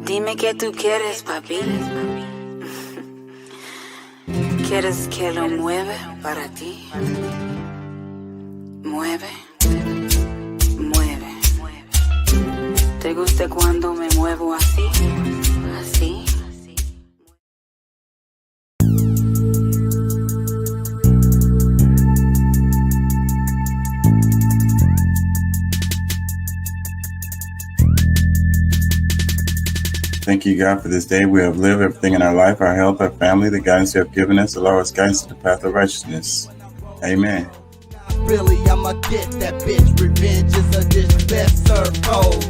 Dime qué tú quieres, papi. ¿Quieres que lo mueva para ti? Mueve, mueve. ¿Te gusta cuando me muevo así? Así. Thank you, God, for this day. We have lived everything in our life, our health, our family, the guidance you have given us, allow us guidance to the path of righteousness. Amen. Really, I'ma get that bitch. Revenge is a dish best served cold.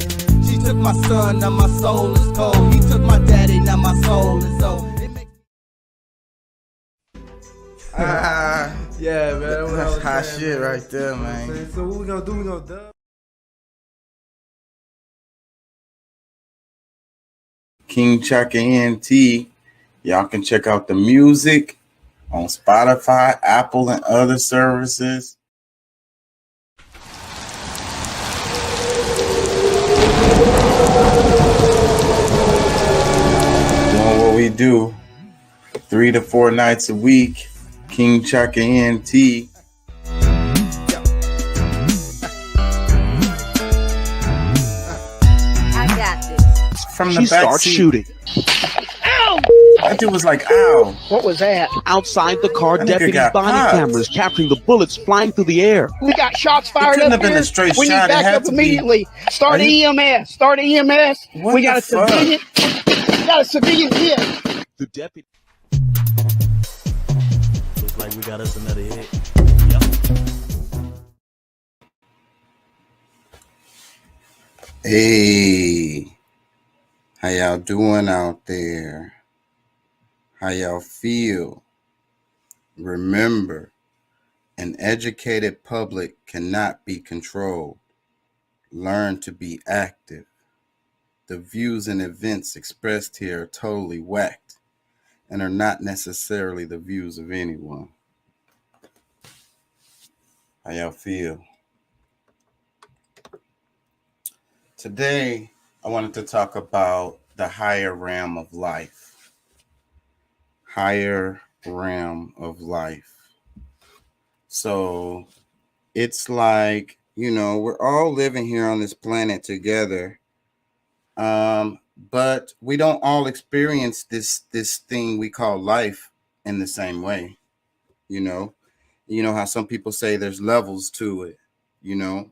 She took my son, now my soul is cold. He took my daddy, now my soul is old. Yeah, man. That's hot shit right there, man. So what we gonna do? We gonna dub? King Chaka ENT. Y'all can check out the music on Spotify, Apple, and other services. Doing what we do 3 to 4 nights a week. King Chaka ENT. From the She starts seat. shooting. Ow! That dude was like, ow. What was that? Outside the car, That nigga deputies' got body popped. cameras capturing the bullets flying through the air. We got shots fired couldn't up have been here. a straight We need shot. It had backup to be- immediately. Start Are you- EMS. Start EMS. What We got the a civilian. We got a civilian hit. The deputy. Looks like we got us another hit. Hey, how y'all doing out there? How y'all feel? Remember, an educated public cannot be controlled. Learn to be active. The views and events expressed here are totally whacked and are not necessarily the views of anyone. How y'all feel? Today, I wanted to talk about the higher realm of life. Higher realm of life. So it's like, we're all living here on this planet together. But we don't all experience this thing we call life in the same way. You know how some people say there's levels to it.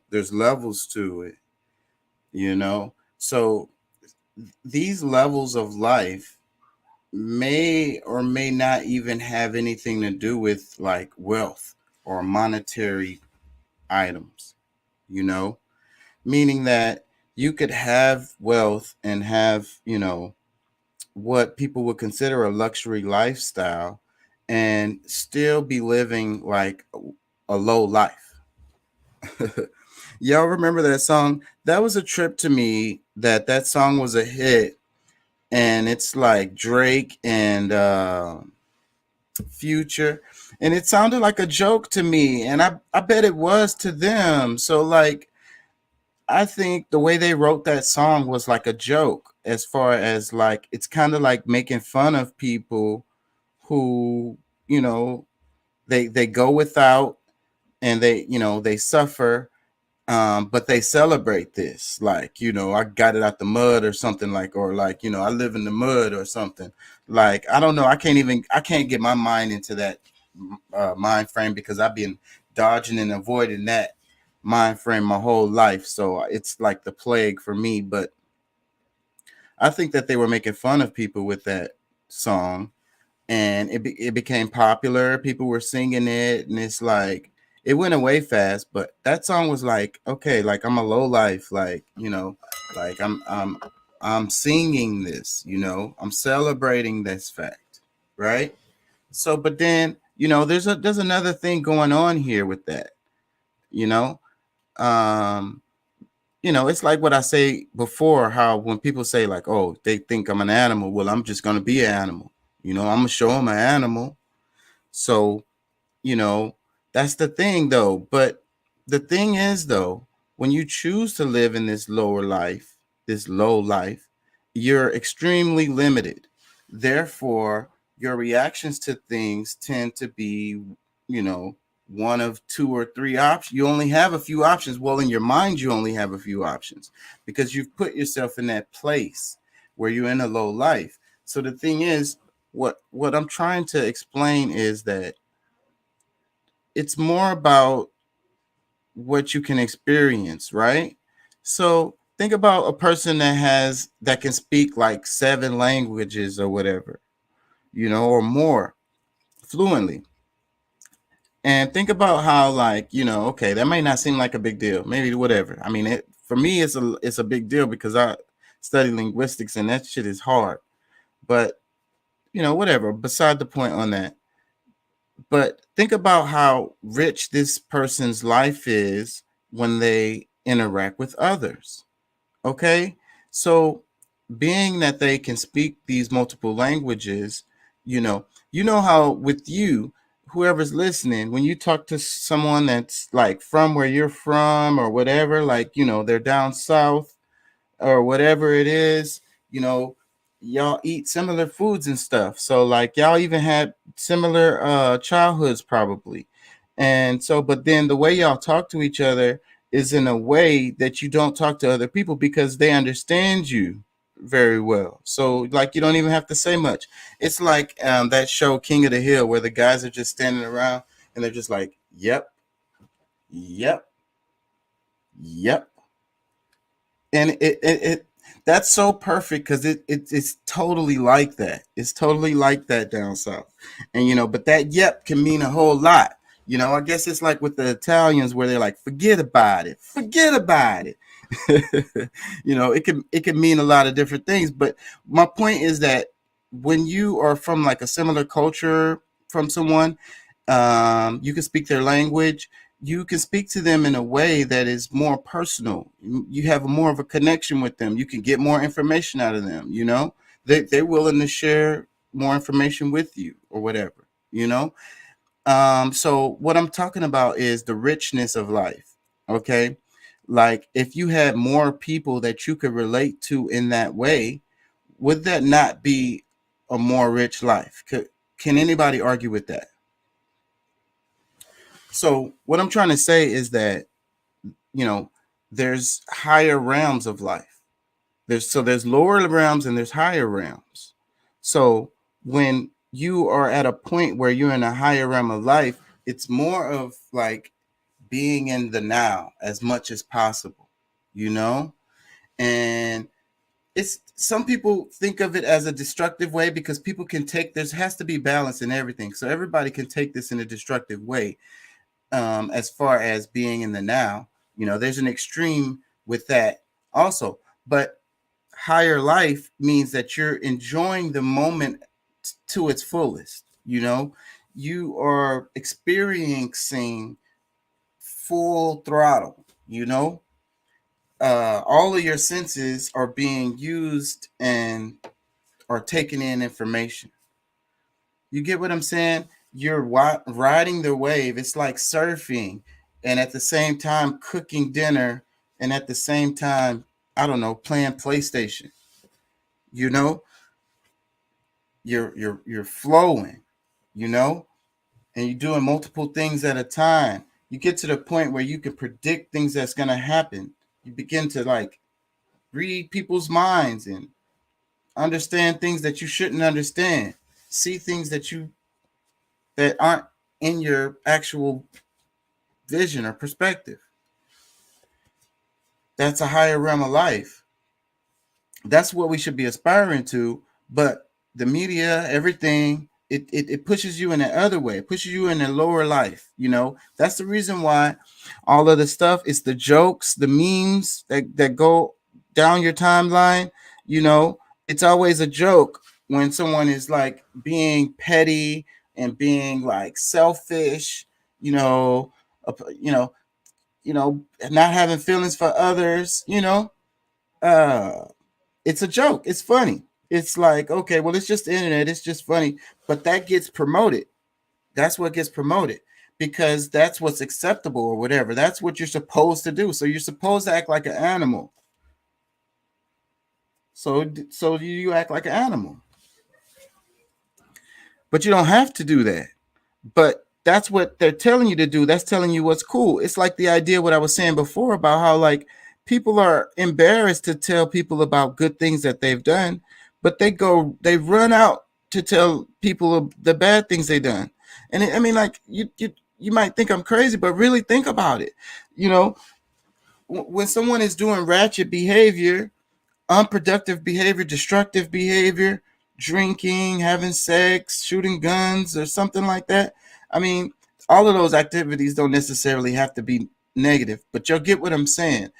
There's levels to it. So these levels of life may or may not even have anything to do with like wealth or monetary items, meaning that you could have wealth and have, what people would consider a luxury lifestyle and still be living like a low life. Y'all remember that song? That was a trip to me that song was a hit. And it's like Drake and Future. And it sounded like a joke to me. And I bet it was to them. So like, I think the way they wrote that song was like a joke, as far as like, it's kind of like making fun of people who, they go without and they suffer. But they celebrate this, like, I got it out the mud or something, like, or like, I live in the mud or something. Like, I don't know. I can't get my mind into that mind frame because I've been dodging and avoiding that mind frame my whole life. So it's like the plague for me. But I think that they were making fun of people with that song, and it became popular. People were singing it, and it's like, it went away fast, but that song was like, okay, like I'm a low life, like, like I'm singing this, I'm celebrating this fact, right? So, but then, there's another thing going on here with that, um, it's like what I say before, how when people say like, oh, they think I'm an animal, well, I'm just gonna be an animal, I'm gonna show them an animal. So, that's the thing though. But the thing is though, when you choose to live in this lower life, this low life, you're extremely limited. Therefore, your reactions to things tend to be, you know, one of two or three options. You only have a few options. Well, in your mind, you only have a few options because you've put yourself in that place where you're in a low life. So the thing is, what I'm trying to explain is that it's more about what you can experience, right? So think about a person that can speak like 7 languages or whatever, you know, or more fluently. And think about how, like, you know, okay, that may not seem like a big deal, maybe whatever. I mean, for me, it's a big deal because I study linguistics and that shit is hard. But you know, whatever. Beside the point on that. But think about how rich this person's life is when they interact with others. Okay, so being that they can speak these multiple languages, you know how with you, whoever's listening, when you talk to someone that's like from where you're from or whatever, like, you know, they're down south or whatever it is, you know, y'all eat similar foods and stuff. So like y'all even had similar childhoods probably. And so, but then the way y'all talk to each other is in a way that you don't talk to other people because they understand you very well. So like you don't even have to say much. It's like that show King of the Hill where the guys are just standing around and they're just like, yep, yep, yep. And it that's so perfect because it's totally like that. It's totally like that down south. And you know, but that yep can mean a whole lot. You know, I guess it's like with the Italians where they're like, forget about it, forget about it. You know, it can mean a lot of different things. But my point is that when you are from like a similar culture from someone, you can speak their language. You can speak to them in a way that is more personal. You have more of a connection with them. You can get more information out of them. You know, they're willing to share more information with you or whatever, you know. So what I'm talking about is the richness of life. Okay. Like if you had more people that you could relate to in that way, would that not be a more rich life? Can anybody argue with that? So what I'm trying to say is that, you know, there's higher realms of life. There's lower realms and there's higher realms. So when you are at a point where you're in a higher realm of life, it's more of like being in the now as much as possible, you know? And it's some people think of it as a destructive way because people can take, there has to be balance in everything. So everybody can take this in a destructive way. As far as being in the now, you know, there's an extreme with that also, but higher life means that you're enjoying the moment to its fullest. You know, you are experiencing full throttle, you know, all of your senses are being used and are taking in information. You get what I'm saying? You're riding the wave. It's like surfing and at the same time cooking dinner and at the same time, I don't know, playing PlayStation. You know, you're flowing, you know, and you're doing multiple things at a time. You get to the point where you can predict things that's going to happen. You begin to like read people's minds and understand things that you shouldn't understand. See things that aren't in your actual vision or perspective. That's a higher realm of life. That's what we should be aspiring to. But the media, everything, it pushes you in the other way. It pushes you in a lower life. You know, that's the reason why all of the stuff, it's the jokes, the memes that go down your timeline. You know, it's always a joke when someone is like being petty and being like selfish, you know, you know, not having feelings for others, you know, it's a joke. It's funny. It's like, okay, well, it's just the internet. It's just funny, but that gets promoted. That's what gets promoted because that's what's acceptable or whatever. That's what you're supposed to do. So you're supposed to act like an animal. So you act like an animal. But you don't have to do that. But that's what they're telling you to do. That's telling you what's cool. It's like the idea what I was saying before about how like people are embarrassed to tell people about good things that they've done, but they run out to tell people of the bad things they've done. And I mean, like you might think I'm crazy, but really think about it. You know, when someone is doing ratchet behavior, unproductive behavior, destructive behavior, drinking, having sex, shooting guns, or something like that. I mean, all of those activities don't necessarily have to be negative, but you'll get what I'm saying.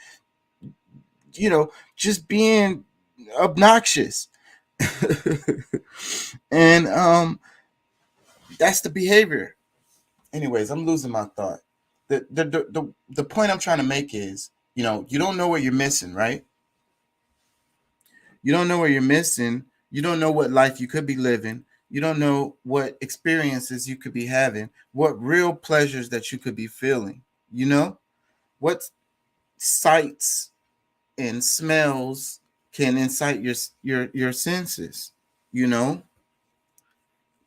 You know, just being obnoxious. And that's the behavior. Anyways, I'm losing my thought. The point I'm trying to make is, you know, you don't know what you're missing, right? You don't know what you're missing. You don't know what life you could be living. You don't know what experiences you could be having, what real pleasures that you could be feeling, you know? What sights and smells can incite your senses, you know?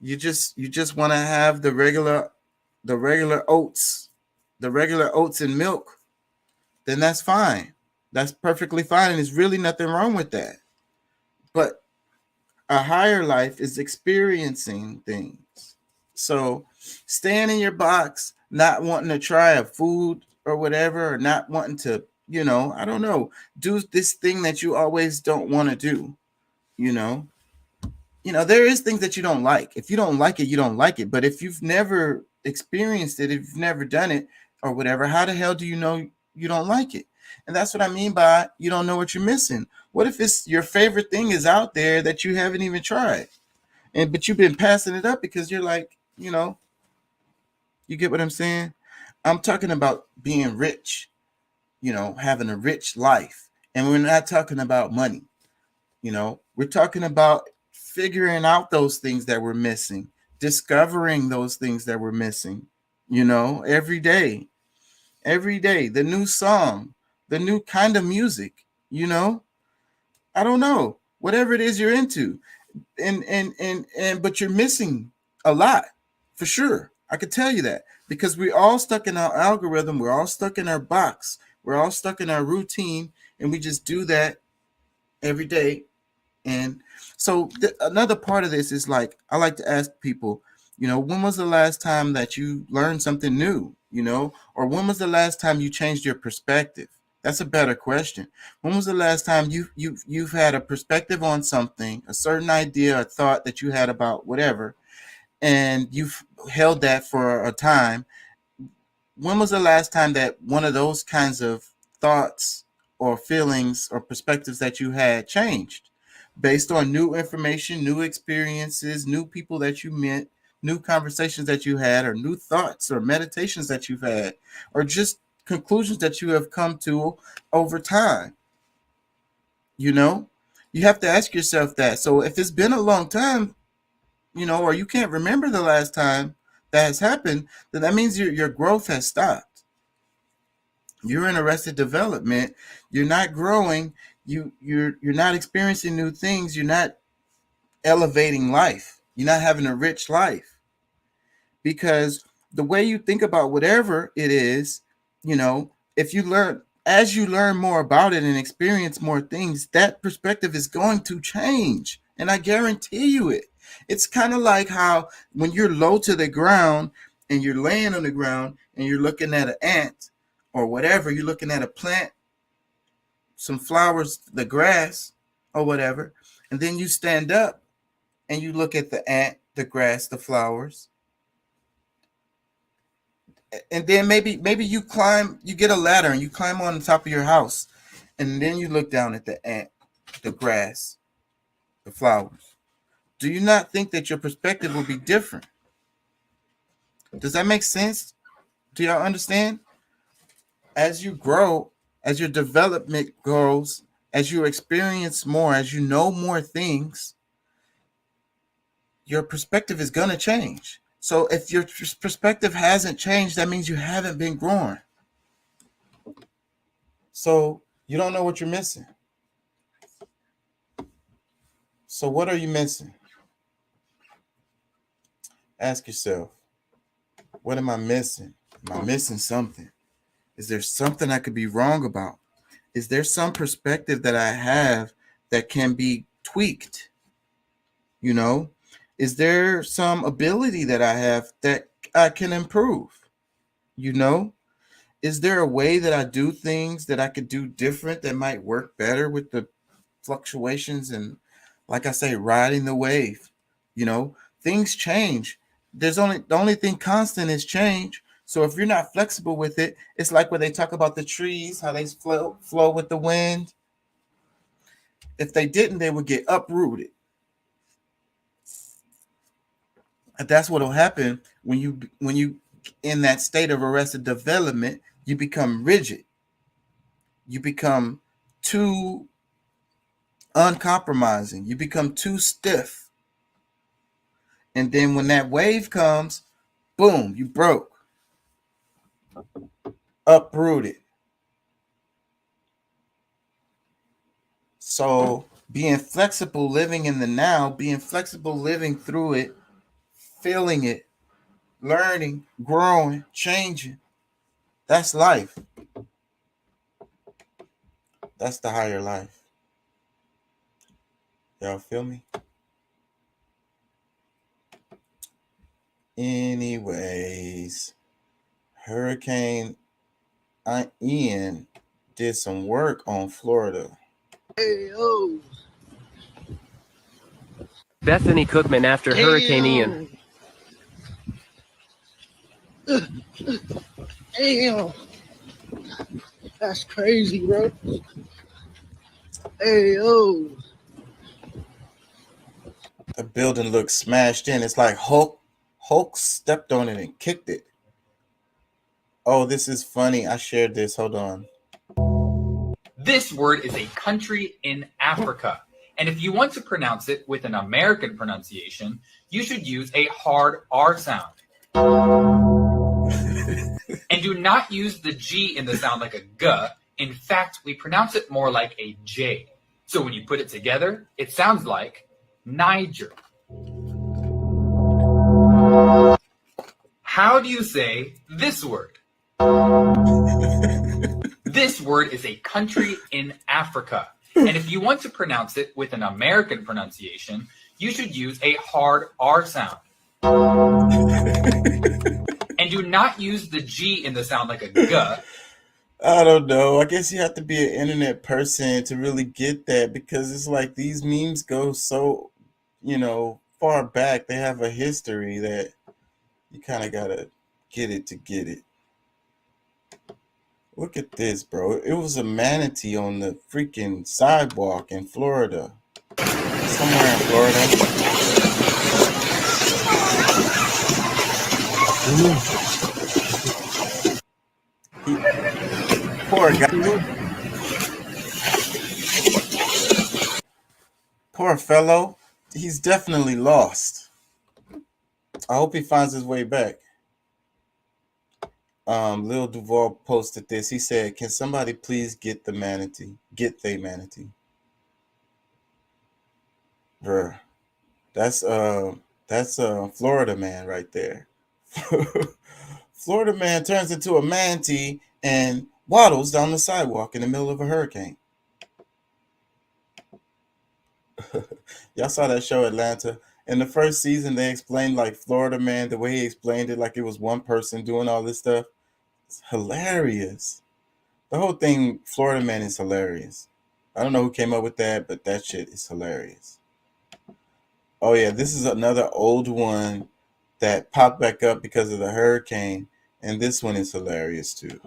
You just want to have the regular oats, and milk, then that's fine. That's perfectly fine. And there's really nothing wrong with that. But a higher life is experiencing things. So staying in your box, not wanting to try a food or whatever, or not wanting to, you know, I don't know, do this thing that you always don't want to do, you know. You know, there is things that you don't like. If you don't like it, you don't like it. But if you've never experienced it, if you've never done it or whatever, how the hell do you know you don't like it? And that's what I mean by you don't know what you're missing. What if it's your favorite thing is out there that you haven't even tried, but you've been passing it up because you're like, you know, you get what I'm saying? I'm talking about being rich, you know, having a rich life. And we're not talking about money, you know, we're talking about figuring out those things that we're missing, discovering those things that we're missing, you know, every day, the new song, the new kind of music, you know, I don't know, whatever it is you're into, and but you're missing a lot for sure. I could tell you that because we're all stuck in our algorithm, we're all stuck in our box, we're all stuck in our routine, and we just do that every day. And so another part of this is like, I like to ask people, you know, when was the last time that you learned something new, you know, or when was the last time you changed your perspective? That's a better question. When was the last time you've had a perspective on something, a certain idea or thought that you had about whatever, and you've held that for a time? When was the last time that one of those kinds of thoughts or feelings or perspectives that you had changed based on new information, new experiences, new people that you met, new conversations that you had, or new thoughts or meditations that you've had, or just conclusions that you have come to over time? You know, you have to ask yourself that. So if it's been a long time, you know, or you can't remember the last time that has happened, then that means your growth has stopped. You're in arrested development. You're not growing. You're not experiencing new things. You're not elevating life. You're not having a rich life, because the way you think about whatever it is, you know, if you learn, as you learn more about it and experience more things, that perspective is going to change. And I guarantee you it. It's kind of like how when you're low to the ground and you're laying on the ground and you're looking at an ant or whatever, you're looking at a plant, some flowers, the grass or whatever, and then you stand up and you look at the ant, the grass, the flowers, and then maybe you climb, you get a ladder and you climb on the top of your house, and then you look down at the ant, the grass, the flowers. Do you not think that your perspective will be different? Does that make sense? Do y'all understand? As you grow, as your development grows, as you experience more, as you know more things, your perspective is going to change. So if your perspective hasn't changed, that means you haven't been growing. So you don't know what you're missing. So what are you missing? Ask yourself, what am I missing? Am I missing something? Is there something I could be wrong about? Is there some perspective that I have that can be tweaked? You know, is there some ability that I have that I can improve? You know, is there a way that I do things that I could do different that might work better with the fluctuations and, like I say, riding the wave? You know, things change. The only thing constant is change. So if you're not flexible with it, it's like when they talk about the trees, how they flow with the wind. If they didn't, they would get uprooted. And that's what will happen when you in that state of arrested development. You become rigid. You become too uncompromising. You become too stiff. And then when that wave comes, boom, you broke. Uprooted. So being flexible, living in the now, being flexible, living through it, feeling it, learning, growing, changing. That's life. That's the higher life. Y'all feel me? Anyways, Hurricane Ian did some work on Florida. Hey, oh. Bethany Cookman after Hurricane Ian. Damn. That's crazy, bro. Hey, oh. The building looks smashed in. It's like Hulk stepped on it and kicked it. Oh, this is funny. I shared this. Hold on. This word is a country in Africa. And if you want to pronounce it with an American pronunciation, you should use a hard R sound. And do not use the G in the sound like a G. In fact, we pronounce it more like a J. So when you put it together, it sounds like Niger. How do you say this word? This word is a country in Africa. And if you want to pronounce it with an American pronunciation, you should use a hard R sound. And do not use the G in the sound like a G. I don't know. I guess you have to be an internet person to really get that, because it's like these memes go so, far back. They have a history that you kind of got to get it to get it. Look at this, bro. It was a manatee on the freaking sidewalk in Florida. Somewhere in Florida. Poor guy. Poor fellow. He's definitely lost. I hope he finds his way back. Lil Duval posted this. He said, "Can somebody please get the manatee? Get the manatee." Bruh. That's Florida man right there. Florida man turns into a manatee and waddles down the sidewalk in the middle of a hurricane. Y'all saw that show Atlanta. In the first season, they explained like Florida man, the way he explained it, like it was one person doing all this stuff. It's hilarious. The whole thing, Florida man, is hilarious. I don't know who came up with that, but that shit is hilarious. Oh yeah, this is another old one that popped back up because of the hurricane, and this one is hilarious too.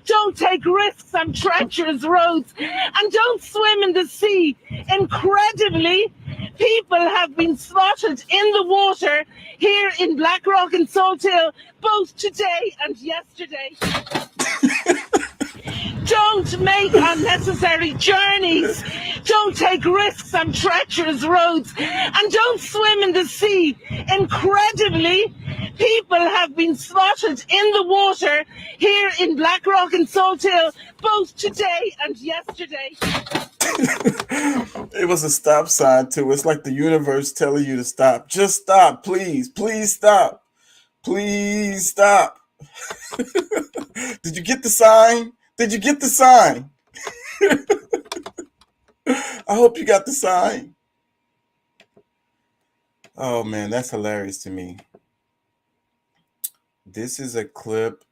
Don't take risks on treacherous roads, and don't swim in the sea. Incredibly, people have been spotted in the water here in Blackrock and Salt Hill, both today and yesterday. Don't make unnecessary journeys. Don't take risks on treacherous roads. And don't swim in the sea. Incredibly, people have been spotted in the water here in Blackrock and Salt Hill both today and yesterday. It was a stop sign too. It's like the universe telling you to stop. Just stop, please. Please stop. Please stop. Did you get the sign? Did you get the sign? I hope you got the sign. Oh man, that's hilarious to me. This is a clip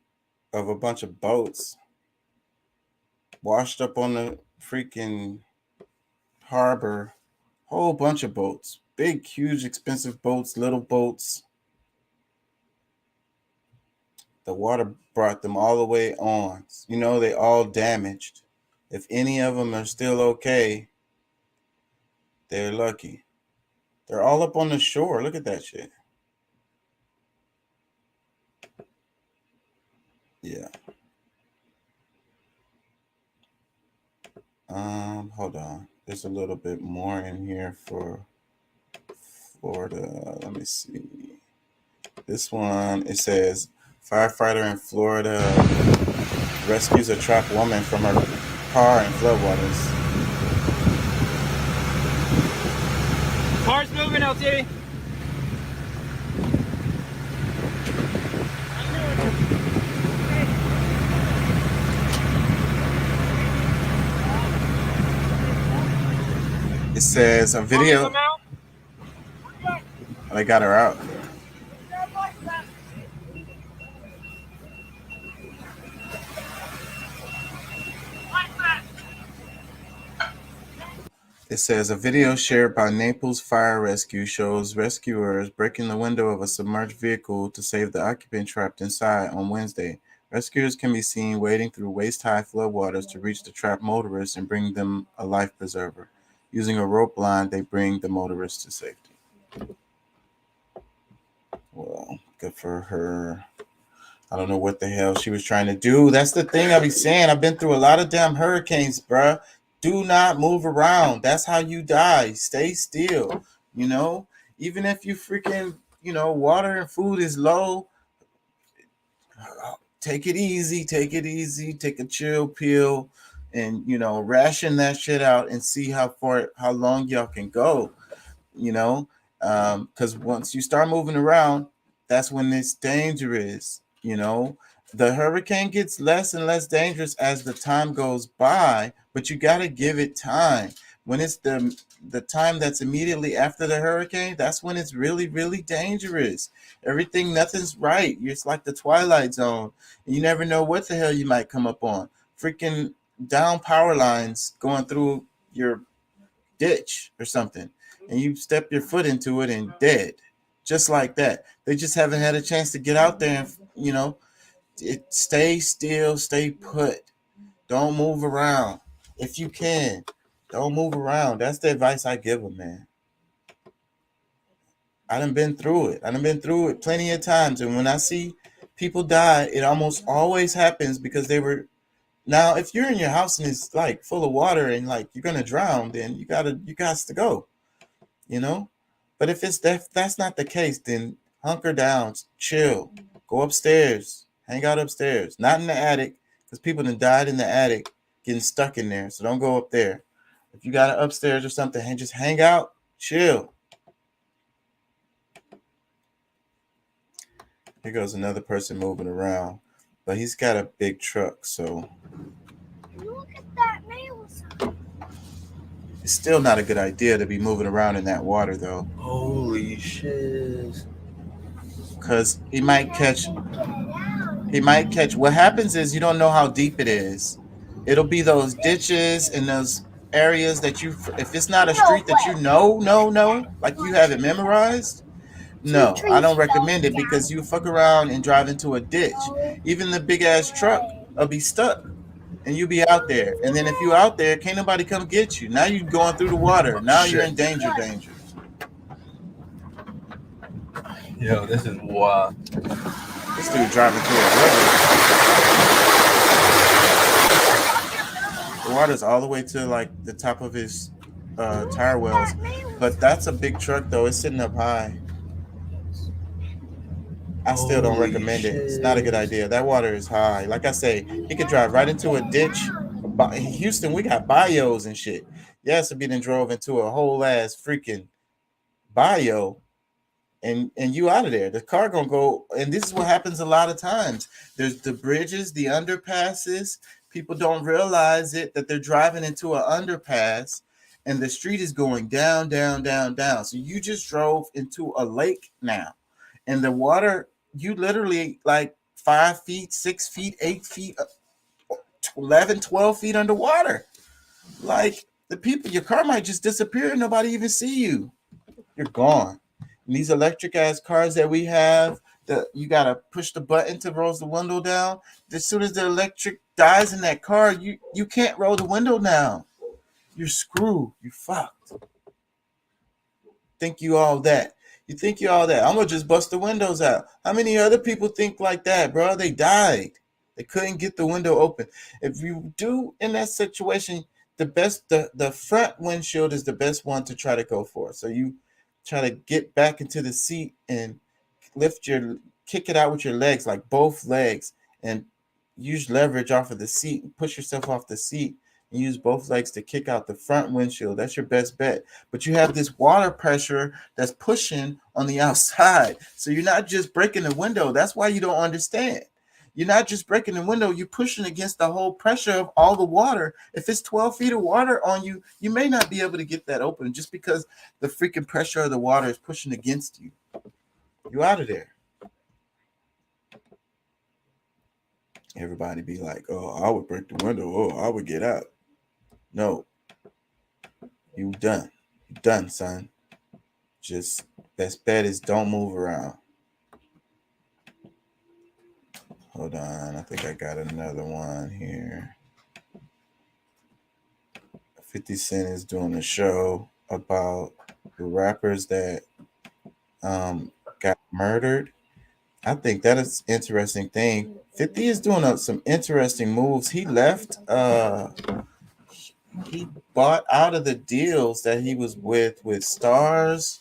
of a bunch of boats washed up on the freaking harbor. Whole bunch of boats. Big, huge, expensive boats, little boats. The water brought them all the way on. You know, they all damaged. If any of them are still okay, they're lucky. They're all up on the shore. Look at that shit. Yeah. Hold on. There's a little bit more in here for Florida. Let me see. This one, it says, firefighter in Florida rescues a trapped woman from her car in floodwaters. Car's moving, LT. It says a video. They got her out. It says a video shared by Naples Fire Rescue shows rescuers breaking the window of a submerged vehicle to save the occupant trapped inside on Wednesday. Rescuers can be seen wading through waist-high floodwaters to reach the trapped motorist and bring them a life preserver. Using a rope line, they bring the motorist to safety. Well, good for her. I don't know what the hell she was trying to do. That's the thing I be saying. I've been through a lot of damn hurricanes, bruh. Do not move around. That's how you die. Stay still. You know, even if you freaking, water and food is low, take it easy. Take it easy. Take a chill pill and, ration that shit out and see how long y'all can go, because once you start moving around, that's when it's dangerous. The hurricane gets less and less dangerous as the time goes by, but you got to give it time. When it's the time that's immediately after the hurricane, that's when it's really, really dangerous. Nothing's right. It's like the Twilight Zone. You never know what the hell you might come up on. Freaking down power lines going through your ditch or something, and you step your foot into it and dead. Just like that. They just haven't had a chance to get out there and, stay still, stay put. Don't move around. If you can, don't move around. That's the advice I give them, man. I done been through it. I done been through it plenty of times. And when I see people die, it almost always happens because they were. Now, if you're in your house and it's like full of water and like you're gonna drown, then you got to go, But if that's not the case, then hunker down, chill, go upstairs, hang out upstairs, not in the attic, because people done died in the attic getting stuck in there. So don't go up there. If you got it upstairs or something, just hang out, chill. Here goes another person moving around, but he's got a big truck, so look at that mail sign. It's still not a good idea to be moving around in that water, though. Holy shit. Because he might catch. What happens is you don't know how deep it is. It'll be those ditches and those areas that if it's not a street that like you have it memorized, no, I don't recommend it because you fuck around and drive into a ditch. Even the big ass truck will be stuck. And you be out there. And then if you out there, can't nobody come get you. Now you're going through the water. Now you're in danger. Yo, this is wild. This dude driving through a river. The water's all the way to like the top of his tire wells. But that's a big truck though. It's sitting up high. I still don't recommend it. It's not a good idea. That water is high. Like I say, he could drive right into a ditch. Houston, we got bios and shit. Yes, if he done drove into a whole ass freaking bio, and you out of there. The car gonna go. And this is what happens a lot of times. There's the bridges, the underpasses. People don't realize it that they're driving into an underpass, and the street is going down, down, down, down. So you just drove into a lake now. And the water, you literally like 5 feet, 6 feet, 8 feet, 11, 12 feet underwater. Like the people, your car might just disappear and nobody even see you. You're gone. And these electric ass cars that we have, you got to push the button to roll the window down. As soon as the electric dies in that car, you can't roll the window down. You're screwed. You're fucked. Think you all that. You think you're all that. I'm going to just bust the windows out. How many other people think like that, bro? They died. They couldn't get the window open. If you do in that situation, the front windshield is the best one to try to go for. So you try to get back into the seat and kick it out with your legs, like both legs, and use leverage off of the seat and push yourself off the seat. And use both legs to kick out the front windshield. That's your best bet. But you have this water pressure that's pushing on the outside. So you're not just breaking the window. That's why you don't understand. You're not just breaking the window. You're pushing against the whole pressure of all the water. If it's 12 feet of water on you, you may not be able to get that open just because the freaking pressure of the water is pushing against you. You out of there. Everybody be like, oh, I would break the window. Oh, I would get out. No, you done. You done, son. Just best bet is don't move around. Hold on, I think I got another one here. 50 Cent is doing a show about the rappers that got murdered. I think that is an interesting thing. 50 is doing some interesting moves. He left. He bought out of the deals that he was with Stars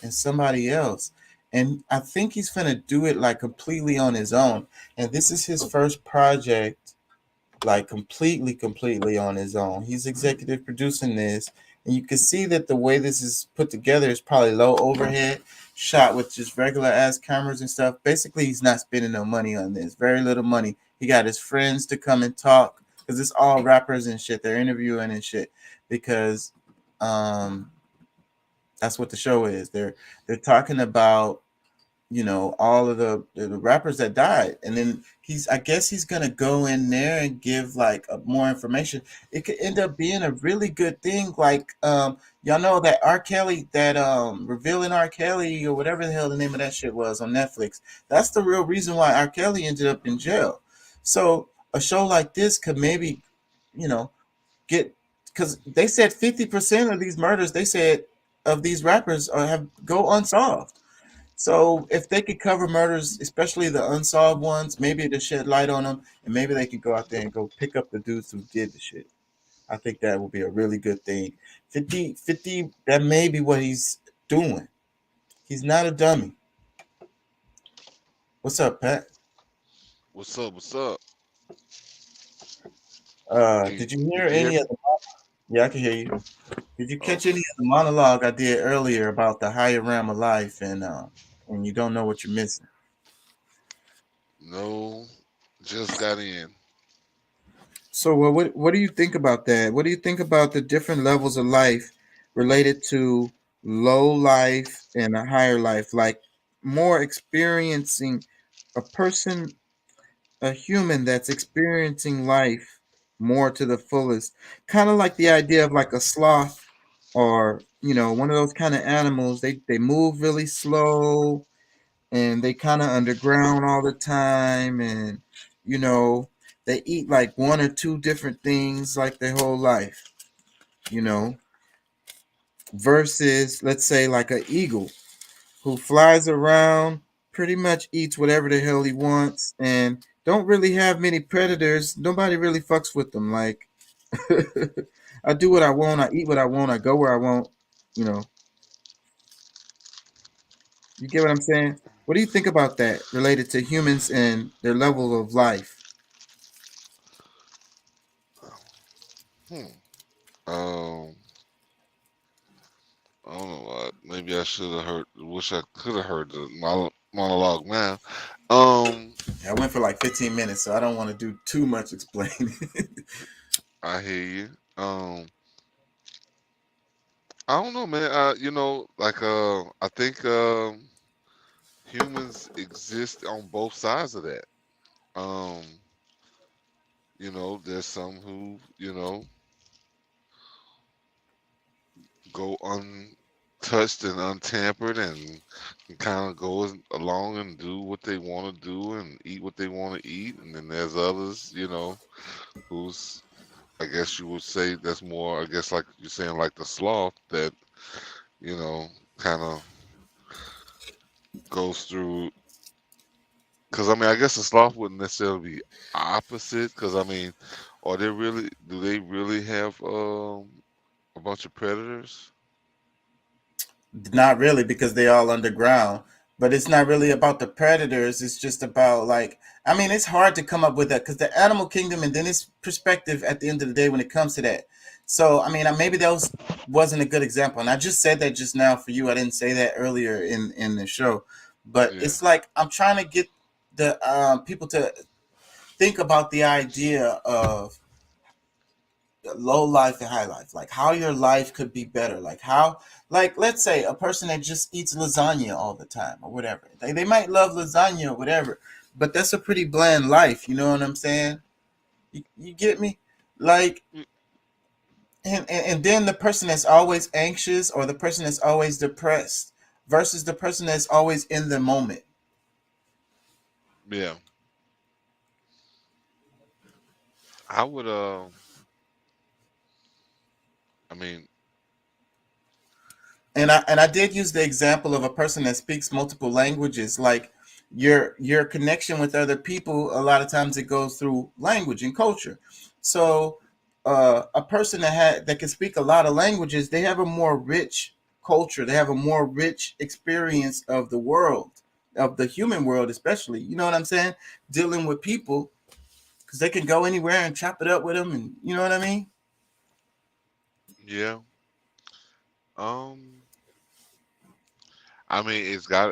and somebody else. And I think he's going to do it like completely on his own. And this is his first project, like completely on his own. He's executive producing this. And you can see that the way this is put together is probably low overhead, shot with just regular ass cameras and stuff. Basically, he's not spending no money on this. Very little money. He got his friends to come and talk. Because it's all rappers and shit. They're interviewing and shit. Because that's what the show is. They're talking about, you know, all of the rappers that died. And then I guess he's gonna go in there and give like more information. It could end up being a really good thing. Like y'all know that R. Kelly, that Revealing R. Kelly or whatever the hell the name of that shit was on Netflix. That's the real reason why R. Kelly ended up in jail. So a show like this could maybe, you know, because they said 50% of these murders, they said, of these rappers go unsolved. So if they could cover murders, especially the unsolved ones, maybe to shed light on them, and maybe they could go out there and go pick up the dudes who did the shit. I think that would be a really good thing. 50, that may be what he's doing. He's not a dummy. What's up, Pat? What's up? Did you hear any of the? Yeah, I can hear you. Did you catch any of the monologue I did earlier about the higher realm of life and you don't know what you're missing? No, just got in. So what do you think about that? What do you think about the different levels of life related to low life and a higher life? Like more experiencing a human that's experiencing life more to the fullest, kind of like the idea of like a sloth or, you know, one of those kind of animals. They move really slow and they kind of underground all the time, and you know, they eat like one or two different things like their whole life, you know, versus let's say like an eagle who flies around, pretty much eats whatever the hell he wants, and don't really have many predators. Nobody really fucks with them. Like I do what I want. I eat what I want. I go where I want. You know, you get what I'm saying? What do you think about that related to humans and their level of life? Um, I don't know what. Maybe I should have heard. Wish I could have heard the monologue now. I went for like 15 minutes, so I don't want to do too much explaining. I hear you. I don't know, man. I think humans exist on both sides of that. Um, there's some who, go untouched and untampered and kind of go along and do what they want to do and eat what they want to eat. And then there's others, who's, I guess you would say that's more, I guess, like you're saying, like the sloth that, kind of goes through. Because, I mean, I guess the sloth wouldn't necessarily be opposite. Because, I mean, do they really have a bunch of predators? Not really, because they're all underground. But it's not really about the predators. It's just about it's hard to come up with that because the animal kingdom and then its perspective at the end of the day when it comes to that. So, maybe that wasn't a good example. And I just said that just now for you. I didn't say that earlier in the show. But it's like I'm trying to get the people to think about the idea of low life and high life, like how your life could be better, let's say a person that just eats lasagna all the time or whatever, they might love lasagna or whatever, but that's a pretty bland life, you know what I'm saying? You get me? And then the person that's always anxious or the person that's always depressed versus the person that's always in the moment. Yeah. I would And I did use the example of a person that speaks multiple languages. Like your connection with other people, a lot of times it goes through language and culture. So a person that can speak a lot of languages, they have a more rich culture. They have a more rich experience of the world, of the human world, especially. You know what I'm saying? Dealing with people, because they can go anywhere and chop it up with them, and you know what I mean? Yeah.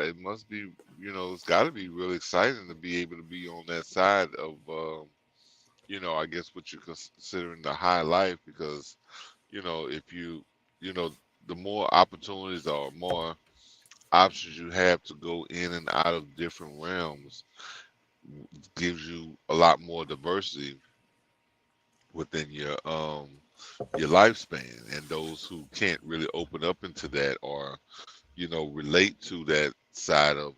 It must be, it's got to be really exciting to be able to be on that side of, I guess what you're considering the high life, because, if the more opportunities or more options you have to go in and out of different realms gives you a lot more diversity within your lifespan. And those who can't really open up into that or relate to that side of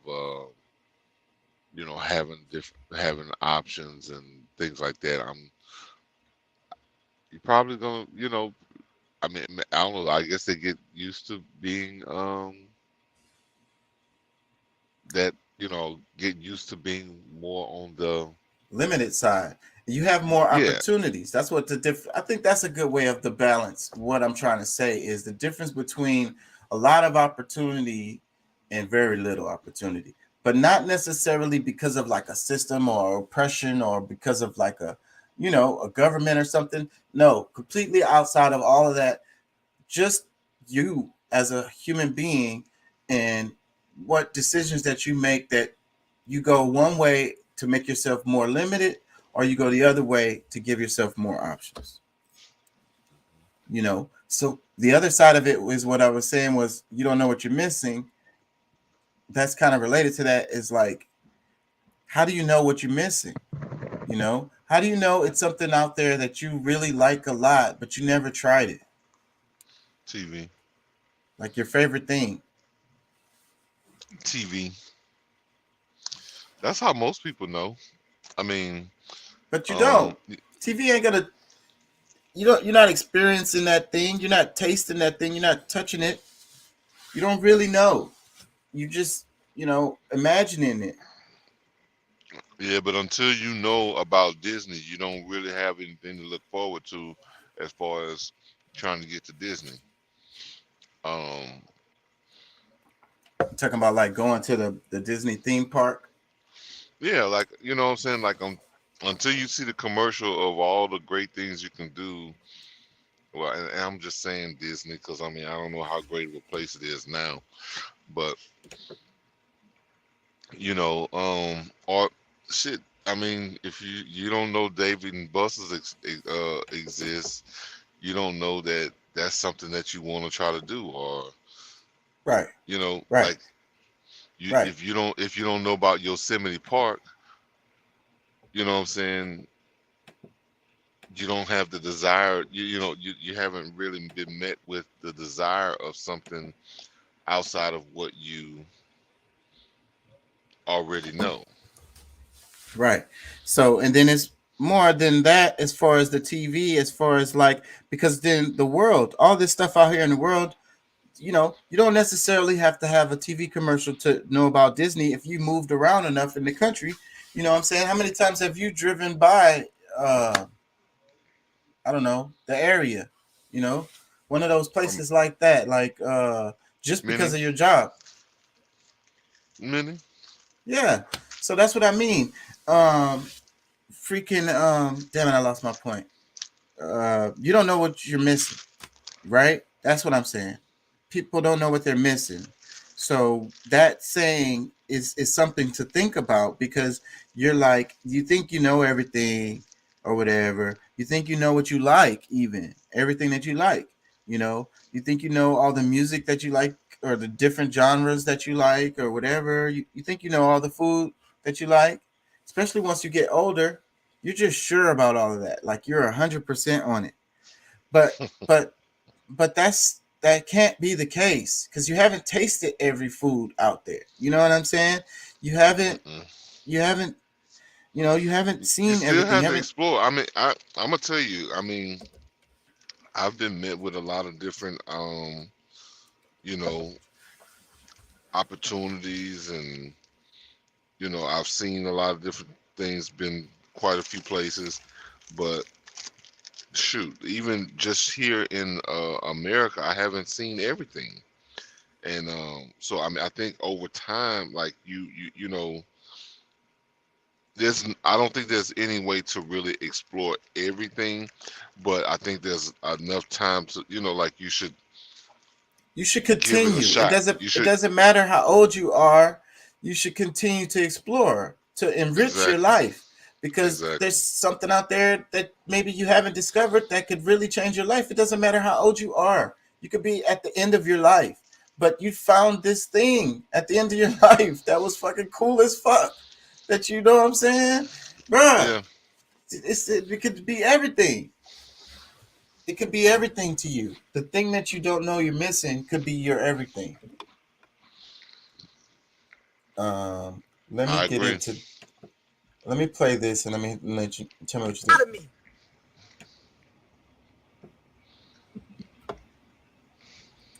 having options and things like that, you're probably gonna, I don't know, I guess they get used to being get used to being more on the limited side. You have more opportunities. That's what I think that's a good way of the balance. What I'm trying to say is the difference between a lot of opportunity and very little opportunity, but not necessarily because of like a system or oppression or because of like a government or something. No, completely outside of all of that. Just you as a human being and what decisions that you make, that you go one way to make yourself more limited, or you go the other way to give yourself more options. So the other side of it is what I was saying was you don't know what you're missing. That's kind of related to that, is like, how do you know what you're missing? How do you know it's something out there that you really like a lot, but you never tried it? TV. Like your favorite thing. TV. That's how most people know. But you don't. TV ain't gonna. You're not experiencing that thing. You're not tasting that thing. You're not touching it. You don't really know. You just, imagining it. Yeah, but until you know about Disney, you don't really have anything to look forward to as far as trying to get to Disney. Talking about like going to the Disney theme park. Yeah, like you know what I'm saying. Like until you see the commercial of all the great things you can do. Well, and I'm just saying Disney because I mean I don't know how great of a place it is now, but you know, or shit. I mean, if you don't know David and Buster's exists, you don't know that that's something that you want to try to do, or right, you know, right, like you right. if you don't know about Yosemite Park, you know what I'm saying. You don't have the desire. You haven't really been met with the desire of something outside of what you already know. Right. So, and then it's more than that as far as the TV, as far as like, because then the world, all this stuff out here in the world, you know, you don't necessarily have to have a TV commercial to know about Disney. If you moved around enough in the country, you know what I'm saying? How many times have you driven by, I don't know, the area, you know, one of those places like that, like just because of your job. Many. Yeah. So that's what I mean. Freaking damn it, I lost my point. You don't know what you're missing, right? That's what I'm saying. People don't know what they're missing. So that saying is something to think about, because you're like, you think you know everything or whatever. You think you know what you like, even everything that you like, you know, you think you know all the music that you like or the different genres that you like or whatever. You think you know all the food that you like, especially once you get older. You're just sure about all of that. Like you're 100% on it. But that can't be the case, because you haven't tasted every food out there. You know what I'm saying? You haven't you haven't seen You still everything. have to explore. I mean, I'm gonna tell you. I mean, I've been met with a lot of different, you know, opportunities, and you know, I've seen a lot of different things. Been quite a few places, but shoot, even just here in America, I haven't seen everything. And so I mean, I think over time, like you know, I don't think there's any way to really explore everything, but I think there's enough time to, you know, like you should continue. Give it a shot. It doesn't matter how old you are. You should continue to explore, to enrich your life, because there's something out there that maybe you haven't discovered that could really change your life. It doesn't matter how old you are. You could be at the end of your life, but you found this thing at the end of your life that was fucking cool as fuck. That, you know what I'm saying, bro? Yeah. It could be everything. It could be everything to you. The thing that you don't know you're missing could be your everything. Let me play this, and let you tell me what you think.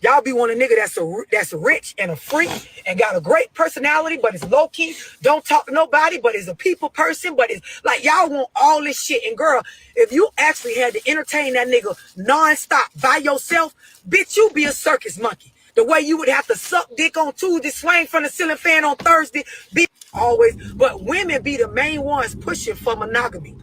Y'all be one a nigga that's rich and a freak and got a great personality, but is low key, don't talk to nobody, but is a people person, but is like, y'all want all this shit. And girl, if you actually had to entertain that nigga nonstop by yourself, bitch, you be a circus monkey. The way you would have to suck dick on Tuesday, swing from the ceiling fan on Thursday, be always. But women be the main ones pushing for monogamy.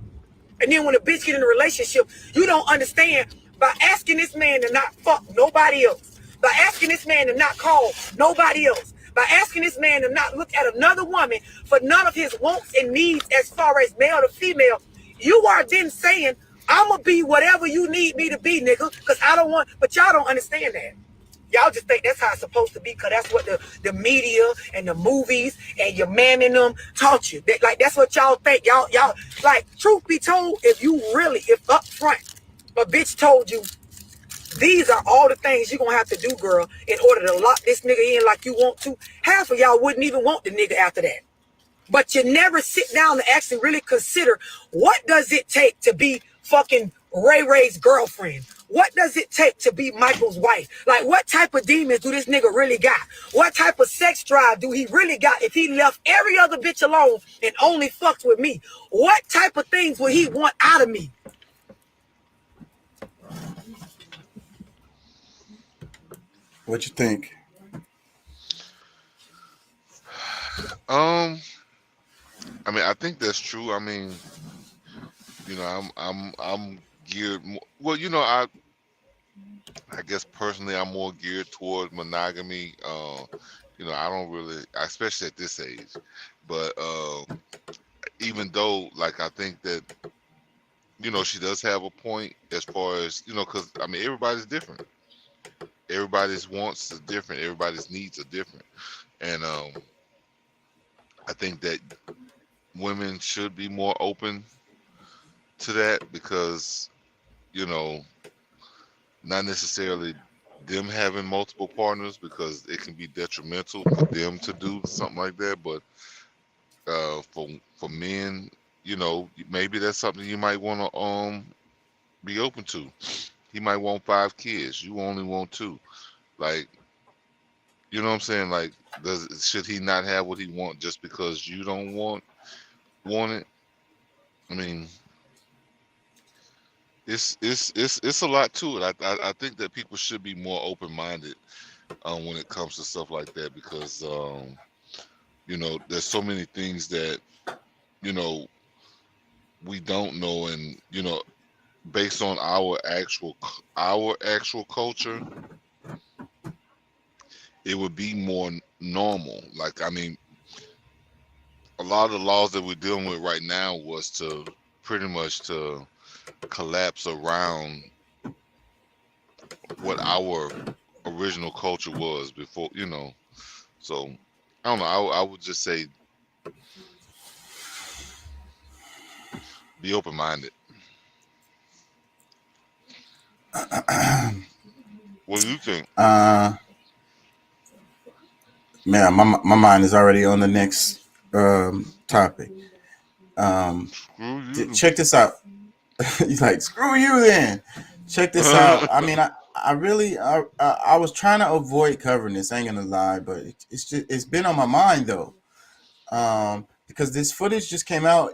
And then when a bitch get in a relationship, you don't understand, by asking this man to not fuck nobody else, by asking this man to not call nobody else, by asking this man to not look at another woman for none of his wants and needs as far as male to female, you are then saying, I'm going to be whatever you need me to be, nigga, because I don't want, but y'all don't understand that. Y'all just think that's how it's supposed to be, because that's what the media and the movies and your man in them taught you. That's what y'all think. Y'all, like, truth be told, if up front, a bitch told you, these are all the things you're going to have to do, girl, in order to lock this nigga in like you want to, half of y'all wouldn't even want the nigga after that. But you never sit down and actually really consider, what does it take to be fucking Ray Ray's girlfriend? What does it take to be Michael's wife? Like, what type of demons do this nigga really got? What type of sex drive do he really got if he left every other bitch alone and only fucked with me? What type of things would he want out of me? What you think? I mean, I think that's true. I mean, you know, I'm geared more, well, you know, I guess personally I'm more geared toward monogamy. You know, I don't really, especially at this age, but even though, like, I think that, you know, she does have a point as far as, you know, because I mean, everybody's different. Everybody's wants are different. Everybody's needs are different, and I think that women should be more open to that because, you know, not necessarily them having multiple partners because it can be detrimental for them to do something like that. But for men, you know, maybe that's something you might want to be open to. He might want 5 kids. You only want 2. Like, you know what I'm saying? Like, should he not have what he want just because you don't want it? I mean, it's a lot to it. I think that people should be more open-minded when it comes to stuff like that because you know, there's so many things that, you know, we don't know, and, you know, based on our actual culture, it would be more normal. Like, I mean, a lot of the laws that we're dealing with right now was to pretty much to collapse around what our original culture was before, you know. So I don't know. I would just say be open-minded. What do you think? Man, my mind is already on the next topic. Check this out. He's like, screw you then. Check this out. I mean, I really was trying to avoid covering this. I ain't gonna lie, but it's been on my mind though. Because this footage just came out.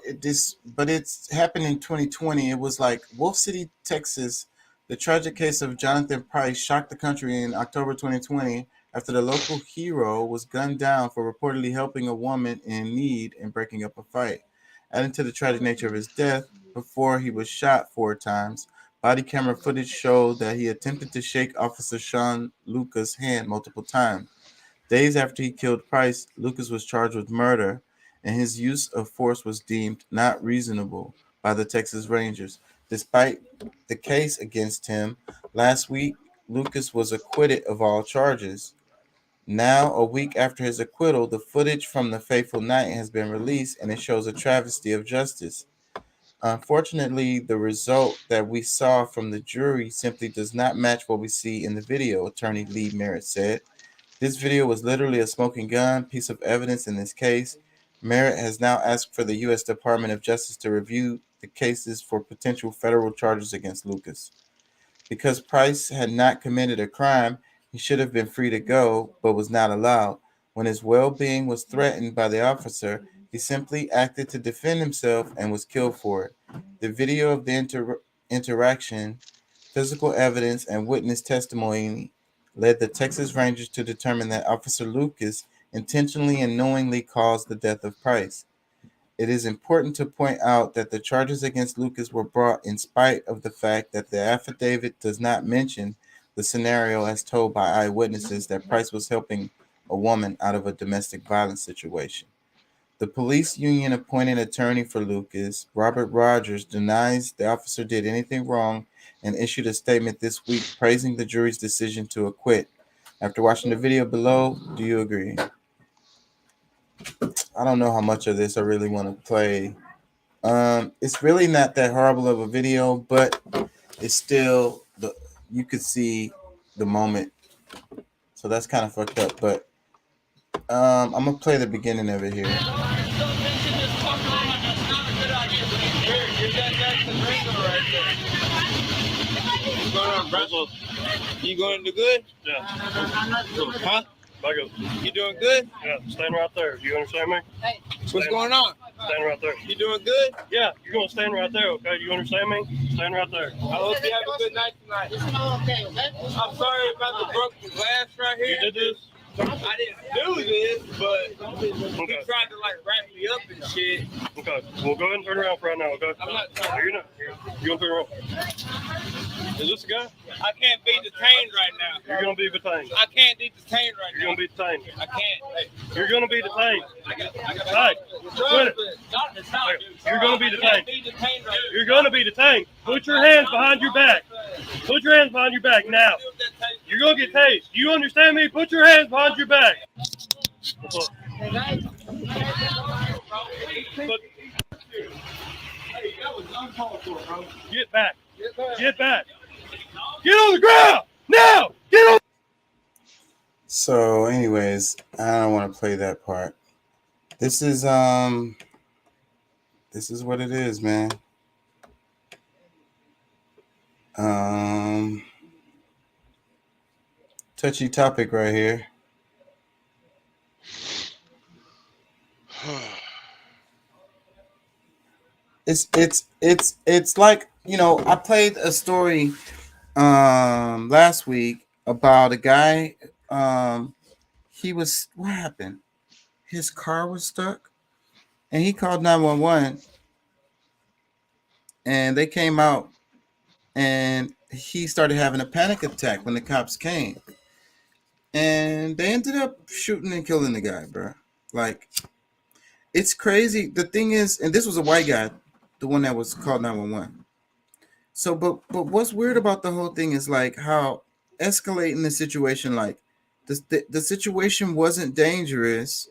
But it's happened in 2020. It was like Wolf City, Texas. The tragic case of Jonathan Price shocked the country in October 2020 after the local hero was gunned down for reportedly helping a woman in need and breaking up a fight. Adding to the tragic nature of his death, before he was shot 4 times, body camera footage showed that he attempted to shake Officer Sean Lucas' hand multiple times. Days after he killed Price, Lucas was charged with murder, and his use of force was deemed not reasonable by the Texas Rangers. Despite the case against him, last week, Lucas was acquitted of all charges. Now, a week after his acquittal, the footage from the fateful night has been released, and it shows a travesty of justice. Unfortunately, the result that we saw from the jury simply does not match what we see in the video, Attorney Lee Merritt said. This video was literally a smoking gun, piece of evidence in this case. Merritt has now asked for the U.S. Department of Justice to review the cases for potential federal charges against Lucas. Because Price had not committed a crime, he should have been free to go, but was not allowed. When his well-being was threatened by the officer, he simply acted to defend himself and was killed for it. The video of the interaction, physical evidence, and witness testimony led the Texas Rangers to determine that Officer Lucas intentionally and knowingly caused the death of Price. It is important to point out that the charges against Lucas were brought in spite of the fact that the affidavit does not mention the scenario as told by eyewitnesses that Price was helping a woman out of a domestic violence situation. The police union appointed attorney for Lucas, Robert Rogers, denies the officer did anything wrong and issued a statement this week praising the jury's decision to acquit. After watching the video below, do you agree? I don't know how much of this I really want to play. It's really not that horrible of a video, but it's still you could see the moment. So that's kind of fucked up, but I'm gonna play the beginning of it here. What's going on, Brazos? You going to do good? Yeah. Huh? You doing good? Yeah, stand right there. You understand me? Hey. What's going on? Stand right there. You doing good? Yeah, you're gonna stand right there, okay? You understand me? Stand right there. I hope you have a good night tonight. It's all okay, okay? I'm sorry about the broken glass right here. You did this? I didn't do this, but he tried to like wrap me up and shit. Okay, well go ahead and turn around for right now, okay? I'm not turning. No, you're not. You're gonna turn around. Is this a guy? I can't be detained right now. You're gonna be detained. I can't be detained right now. You're gonna be detained. I can't. Hey. You're gonna be detained. Hey, quit it. You're gonna be detained. You're gonna be detained. Put your hands behind your back. Put your hands behind your back now. You're gonna get tased. Do you understand me? Put your hands behind your back. Get back. Get back. Get on the ground now. Get on. So, anyways, I don't want to play that part. This is what it is, man. Touchy topic right here. It's like, you know, I played a story last week about a guy. What happened? His car was stuck and he called 911 and they came out and he started having a panic attack when the cops came. And they ended up shooting and killing the guy, bro. Like, it's crazy. The thing is, and this was a white guy, the one that was called 911. So, but what's weird about the whole thing is like how escalating the situation, like the situation wasn't dangerous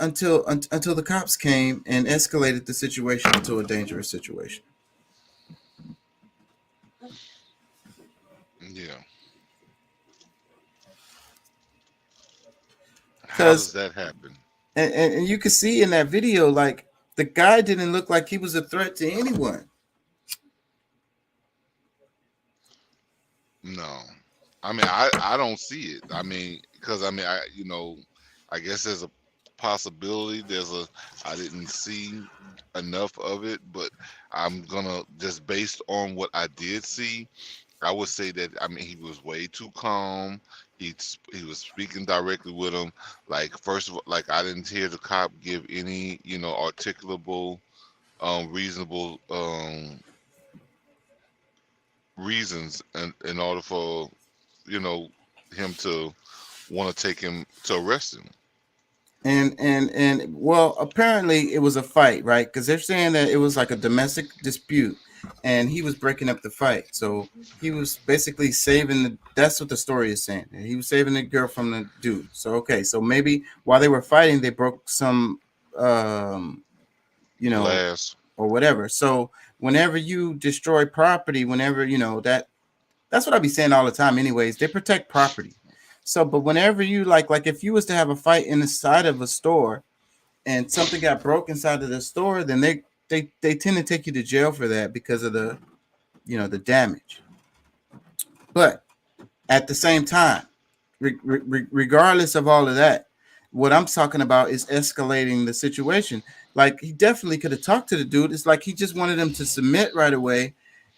until the cops came and escalated the situation into a dangerous situation. Yeah. How does that happen? And you can see in that video, like the guy didn't look like he was a threat to anyone. No, I mean, I don't see it. I mean, because I mean, I guess there's a possibility. I didn't see enough of it, but I'm gonna just based on what I did see, I would say that I mean he was way too calm. He was speaking directly with him. Like first of all, like I didn't hear the cop give any articulable, reasonable reasons in order for him to want to take him to arrest him. And well, apparently it was a fight, right? Because they're saying that it was like a domestic dispute and he was breaking up the fight. So he was basically that's what the story is saying. He was saving the girl from the dude. So, okay. So maybe while they were fighting, they broke some, glass or whatever. So whenever you destroy property, whenever, that's what I be saying all the time anyways, they protect property. So, but whenever you like if you was to have a fight inside of a store and something got broke inside of the store, then they tend to take you to jail for that because of the, the damage. But at the same time, regardless of all of that, what I'm talking about is escalating the situation. Like he definitely could have talked to the dude. It's like he just wanted him to submit right away,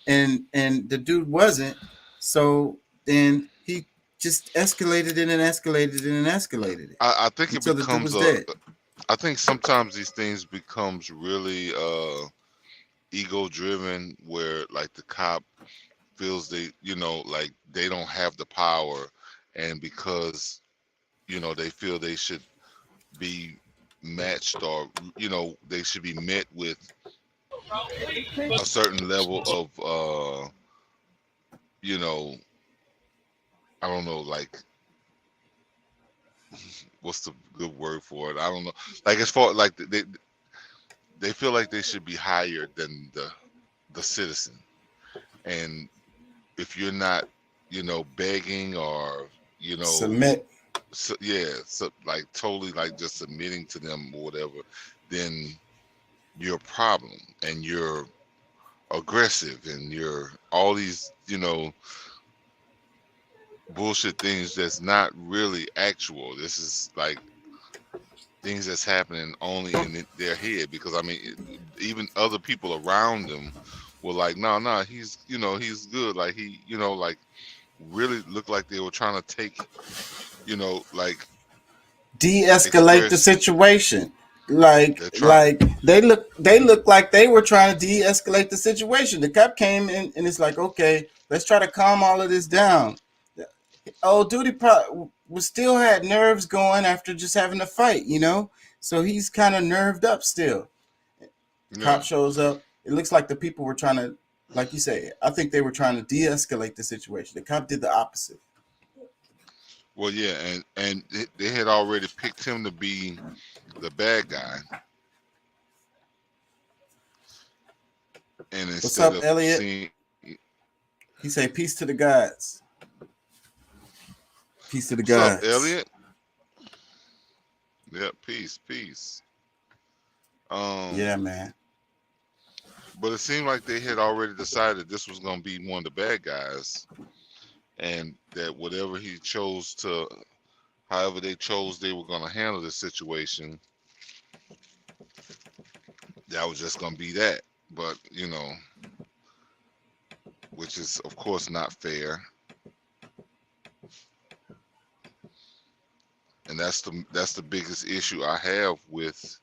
and the dude wasn't. So then he just escalated it and escalated it and escalated it. I think it becomes I think sometimes these things becomes really ego driven, where like the cop feels they like they don't have the power, and because they feel they should be matched or they should be met with a certain level of I don't know, like what's the good word for it? I don't know. Like as far like they feel like they should be higher than the citizen, and if you're not, begging or submit. So like totally like just submitting to them or whatever, then you're a problem and you're aggressive and you're all these bullshit things that's not really actual. This is like things that's happening only in their head, because I mean, even other people around them were like, no, he's, you know, he's good. Like he, you know, like really looked like they were trying to take, you know, like de-escalate the situation. Like they look like they were trying to de-escalate the situation. The cop came in and it's like, okay, let's try to calm all of this down. Old Duty was still had nerves going after just having a fight, you know, so he's kind of nerved up still. Yeah. Cop shows up. It looks like the people were trying to, like you say, I think they were trying to de-escalate the situation. The cop did the opposite. Well, yeah, and they had already picked him to be the bad guy. And what's up, Elliot? He say, peace to the gods. Peace to the gods. What's up, Elliot? Yeah, peace. Yeah, man. But it seemed like they had already decided this was going to be one of the bad guys, and that whatever he chose to, however they chose they were going to handle the situation, that was just going to be that. But, you know, which is, of course, not fair. And that's the biggest issue I have with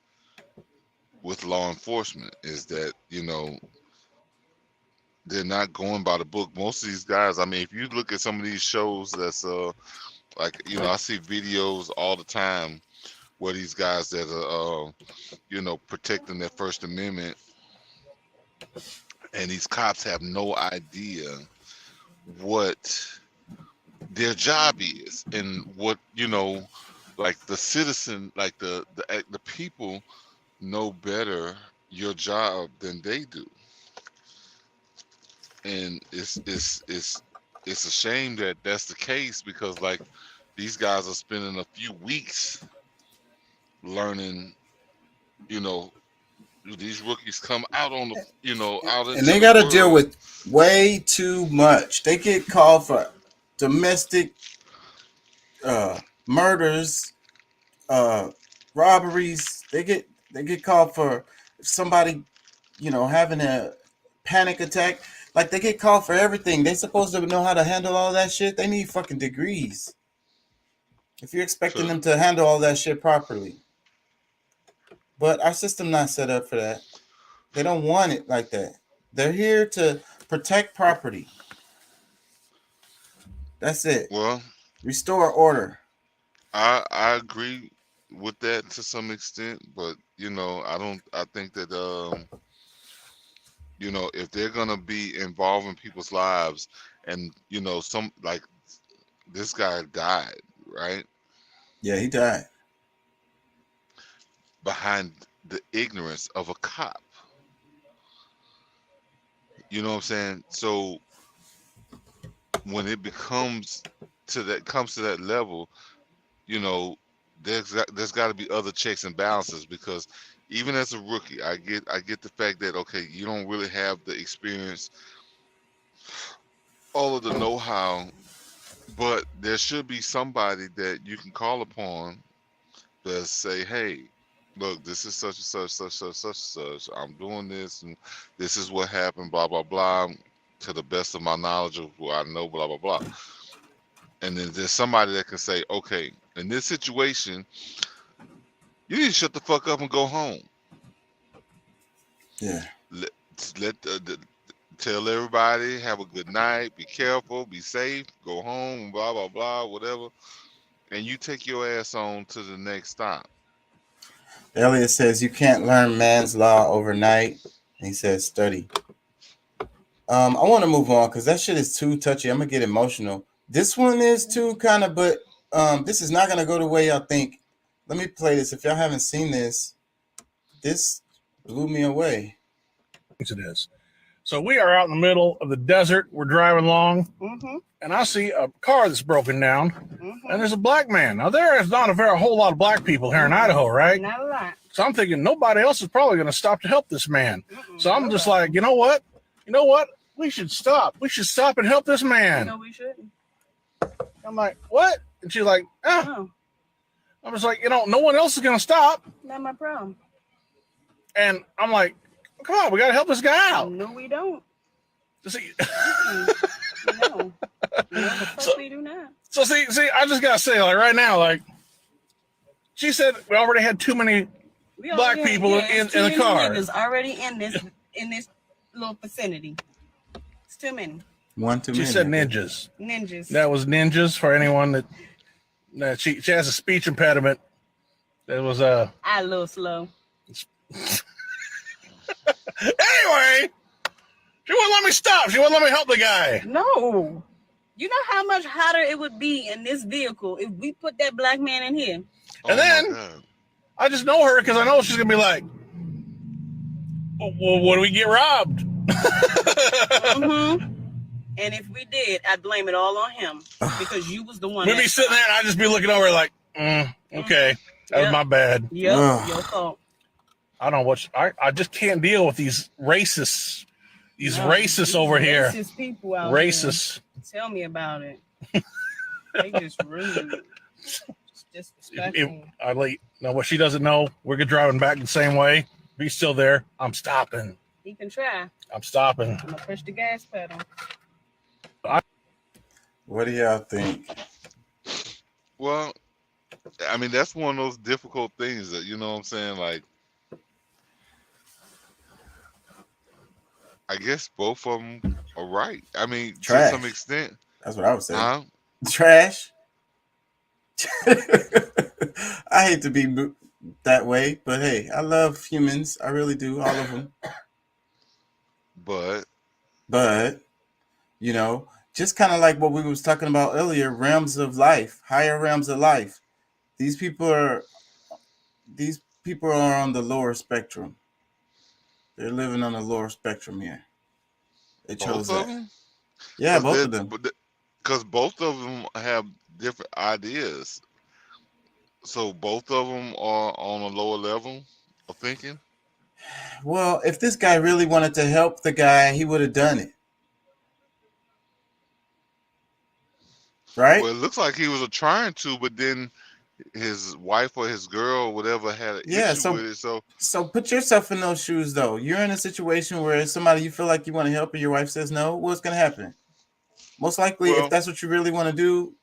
law enforcement, is that, you know, they're not going by the book. Most of these guys, I mean, if you look at some of these shows that's like, you know, I see videos all the time where these guys that are you know, protecting their First Amendment, and these cops have no idea what their job is, and what, you know, like the citizen, like the people know better your job than they do. And it's a shame that that's the case, because like these guys are spending a few weeks learning, you know, these rookies come out on the, you know, out and they got to deal with way too much. They get called for domestic murders, robberies. They get called for somebody, you know, having a panic attack. Like, they get called for everything. They're supposed to know how to handle all that shit. They need fucking degrees if you're expecting them to handle all that shit properly. But our system not set up for that. They don't want it like that. They're here to protect property. That's it. Well, restore order. I agree with that to some extent, but you know, I think that you know, if they're gonna be involved in people's lives, and you know, some, like, this guy died, right? Yeah, he died behind the ignorance of a cop. You know what I'm saying? So when it comes to that level, you know, there's got to be other checks and balances, because even as a rookie, I get the fact that, okay, you don't really have the experience, all of the know-how, but there should be somebody that you can call upon to say, hey, look, this is such and such, such and such. I'm doing this, and this is what happened, blah, blah, blah, to the best of my knowledge of what I know, blah, blah, blah. And then there's somebody that can say, okay, in this situation, you need to shut the fuck up and go home. Yeah. Tell everybody, have a good night, be careful, be safe, go home, blah, blah, blah, whatever. And you take your ass on to the next stop. Elliot says you can't learn man's law overnight. He says study. I want to move on because that shit is too touchy. I'm gonna get emotional. This one is too kind of, but this is not gonna go the way y'all think. Let me play this. If y'all haven't seen this, this blew me away. It is. So we are out in the middle of the desert. We're driving along, and I see a car that's broken down, and there's a black man. Now, there is not a whole lot of black people here in Idaho, right? Not a lot. So I'm thinking nobody else is probably going to stop to help this man. So I'm just like, you know what? We should stop. We should stop and help this man. No, we shouldn't. I'm like, what? And she's like, oh. I was like, no one else is gonna stop. Not my problem. And I'm like, come on, we gotta help this guy out. No, we don't. See, no, the fuck we do not. So see, I just gotta say, like right now, like she said, we already had too many black people in the car. Niggas already in this little vicinity. It's too many. One too many. She said ninjas. Ninjas. That was ninjas for anyone that she has a speech impediment. That was I a little slow. Anyway, she wouldn't let me stop. She wouldn't let me help the guy. No. You know how much hotter it would be in this vehicle if we put that black man in here? And then I just know her because I know she's gonna be like, well, what do we get robbed? Mm-hmm. And if we did, I'd blame it all on him because you was the one. We'd be sitting there and I'd just be looking over like, okay, that was my bad. Yep, your fault. I don't know what I just can't deal with these racists. These racists over here. Racist people out Racist. There. Tell me about it. They just rude. Disrespectful. Now what she doesn't know, we're driving back the same way. Be still there. I'm stopping. He can try. I'm stopping. I'm gonna push the gas pedal. What do y'all think? Well, I mean, that's one of those difficult things that, you know what I'm saying? Like, I guess both of them are right. I mean, Trash. to some extent. That's what I would say. Trash. I hate to be that way, but hey, I love humans. I really do, all of them. But, just kind of like what we was talking about earlier, realms of life, higher realms of life. These people are on the lower spectrum. They're living on the lower spectrum here. They chose both of that. them? Yeah, both of them. Because both of them have different ideas. So both of them are on a lower level of thinking? Well, if this guy really wanted to help the guy, he would have done it. Right? Well, it looks like he was trying to, but then his wife or his girl or whatever had an issue with it. So put yourself in those shoes, though. You're in a situation where it's somebody you feel like you want to help and your wife says no. What's going to happen? Most likely, if that's what you really want to do,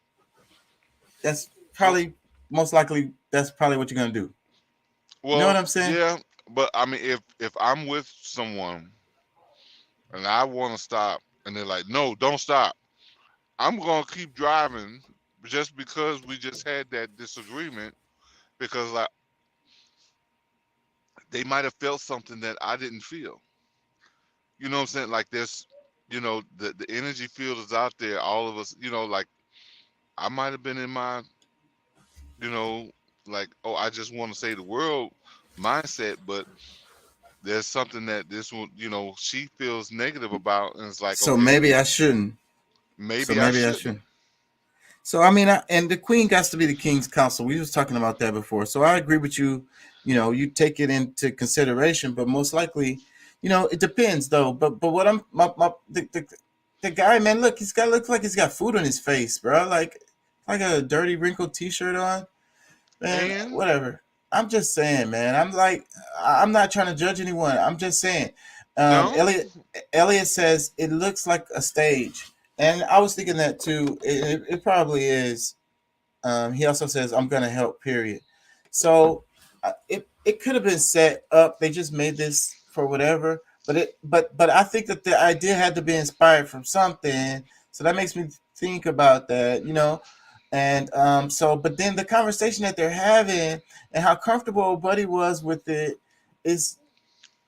that's probably what you're going to do. Well, you know what I'm saying? Yeah, but I mean, if I'm with someone and I want to stop and they're like, no, don't stop, I'm going to keep driving just because we just had that disagreement, because they might have felt something that I didn't feel. You know what I'm saying? Like there's, the energy field is out there. All of us, like I might have been in my, like, oh, I just want to save the world mindset, but there's something that this one, she feels negative about, and it's like, so okay, maybe I shouldn't. Maybe I shouldn't. So I mean, and the queen got to be the king's counsel. We was talking about that before. So I agree with you. You take it into consideration, but most likely, it depends though. But what the guy, man, looks like he's got food on his face, bro. Like a dirty wrinkled T-shirt on. Man, whatever. I'm just saying, man. I'm not trying to judge anyone. I'm just saying. Elliot says it looks like a stage. And I was thinking that too. It probably is. He also says, "I'm gonna help." Period. So it could have been set up. They just made this for whatever. But I think that the idea had to be inspired from something. So that makes me think about that. And but then the conversation that they're having and how comfortable Buddy was with it is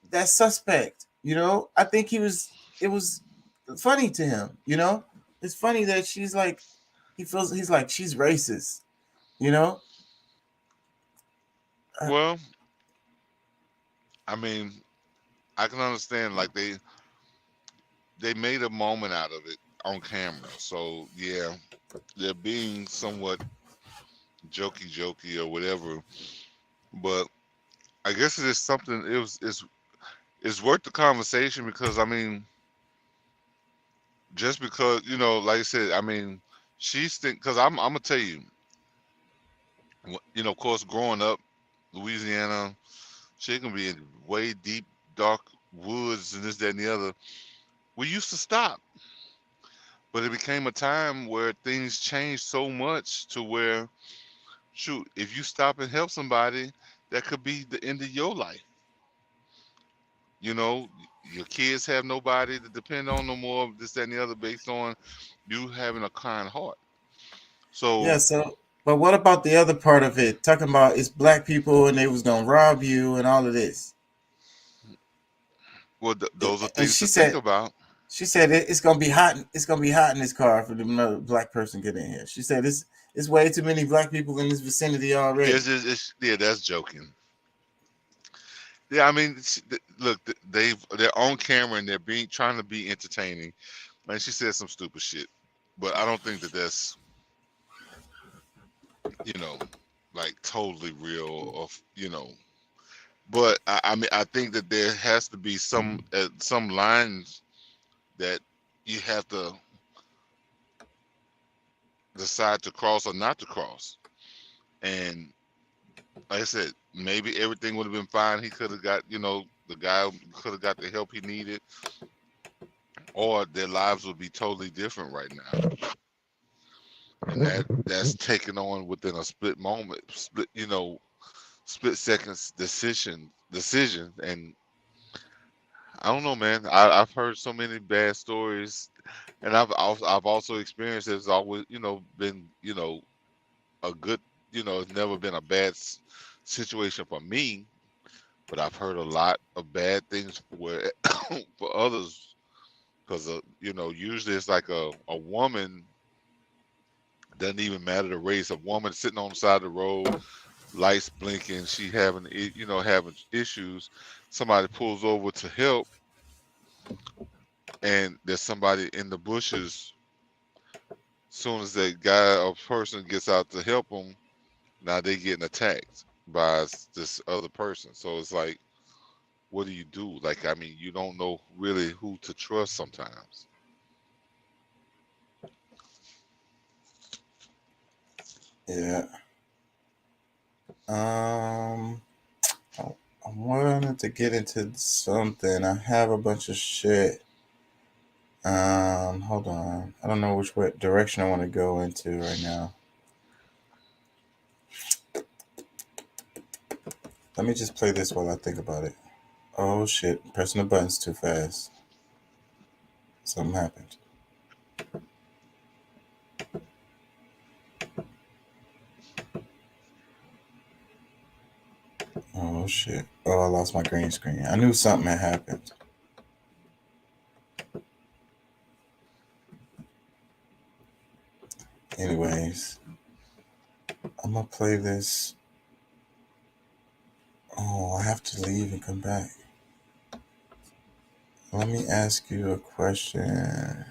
that suspect. I think it was funny to him. It's funny that she's like, he's like, she's racist. Well, I mean, I can understand, like they made a moment out of it on camera. So yeah, they're being somewhat jokey or whatever. But I guess it is something. It's worth the conversation, because I mean, just because like I said, I mean, she's because I'm gonna tell you, You know, of course, growing up, Louisiana, shit can be in way deep, dark woods and this, that, and the other. We used to stop, but it became a time where things changed so much to where, shoot, if you stop and help somebody, that could be the end of your life. You know, your kids have nobody to depend on no more, this, that, and the other, based on you having a kind heart. Yeah. So, So, but what about the other part of it? Talking about it's black people and they was gonna rob you and all of this. well, those are And things to think about. she said it's gonna be hot. It's gonna be hot in this car for the another black person get in here. She said it's way too many black people in this vicinity already. Yeah, that's joking. Yeah, I mean, look, they're on camera and they're trying to be entertaining. Man, she said some stupid shit, but I don't think that that's, you know, like totally real or But I mean, I think that there has to be some lines that you have to decide to cross or not to cross. And like I said, maybe everything would have been fine. He could have got, the guy could have got the help he needed, or their lives would be totally different right now. And that's taken on within a split moment, split seconds decision. And I don't know, man. I've heard so many bad stories, and I've also experienced it's always, been, a good, it's never been a bad situation for me, but I've heard a lot of bad things where for others, because usually it's like a woman, doesn't even matter the race, a woman sitting on the side of the road, lights blinking, she having issues, somebody pulls over to help, and there's somebody in the bushes. Soon as that guy or person gets out to help them, now they getting attacked by this other person. So it's like, what do you do? Like, I mean, you don't know really who to trust sometimes. Yeah. I wanted to get into something. I have a bunch of shit. Hold on. I don't know which direction I want to go into right now. Let me just play this while I think about it. Oh shit, pressing the buttons too fast. Something happened. Oh shit. Oh, I lost my green screen. I knew something had happened. Anyways, I'm gonna play this. Oh, I have to leave and come back. Let me ask you a question.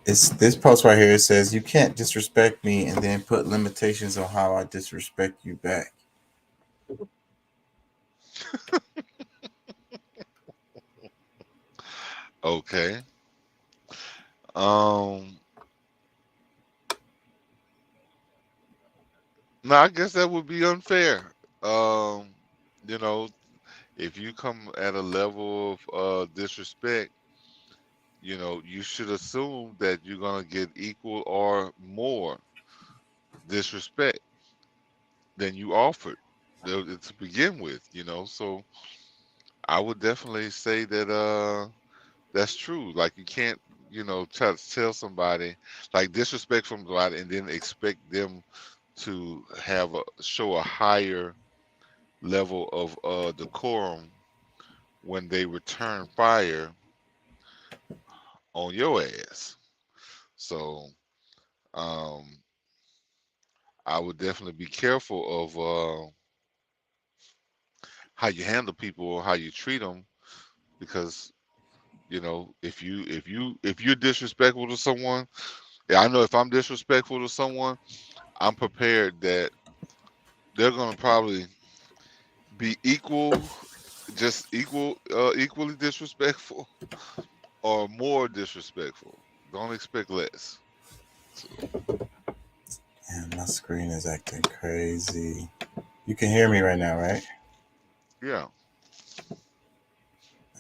It's this post right here. It says you can't disrespect me and then put limitations on how I disrespect you back. Okay. No, I guess that would be unfair. If you come at a level of disrespect, you should assume that you're gonna get equal or more disrespect than you offered to begin with. So I would definitely say that that's true. Like, you can't, try to tell somebody, like, disrespect from somebody and then expect them to show a higher level of decorum when they return fire on your ass. So I would definitely be careful of how you handle people or how you treat them, because if you're disrespectful to someone, I know if I'm disrespectful to someone, I'm prepared that they're gonna probably be equally disrespectful, or more disrespectful. Don't expect less. So, Man, my screen is acting crazy. You can hear me right now, right? yeah.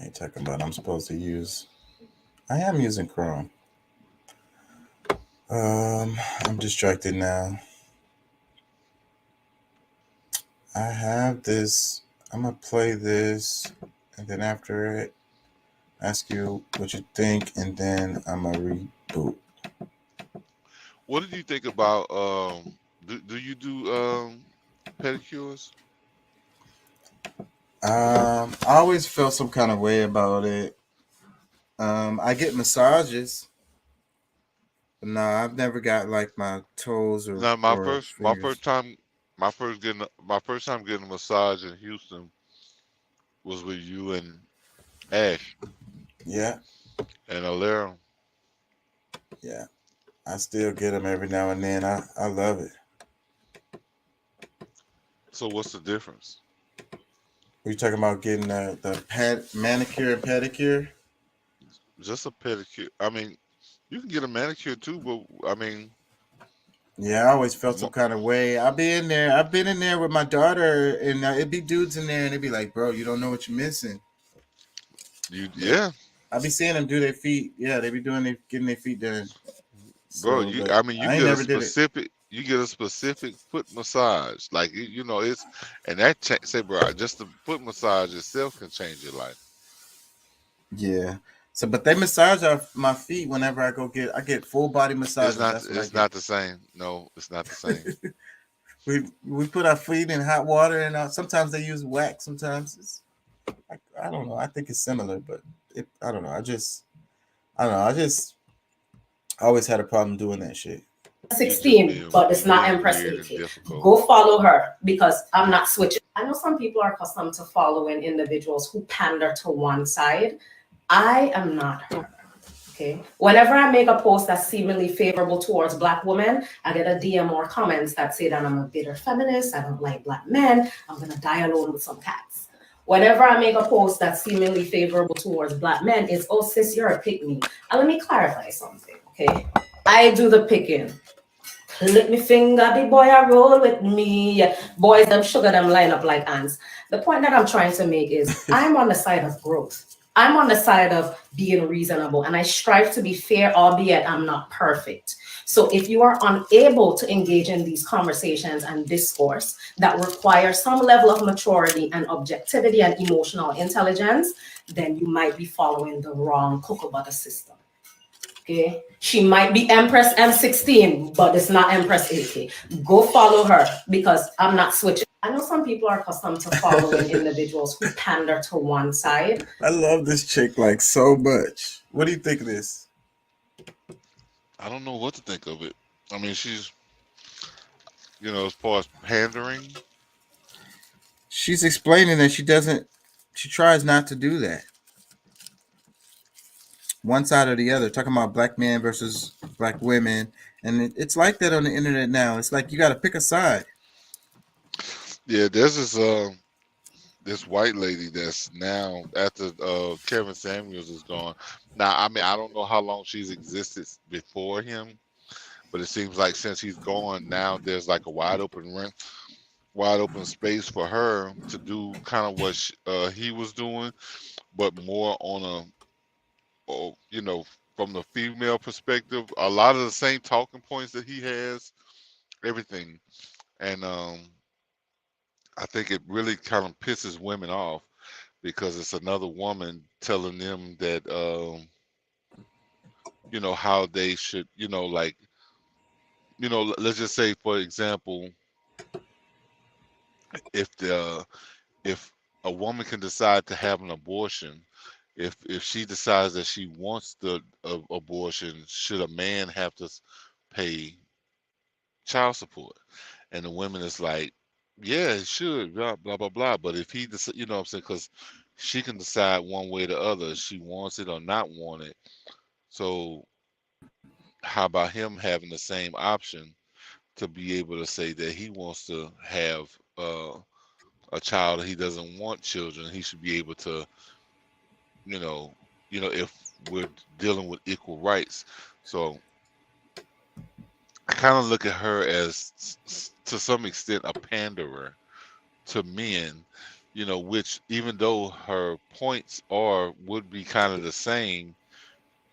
I ain't talking about I'm supposed to use. I am using Chrome. I'm distracted now. I have this. I'm gonna play this, and then after it, ask you what you think, and then I'm gonna reboot. What did you think about do you do pedicures? I always felt some kind of way about it. I get massages, but no, I've never got like my toes or No, fingers. my first time getting a massage in Houston was with you and Ash Yeah, and Alera. yeah. I still get them every now and then. I love it. So what's the difference? We talking about getting the manicure and pedicure? Just a pedicure. I mean, you can get a manicure too, but I mean, Yeah, I always felt some kind of way. I've been in there with my daughter, and it'd be dudes in there, and it'd be like, "Bro, you don't know what you're missing." Yeah. I be seeing them do their feet. Yeah, they be getting their feet done. Bro, So, I mean, I ain't never did it. you get a specific foot massage, like you know, it's and that say, bro, just the foot massage itself can change your life. Yeah. So, but they massage my feet whenever I get full body massage. It's not the same. No, it's not the same. we put our feet in hot water, and sometimes they use wax. Sometimes it's I don't know. I think it's similar, but I don't know. I just always had a problem doing that shit. 16, but it's not Empress 18. Go follow her because I'm not switching. I know some people are accustomed to following individuals who pander to one side. I am not her. Okay. Whenever I make a post that's seemingly favorable towards Black women, I get a DM or comments that say that I'm a bitter feminist, I don't like Black men, I'm gonna die alone with some cats. Whenever I make a post that's seemingly favorable towards Black men, it's, oh sis, you're a pick me. And let me clarify something, okay? I do the picking. Click me finger, the boy I roll with me. Boys, them sugar, them line up like ants. The point that I'm trying to make is I'm on the side of growth. I'm on the side of being reasonable, and I strive to be fair, albeit I'm not perfect. So if you are unable to engage in these conversations and discourse that require some level of maturity and objectivity and emotional intelligence, then you might be following the wrong cocoa butter system. Okay, she might be Empress M16, but it's not Empress AK. Go follow her because I'm not switching. I know some people are accustomed to following individuals who pander to one side. I love this chick like so much. What do you think of this? I don't know what to think of it. I mean, she's, you know, as far as pandering, she's explaining that she tries not to do that. One side or the other, talking about Black men versus Black women. And it's like that on the internet now. It's like you got to pick a side. Yeah, there's this white lady that's now after Kevin Samuels is gone. Now, I mean, I don't know how long she's existed before him, but it seems like since he's gone, now there's like a wide open space for her to do kind of what he was doing, but more on you know, from the female perspective. A lot of the same talking points that he has, everything, and I think it really kind of pisses women off because it's another woman telling them that, you know, how they should, you know, like, you know, let's just say, for example, if a woman can decide to have an abortion, if she decides that she wants the abortion, should a man have to pay child support? And the women is like, yeah, it should, blah, blah, blah, blah. But if he, you know what I'm saying, because she can decide one way or the other if she wants it or not want it. So how about him having the same option to be able to say that he wants to have a child, he doesn't want children, he should be able to, you know, you know, if we're dealing with equal rights. So I kind of look at her as, to some extent, a panderer to men, you know, which even though her points would be kind of the same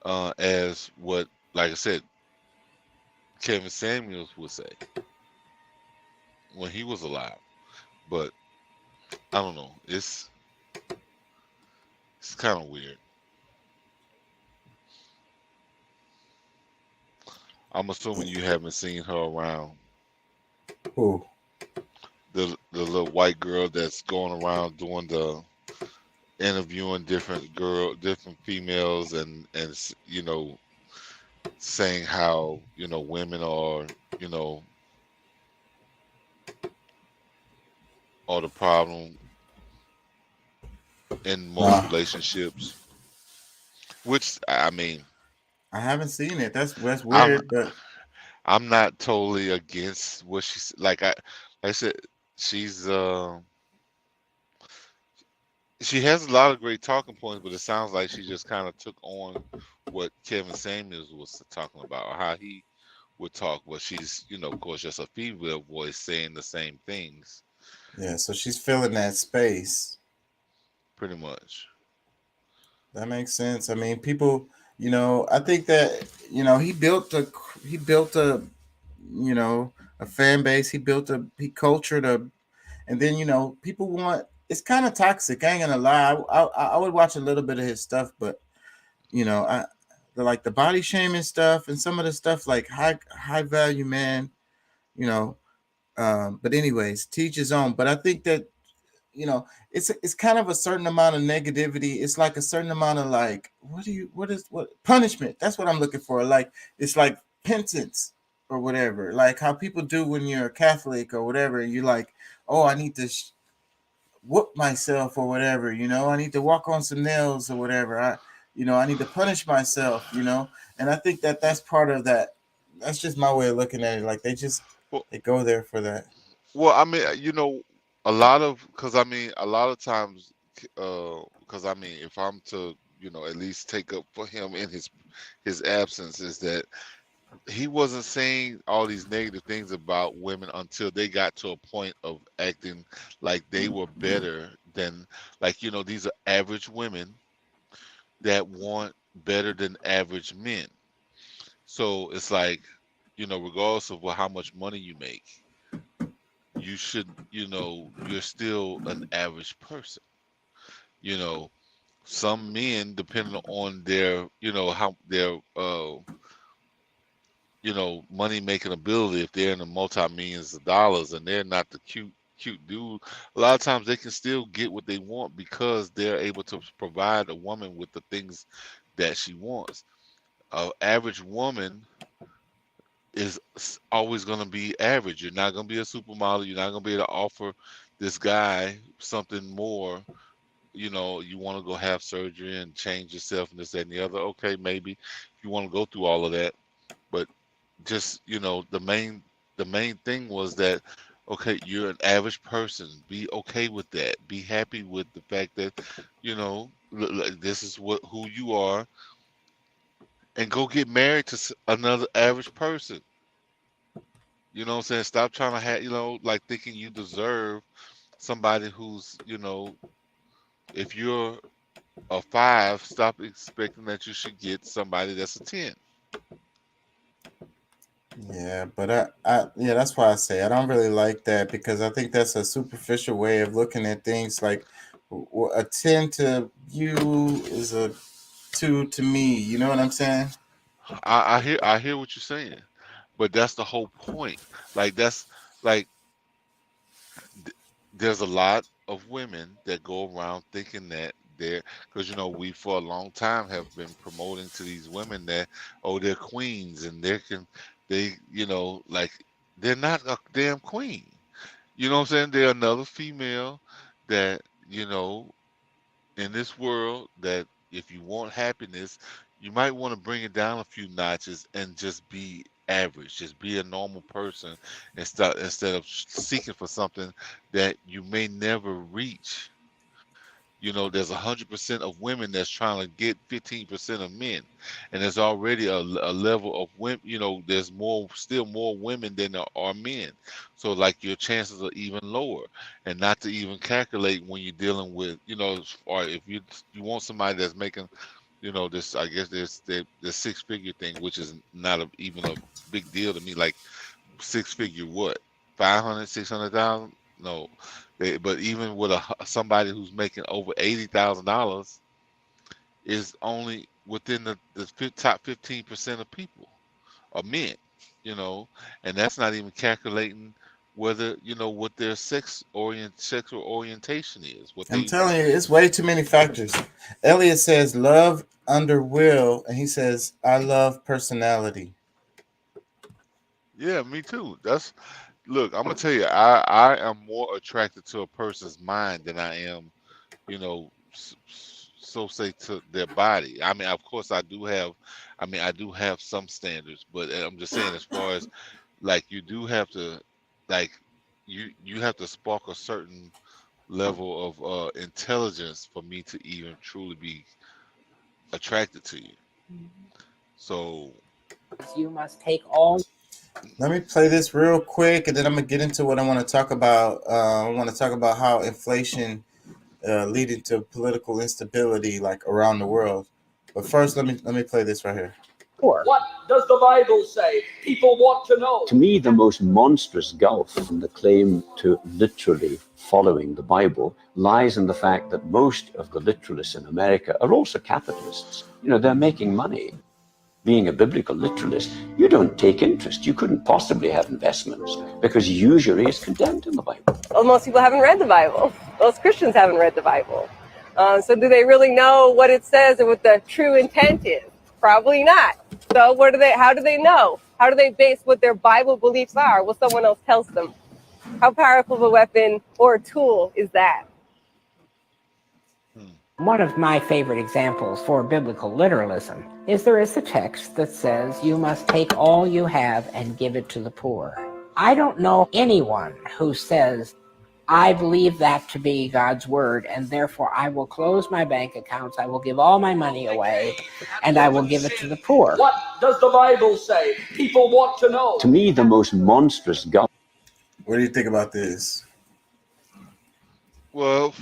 as what, like I said, Kevin Samuels would say when he was alive. But I don't know. It's kind of weird. I'm assuming you haven't seen her around. Who? The little white girl that's going around doing the interviewing different females and you know, saying how, you know, women are, you know, are the problem in most relationships. Which, I mean, I haven't seen it. That's weird, but I'm not totally against what she's like. I said, she's she has a lot of great talking points, but it sounds like she just kind of took on what Kevin Samuels was talking about, or how he would talk. But she's, you know, of course, just a female voice saying the same things. Yeah, so she's filling that space. Pretty much. That makes sense. I mean, people, you know, I think that, you know, he built a, you know, a fan base. He cultured and then, you know, people it's kind of toxic. I ain't gonna lie. I would watch a little bit of his stuff, but, you know, like the body shaming stuff and some of the stuff like high value man, you know. But anyways, teach his own. But I think that, you know, it's kind of a certain amount of negativity. It's like a certain amount of like, what punishment? That's what I'm looking for. Like, it's like penance or whatever. Like how people do when you're a Catholic or whatever. You're like, oh, I need to whoop myself or whatever. You know, I need to walk on some nails or whatever. I need to punish myself. You know, and I think that that's part of that. That's just my way of looking at it. Like they go there for that. Well, I mean, you know, a lot of times, because I mean, if I'm to, you know, at least take up for him in his absence, is that he wasn't saying all these negative things about women until they got to a point of acting like they were better than, like, you know, these are average women that want better than average men. So it's like, you know, regardless of how much money you make, you should, you know, you're still an average person. You know, some men, depending on their, you know, how their, you know, money making ability, if they're in the multi-millions of dollars and they're not the cute dude, a lot of times they can still get what they want because they're able to provide a woman with the things that she wants. An average woman is always going to be average. You're not going to be a supermodel. You're not going to be able to offer this guy something more. You know, you want to go have surgery and change yourself and this, that, and the other. Okay, maybe if you want to go through all of that. But just, you know, the main thing was that, okay, you're an average person. Be okay with that. Be happy with the fact that, you know, this is who you are. And go get married to another average person. You know what I'm saying? Stop trying to have, you know, like thinking you deserve somebody who's, you know, if you're a 5, stop expecting that you should get somebody that's a 10. Yeah, but yeah, that's why I say I don't really like that, because I think that's a superficial way of looking at things. Like a 10 to you is a 2 to me. You know what I'm saying? I hear what you're saying, but that's the whole point. Like that's like there's a lot of women that go around thinking that because, you know, we for a long time have been promoting to these women that, oh, they're queens and you know, like they're not a damn queen. You know what I'm saying? They're another female that, you know, in this world, that if you want happiness, you might want to bring it down a few notches and just be average, just be a normal person instead of seeking for something that you may never reach. you know, there's 100% of women that's trying to get 15% of men, and there's already a level of women. You know, there's still more women than there are men. So like your chances are even lower, and not to even calculate when you're dealing with, you know, or if you want somebody that's making, you know, this, I guess there's the 6-figure thing, which is not even a big deal to me. Like 6-figure what? 500, 600,000? No. But even with somebody who's making over $80,000 is only within the top 15% of people, or men, you know, and that's not even calculating whether, you know, what their sexual orientation is. I'm telling you, it's way too many factors. Elliot says love under will, and he says I love personality. Yeah, me too. Look, I'm gonna tell you, I am more attracted to a person's mind than I am, you know, so say to their body. I mean, of course, I do have some standards, but I'm just saying, as far as like, you do have to, like, you have to spark a certain level of intelligence for me to even truly be attracted to you. So you must take all. Let me play this real quick, and then I'm gonna get into what I want to talk about. I want to talk about how inflation leading to political instability, like around the world. But first, let me play this right here. What does the Bible say? People want to know. To me, the most monstrous gulf in the claim to literally following the Bible lies in the fact that most of the literalists in America are also capitalists. You know, they're making money. Being a biblical literalist, you don't take interest. You couldn't possibly have investments because usury is condemned in the Bible. Well, most people haven't read the Bible. Most Christians haven't read the Bible. So do they really know what it says and what the true intent is? Probably not. So how do they know? How do they base what their Bible beliefs are? What someone else tells them? How powerful of a weapon or a tool is that? One of my favorite examples for biblical literalism is there is a text that says you must take all you have and give it to the poor. I don't know anyone who says, I believe that to be God's word, and therefore I will close my bank accounts, I will give all my money away, and I will give it to the poor. What does the Bible say? People want to know. To me, the most monstrous gulf. What do you think about this? Well,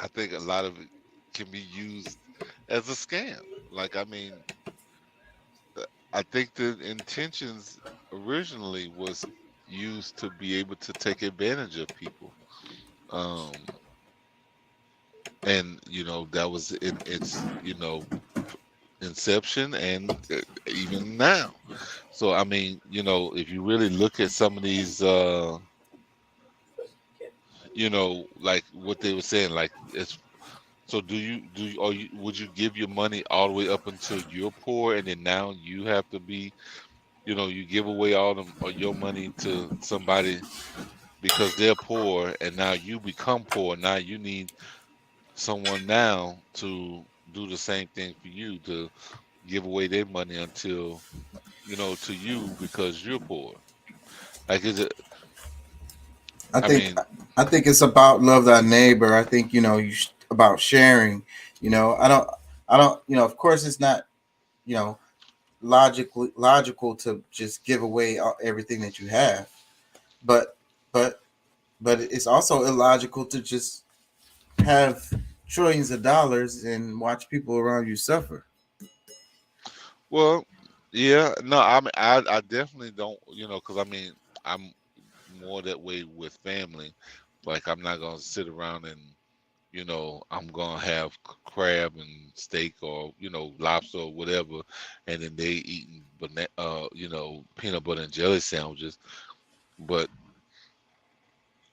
I think a lot of it can be used as a scam. Like, I mean, I think the intentions originally was used to be able to take advantage of people. And, you know, that was its, you know, inception and even now. So, I mean, you know, if you really look at some of these, you know, like what they were saying, like, it's, so would you give your money all the way up until you're poor, and then now you have to be, you know, you give away all of your money to somebody because they're poor, and now you become poor. Now you need someone now to do the same thing for you, to give away their money until, you know, to you because you're poor. Like, is it? I think it's about love thy neighbor. I think, you know, about sharing. You know, I don't. You know, of course, it's not, you know, logical to just give away everything that you have, but it's also illogical to just have trillions of dollars and watch people around you suffer. Well, yeah, no, I mean, I definitely don't, you know, because I mean, I'm more that way with family. Like, I'm not gonna sit around and, you know, I'm gonna have crab and steak, or, you know, lobster or whatever, and then they eating you know, peanut butter and jelly sandwiches. But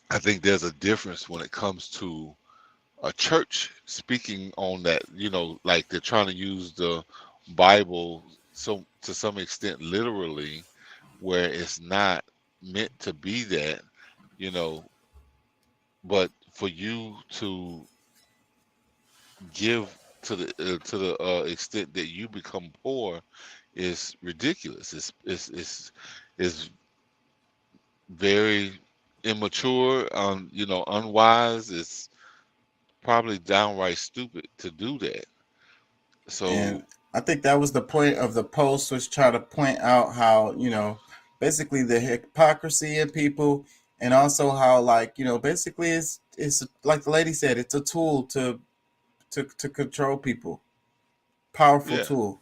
I think there's a difference when it comes to a church speaking on that, you know, like they're trying to use the Bible so to some extent literally, where it's not meant to be that, you know. But for you to give to the extent that you become poor is ridiculous. It's very immature, you know, unwise. It's probably downright stupid to do that. So And I think that was the point of the post, was try to point out how, you know, basically the hypocrisy in people, and also how, like, you know, basically it's like the lady said, it's a tool to control people. Powerful yeah, tool.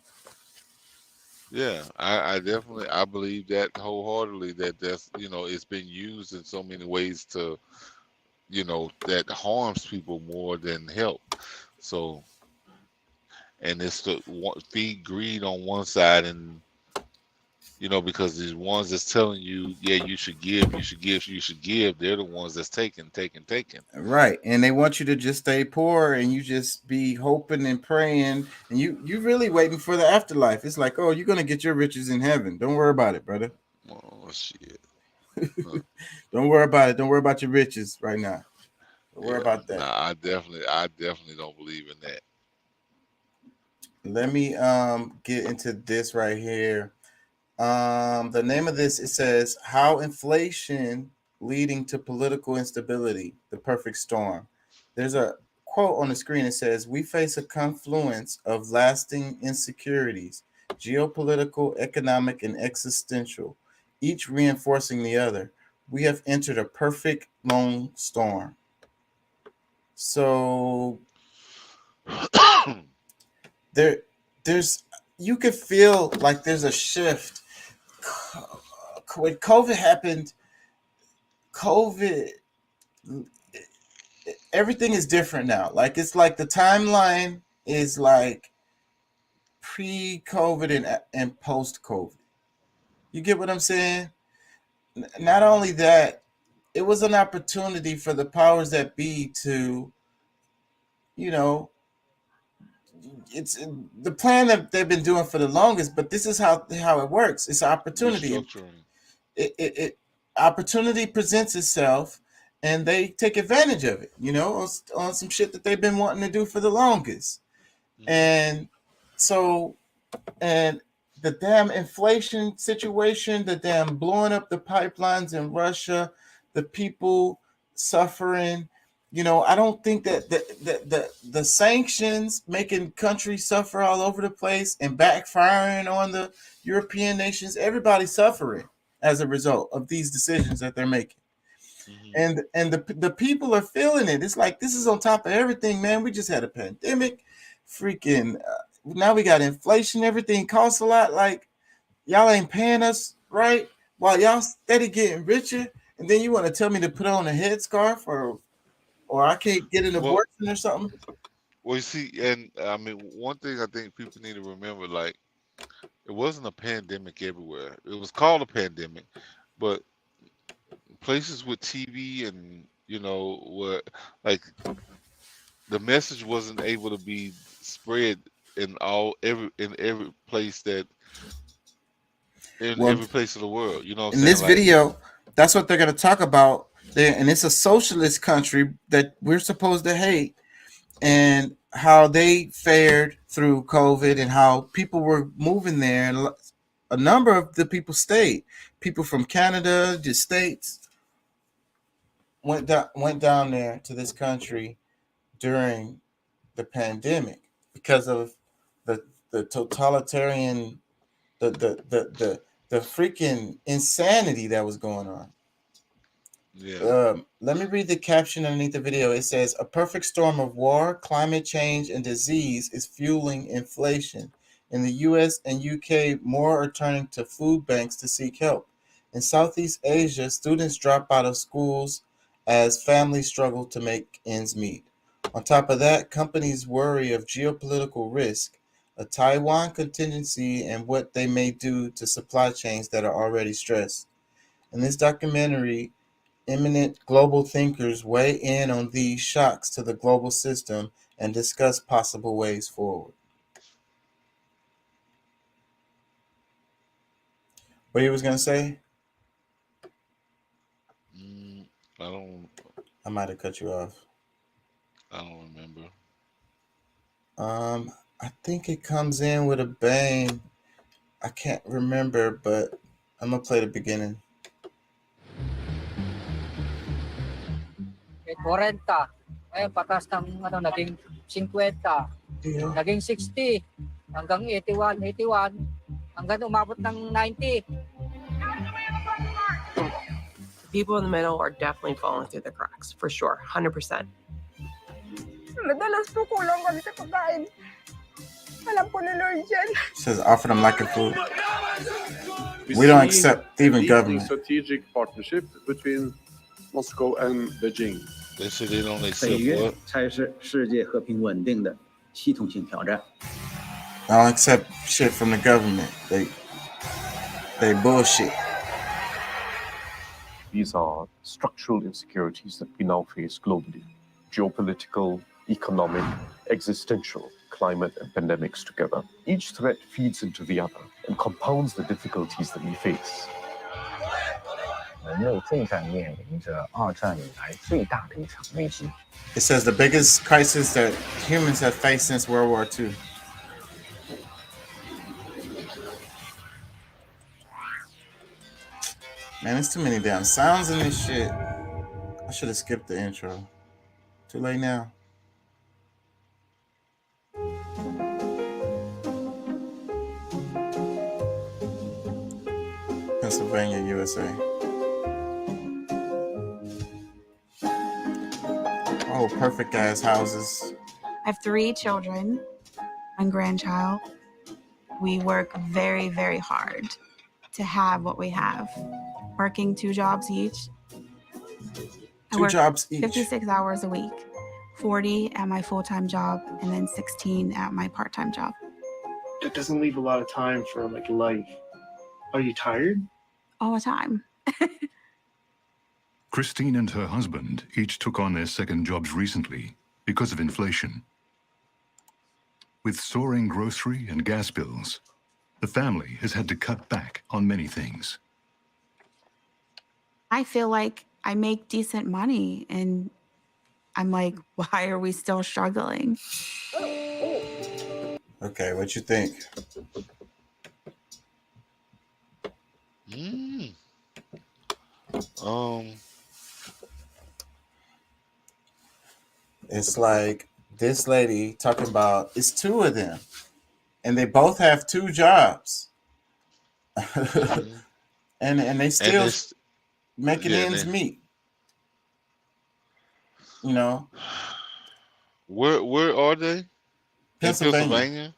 yeah, I definitely I believe that wholeheartedly, that that's, you know, it's been used in so many ways to, you know, that harms people more than help. So, and it's to feed greed on one side, and you know, because these ones that's telling you, yeah, you should give, you should give, you should give, they're the ones that's taking. Right. And they want you to just stay poor, and you just be hoping and praying, and you really waiting for the afterlife. It's like, oh, you're gonna get your riches in heaven. Don't worry about it, brother. Oh shit. Don't worry about it. Don't worry about your riches right now. Don't worry about that. Nah, I definitely don't believe in that. Let me get into this right here. The name of this, it says How Inflation Leading to Political Instability, the Perfect Storm. There's a quote on the screen. It says, we face a confluence of lasting insecurities, geopolitical, economic, and existential, each reinforcing the other. We have entered a perfect lone storm. So there's you could feel like there's a shift. When COVID happened, everything is different now. Like, it's like the timeline is like pre-COVID and post-COVID. You get what I'm saying? Not only that, it was an opportunity for the powers that be to, you know, it's the plan that they've been doing for the longest, but this is how it works. It's an opportunity. It opportunity presents itself, and they take advantage of it, you know, on some shit that they've been wanting to do for the longest. And so, and the damn inflation situation, the damn blowing up the pipelines in Russia, the people suffering. You know, I don't think that the sanctions making countries suffer all over the place and backfiring on the European nations, everybody's suffering as a result of these decisions that they're making. And the people are feeling it. It's like, this is on top of everything, man. We just had a pandemic, freaking now we got inflation. Everything costs a lot. Like, y'all ain't paying us right while y'all steady getting richer, and then you want to tell me to put on a headscarf or I can't get an abortion or something. Well, you see, and I mean, one thing I think people need to remember, like, it wasn't a pandemic everywhere. It was called a pandemic, but places with TV and, you know, where, like, the message wasn't able to be spread in every place that every place of the world. You know what I'm saying? In this video, that's what they're going to talk about. And it's a socialist country that we're supposed to hate, and how they fared through COVID and how people were moving there. And a number of the people stayed. People from Canada, the States, went down there to this country during the pandemic because of the totalitarian, the freaking insanity that was going on. Yeah. Let me read the caption underneath the video. It says, a perfect storm of war, climate change, and disease is fueling inflation. In the US and UK, more are turning to food banks to seek help. In Southeast Asia, students drop out of schools as families struggle to make ends meet. On top of that, companies worry of geopolitical risk, a Taiwan contingency, and what they may do to supply chains that are already stressed. In this documentary, eminent global thinkers weigh in on these shocks to the global system and discuss possible ways forward. What you was gonna say? I might have cut you off. I don't remember. I think it comes in with a bang. I can't remember, but I'm gonna play the beginning. 40. Ngayon, patas ng naging 50. Naging 60. Hanggang 81. Hanggang umabot ng 90. People in the middle are definitely falling through the cracks, for sure, 100%. Madalas po kulang kami sa pagkain. Alam po ni Lord yan. Says offer them like a food. We don't accept even government. Strategic partnership between Moscow and Beijing. They said they don't accept what? 才是世界和平稳定的系统性挑战。 I don't accept shit from the government. They bullshit. These are structural insecurities that we now face globally. Geopolitical, economic, existential, climate, and pandemics together. Each threat feeds into the other and compounds the difficulties that we face. 人类正在面临着2战以来最大的一场危机。 It says the biggest crisis that humans have faced since World War II. Man, there's too many damn sounds in this shit. I should have skipped the intro. Too late now. Pennsylvania, USA. Oh, perfect ass houses. I have 3 children, 1 grandchild. We work very, very hard to have what we have. Working 2 jobs each. I 2 work jobs each. 56 hours a week, 40 at my full-time job, and then 16 at my part-time job. That doesn't leave a lot of time for like life. Are you tired? All the time. Christine and her husband each took on their second jobs recently because of inflation. With soaring grocery and gas bills, the family has had to cut back on many things. I feel like I make decent money, and I'm like, why are we still struggling? Okay, what you think? It's like this lady talking about it's 2 of them, and they both have 2 jobs, and they still making ends meet. You know, where are they? Pennsylvania.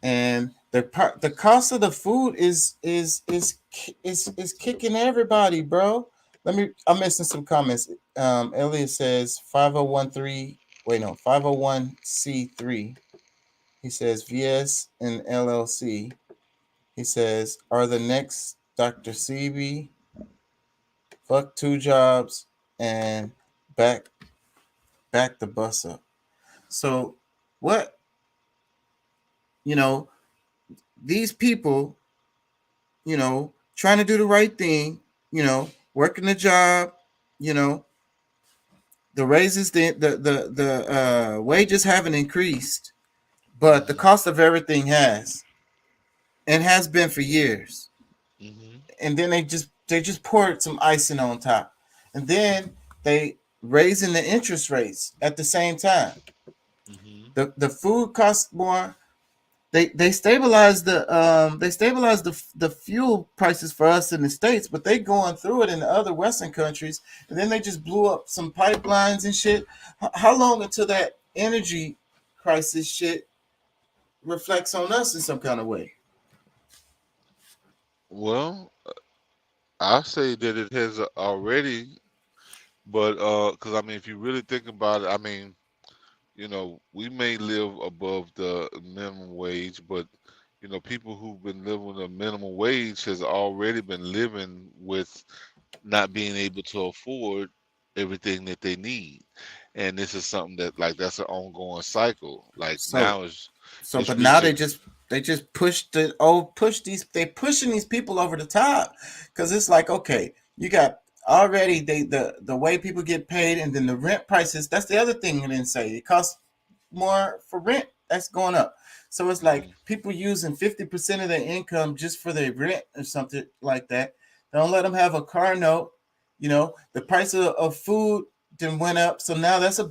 And the cost of the food is kicking everybody, bro. I'm missing some comments. Elliot says 501c3. He says VS and LLC. He says, are the next Dr. Sebi? Fuck 2 jobs and back the bus up. So what? You know, these people, you know, trying to do the right thing, you know, working the job, you know, the raises, the wages haven't increased, but the cost of everything has, and has been for years. And then they just poured some icing on top, and then they raising the interest rates at the same time. The food costs more. They stabilized the fuel prices for us in the States, but they going through it in the other Western countries, and then they just blew up some pipelines and shit. How long until that energy crisis shit reflects on us in some kind of way? Well, I say that it has already, but because I mean, if you really think about it, I mean, you know, we may live above the minimum wage, but you know, people who've been living with a minimum wage has already been living with not being able to afford everything that they need, and this is something that that's an ongoing cycle. Like now is so, but now they just they're pushing these people over the top, because it's like, okay, you got already the way people get paid, and then the rent prices. That's the other thing you didn't say. It costs more for rent. That's going up. So it's like people using 50% of their income just for their rent or something like that. They don't let them have a car note. You know, the price of food then went up, so now that's a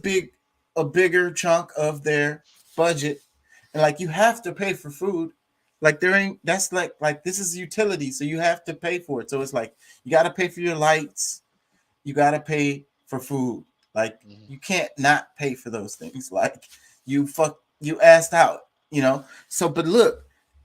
bigger chunk of their budget, and like you have to pay for food. Like there ain't that's like this is utility, so you have to pay for it. So it's like you got to pay for your lights, you got to pay for food. Like you can't not pay for those things. Like you asked out, you know. So, but look,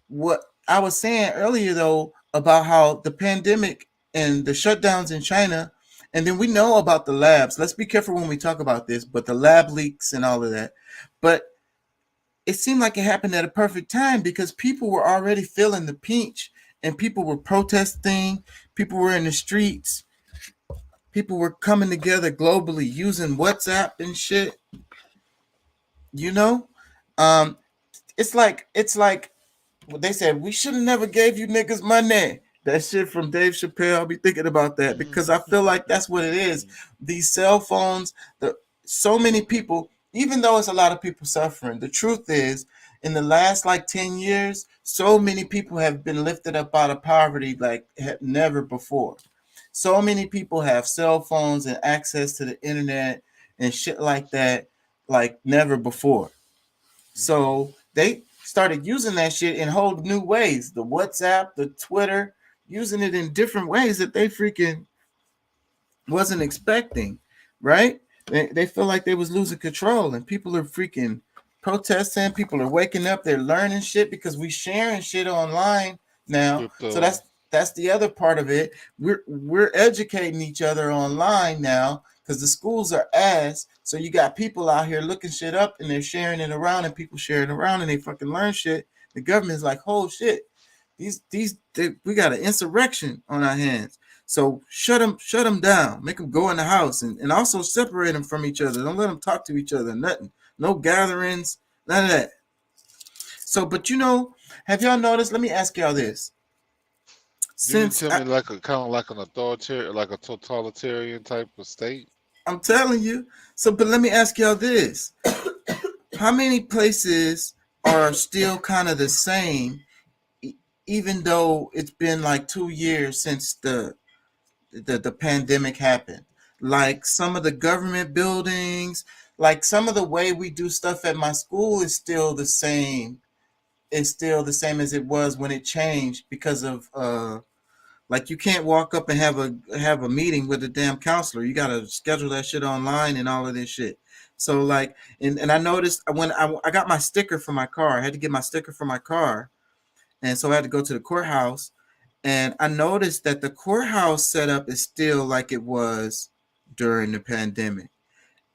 what I was saying earlier though about how the pandemic and the shutdowns in China, and then we know about the labs. Let's be careful when we talk about this, but the lab leaks and all of that. But it seemed like it happened at a perfect time because people were already feeling the pinch and people were protesting, people were in the streets, people were coming together globally using WhatsApp and shit. You know? It's like what they said, we should have never gave you niggas money. That shit from Dave Chappelle, I'll be thinking about that because I feel like that's what it is. These cell phones, so many people, even though it's a lot of people suffering, the truth is, in the last like 10 years, so many people have been lifted up out of poverty like never before. So many people have cell phones and access to the internet and shit like that like never before. So they started using that shit in whole new ways. The WhatsApp, the Twitter, using it in different ways that they freaking wasn't expecting, right? They feel like they was losing control, and people are freaking protesting. People are waking up. They're learning shit because we sharing shit online now. So that's the other part of it. We're educating each other online now because the schools are ass. So you got people out here looking shit up and they're sharing it around, and people sharing around, and they fucking learn shit. The government's like, oh shit, we got an insurrection on our hands. So shut them down, make them go in the house, and also separate them from each other. Don't let them talk to each other, nothing, no gatherings, none of that. So, but you know, have y'all noticed? Let me ask y'all this. Since you tell me like a kind of like an authoritarian, like a totalitarian type of state. I'm telling you. So, but let me ask y'all this: how many places are still kind of the same, even though it's been like 2 years since the pandemic happened? Like some of the government buildings, like some of the way we do stuff at my school is still the same. It's still the same as it was when it changed because of like you can't walk up and have a meeting with a damn counselor. You gotta schedule that shit online and all of this shit. So like, and I noticed when I got my sticker for my car, I had to get my sticker for my car, and so I had to go to the courthouse. And I noticed that the courthouse setup is still like it was during the pandemic.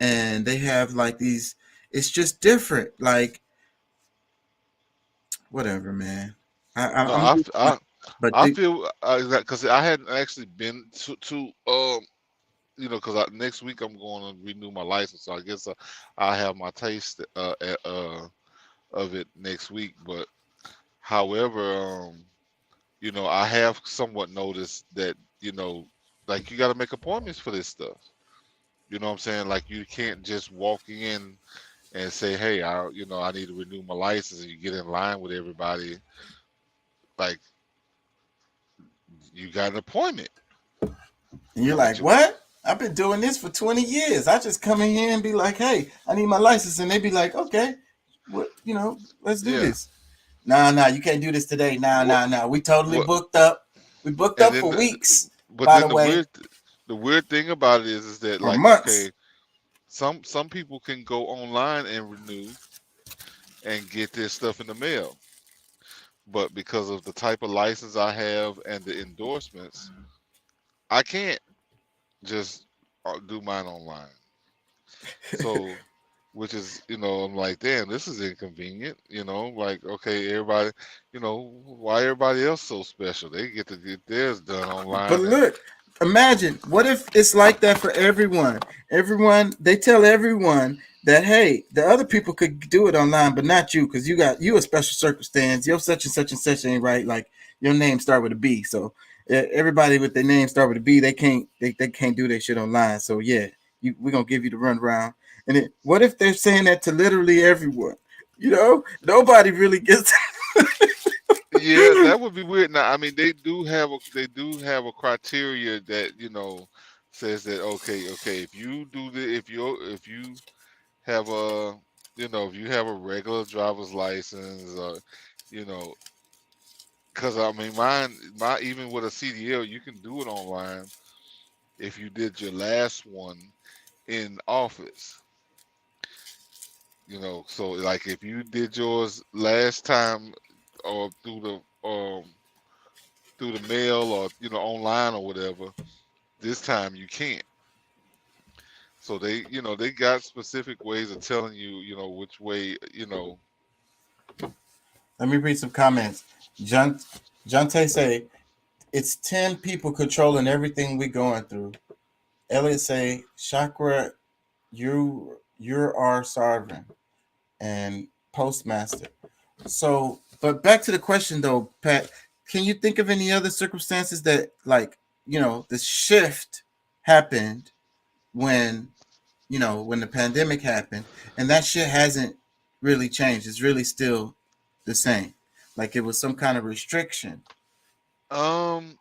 And they have like these, it's just different. Like, whatever, man. I feel that because I hadn't actually been to you know, because next week I'm going to renew my license. So I guess I'll have my taste of it next week. But however, you know, I have somewhat noticed that, you know, like you got to make appointments for this stuff. You know what I'm saying? Like you can't just walk in and say, hey, I need to renew my license, and you get in line with everybody. Like you got an appointment. And you're like, what? I've been doing this for 20 years. I just come in here and be like, hey, I need my license. And they be like, okay, what, you know, let's do this. Nah, you can't do this today. Nah. We totally booked up. We booked up for weeks. But by then the way, the weird thing about it is that like months. Okay, some people can go online and renew and get their stuff in the mail. But because of the type of license I have and the endorsements, I can't just do mine online. So, which is, you know, I'm like, damn, this is inconvenient. You know, like, okay, everybody, you know, why everybody else so special? They get to get theirs done online. But look, imagine, what if it's like that for everyone? They tell everyone that, hey, the other people could do it online, but not you, because you a special circumstance. Your such and such ain't right. Like your name start with a B. So everybody with their name start with a B, they can't do their shit online. So yeah, we're gonna give you the runaround. And then what if they're saying that to literally everyone? You know, nobody really gets Yeah, that would be weird. Now, I mean, they do have a criteria that, you know, says that okay, if you do the if you have a if you have a regular driver's license, because I mean my even with a CDL you can do it online if you did your last one in office. So like if you did yours last time or through the mail or online or whatever, this time you can't. So they got specific ways of telling you which way Let me read some comments. Jonte say it's 10 people controlling everything we going through. Elliot say, Chakra, you're our sovereign and postmaster. So, but back to the question though, Pat, can you think of any other circumstances that the shift happened when the pandemic happened and that shit hasn't really changed? It's really still the same. Like it was some kind of restriction. I'm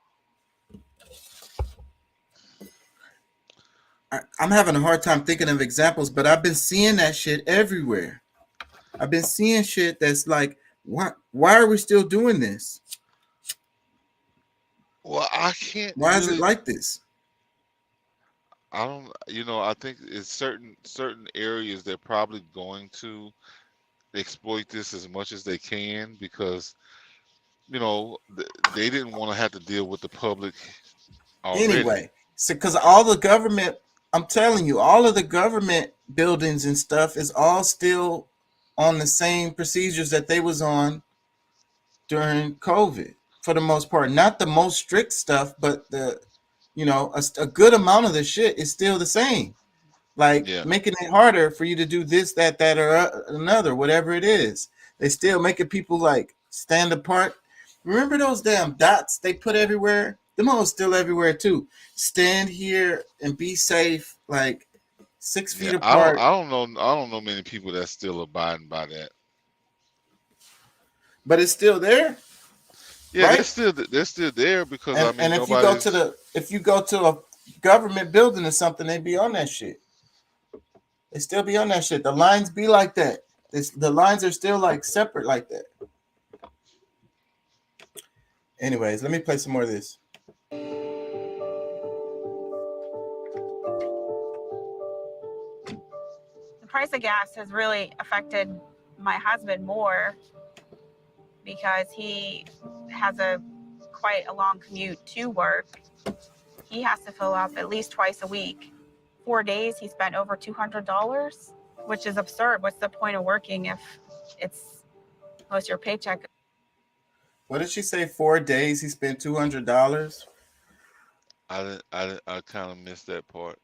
having a hard time thinking of examples, but I've been seeing that shit everywhere. I've been seeing shit that's like, why are we still doing this? Well, I can't. Why is it like this? I don't. I think it's certain areas they're probably going to exploit this as much as they can because they didn't want to have to deal with the public already. Anyway, so because all the government, I'm telling you, all of the government buildings and stuff is all still on the same procedures that they was on during COVID for the most part. Not the most strict stuff, but a good amount of the shit is still the same. Like making it harder for you to do this, that, or another, whatever it is. They still making people like stand apart. Remember those damn dots they put everywhere? Them hoes still everywhere too. Stand here and be safe, like 6 feet apart. I don't know many people that's still abiding by that. But it's still there. Yeah, right? they're still there because And if you go to a government building or something, they be on that shit. They still be on that shit. The lines be like that. The lines are still like separate like that. Anyways, let me play some more of this. The price of gas has really affected my husband more because he has quite a long commute to work. He has to fill up at least twice a week. 4 days, he spent over $200, which is absurd. What's the point of working if it's most of your paycheck? What did she say? 4 days he spent $200? I kind of missed that part.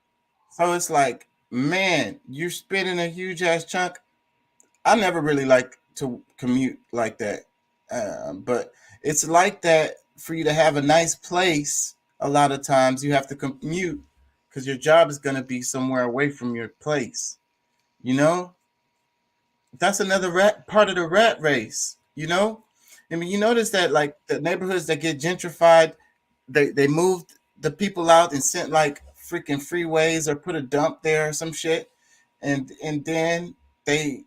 So it's like, man, you're spending a huge ass chunk. I never really like to commute like that. But it's like that for you to have a nice place. A lot of times you have to commute because your job is going to be somewhere away from your place. That's another part of the rat race. I mean, you notice that like the neighborhoods that get gentrified, they moved the people out and sent like freaking freeways or put a dump there or some shit. And then they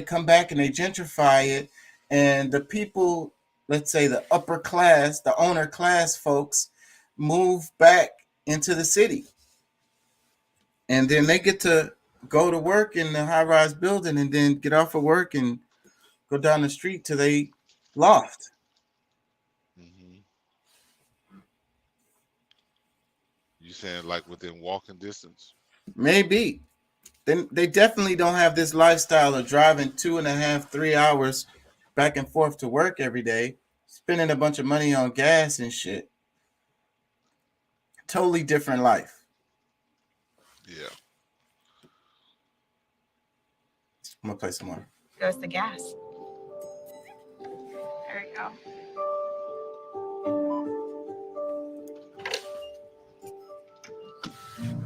come back and they gentrify it. And the people, let's say the upper class, the owner class folks, move back into the city. And then they get to go to work in the high-rise building and then get off of work and go down the street to their loft. Mm-hmm. You saying like within walking distance? Maybe. Then they definitely don't have this lifestyle of driving 2.5, 3 hours back and forth to work every day, spending a bunch of money on gas and shit. Totally different life. Yeah. I'm gonna play some more. Goes the gas. There you go.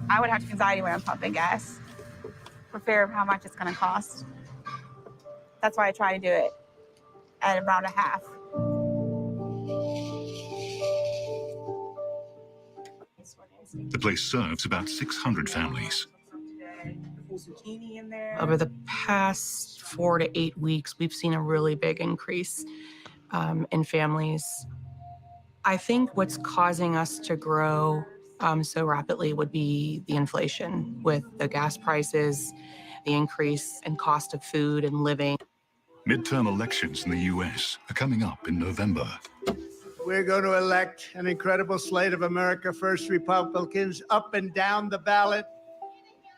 I would have anxiety when I'm pumping gas for fear of how much it's going to cost. That's why I try to do it at around a half. The place serves about 600 families. Over the past 4 to 8 weeks, we've seen a really big increase in families. I think what's causing us to grow so rapidly would be the inflation with the gas prices, the increase in cost of food and living. Midterm elections in the US are coming up in November. We're going to elect an incredible slate of America First Republicans up and down the ballot.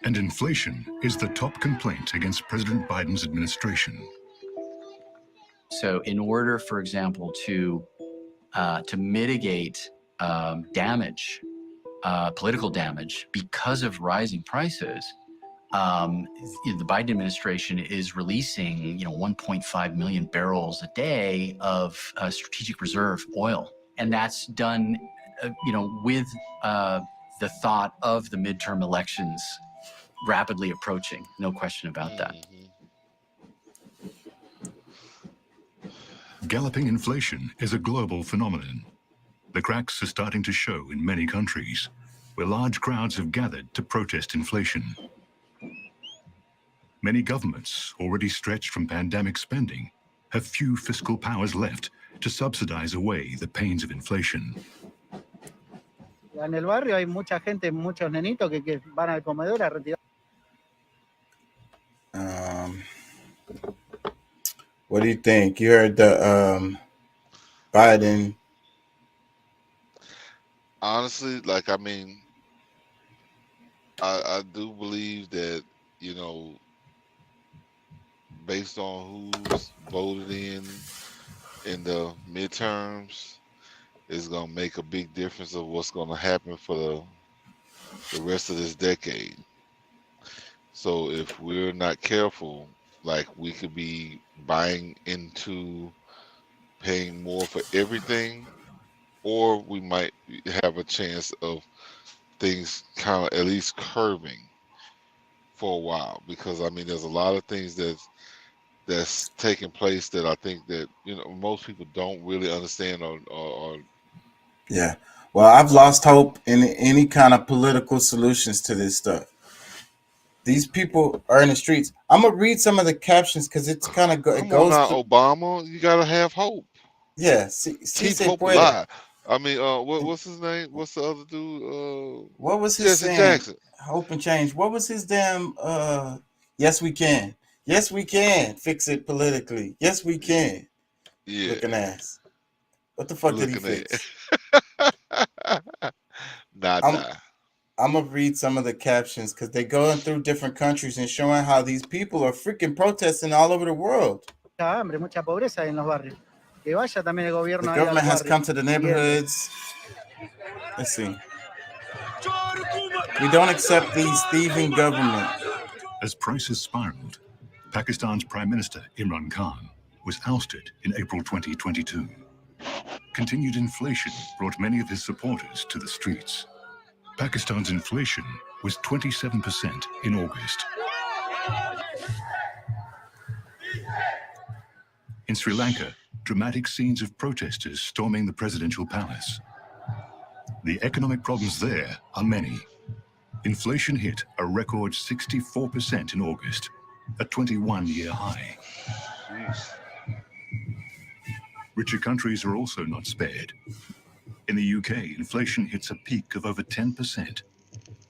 And inflation is the top complaint against President Biden's administration. So in order, for example, to mitigate damage, political damage because of rising prices, the Biden administration is releasing, 1.5 million barrels a day of strategic reserve oil. And that's done, with the thought of the midterm elections rapidly approaching. No question about that. Galloping inflation is a global phenomenon. The cracks are starting to show in many countries, where large crowds have gathered to protest inflation. Many governments, already stretched from pandemic spending, have few fiscal powers left to subsidize away the pains of inflation. En el barrio hay mucha gente, muchos nenitos que van al comedor a retirar. What do you think? You heard the Biden. Honestly, I do believe that, based on who's voted in the midterms, is going to make a big difference of what's going to happen for the rest of this decade. So if we're not careful, we could be buying into paying more for everything, or we might have a chance of things kind of at least curving for a while, because there's a lot of things that's taking place that I think that most people don't really understand or Yeah. Well, I've lost hope in any kind of political solutions to this stuff. These people are in the streets. I'm gonna read some of the captions because it's kind of it Come on goes. now, to- Obama, you gotta have hope. yeah, Keep se hope puede. alive. What's his name? What's the other dude? What was his Jesse saying? Jackson. Hope and change. What was his damn? Yes, we can. Yes, we can fix it politically. Yes, we can. Yeah. Looking ass. What the fuck did he Looking fix? Nada. I'm gonna read some of the captions because they're going through different countries and showing how these people are freaking protesting all over the world. Mucha hambre, mucha pobreza en los barrios. Que vaya también el The gobierno ahí a government los has barrios. come to the neighborhoods. Let's see. We don't accept these thieving government. As prices spiraled, Pakistan's Prime Minister Imran Khan was ousted in April 2022. Continued inflation brought many of his supporters to the streets. Pakistan's inflation was 27% in August. In Sri Lanka, dramatic scenes of protesters storming the presidential palace. The economic problems there are many. Inflation hit a record 64% in August, a 21-year high. Richer countries are also not spared. In the UK, inflation hits a peak of over 10%,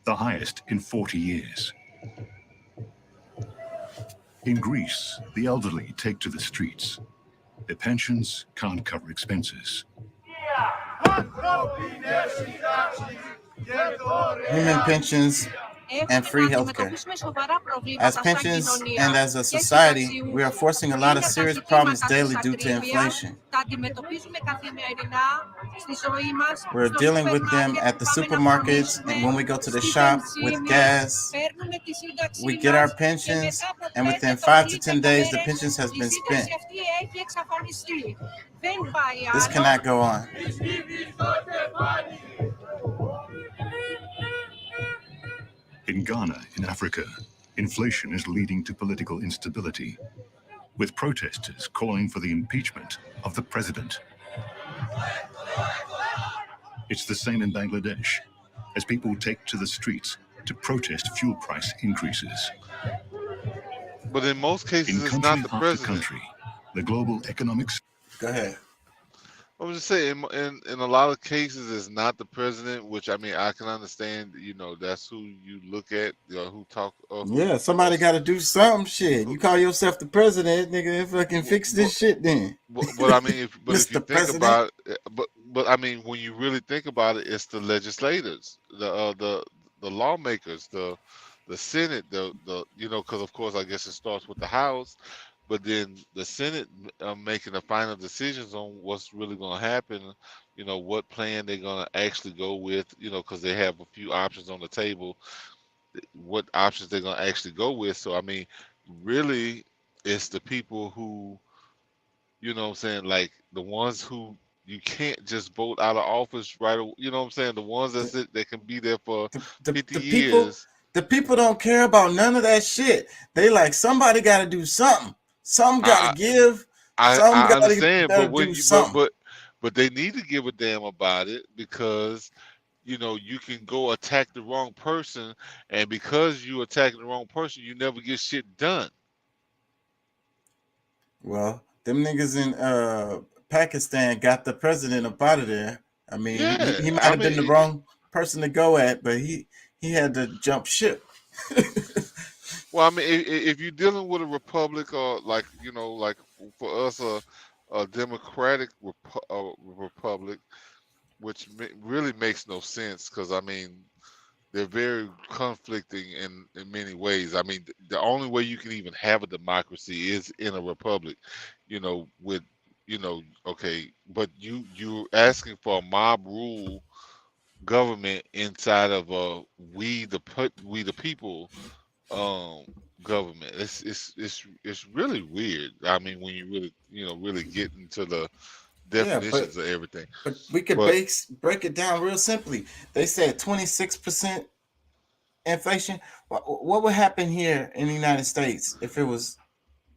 the highest in 40 years. In Greece, the elderly take to the streets. Their pensions can't cover expenses. Human pensions and free healthcare. As pensions and as a society, we are forcing a lot of serious problems daily due to inflation. We're dealing with them at the supermarkets and when we go to the shop with gas. We get our pensions and within 5 to 10 days the pensions has been spent. This cannot go on. In Ghana, in Africa, inflation is leading to political instability, with protesters calling for the impeachment of the president. It's the same in Bangladesh. as people take to the streets to protest fuel price increases. But in most cases, In it's country not the after president. country, the global economics. Go ahead. I was just saying, in a lot of cases, it's not the president. Which I mean, I can understand. You know, that's who you look at, who talk. Yeah, somebody got to do some shit. You call yourself the president, nigga, fucking fix this shit then. But I mean, if you think President. about it, but I mean, when you really think about it, it's the legislators, the lawmakers, the Senate, the you know, because of course I guess it starts with the House, but then the Senate making the final decisions on what's really going to happen. You know, what plan they're going to actually go with. You know, because they have a few options on the table. What options they're going to actually go with. So I mean, really, it's the people who, you know what I'm saying, like the ones who you can't just vote out of office right away. You know what I'm saying? The ones that can be there for 50 years. The people don't care about none of that shit. They like, somebody got to do something. Some got to give. I understand, gotta but do something. but they need to give a damn about it, because you know you can go attack the wrong person, and because you attacking the wrong person, you never get shit done. Well, them niggas in Pakistan got the president up out of there. I mean, Yeah, he might I have been the mean, wrong person to go at, but he had to jump ship. well, I mean, if you're dealing with a republic, or like, you know, like for us, a democratic republic, which really makes no sense, because I mean, they're very conflicting in many ways. I mean, the only way you can even have a democracy is in a republic, you know, with, you know, okay, but you're asking for a mob rule government inside of a we the people government. It's really weird. I mean, when you really, you know, really get into the definitions of everything. But we could break it down real simply. They said 26% inflation. What would happen here in the United States if it was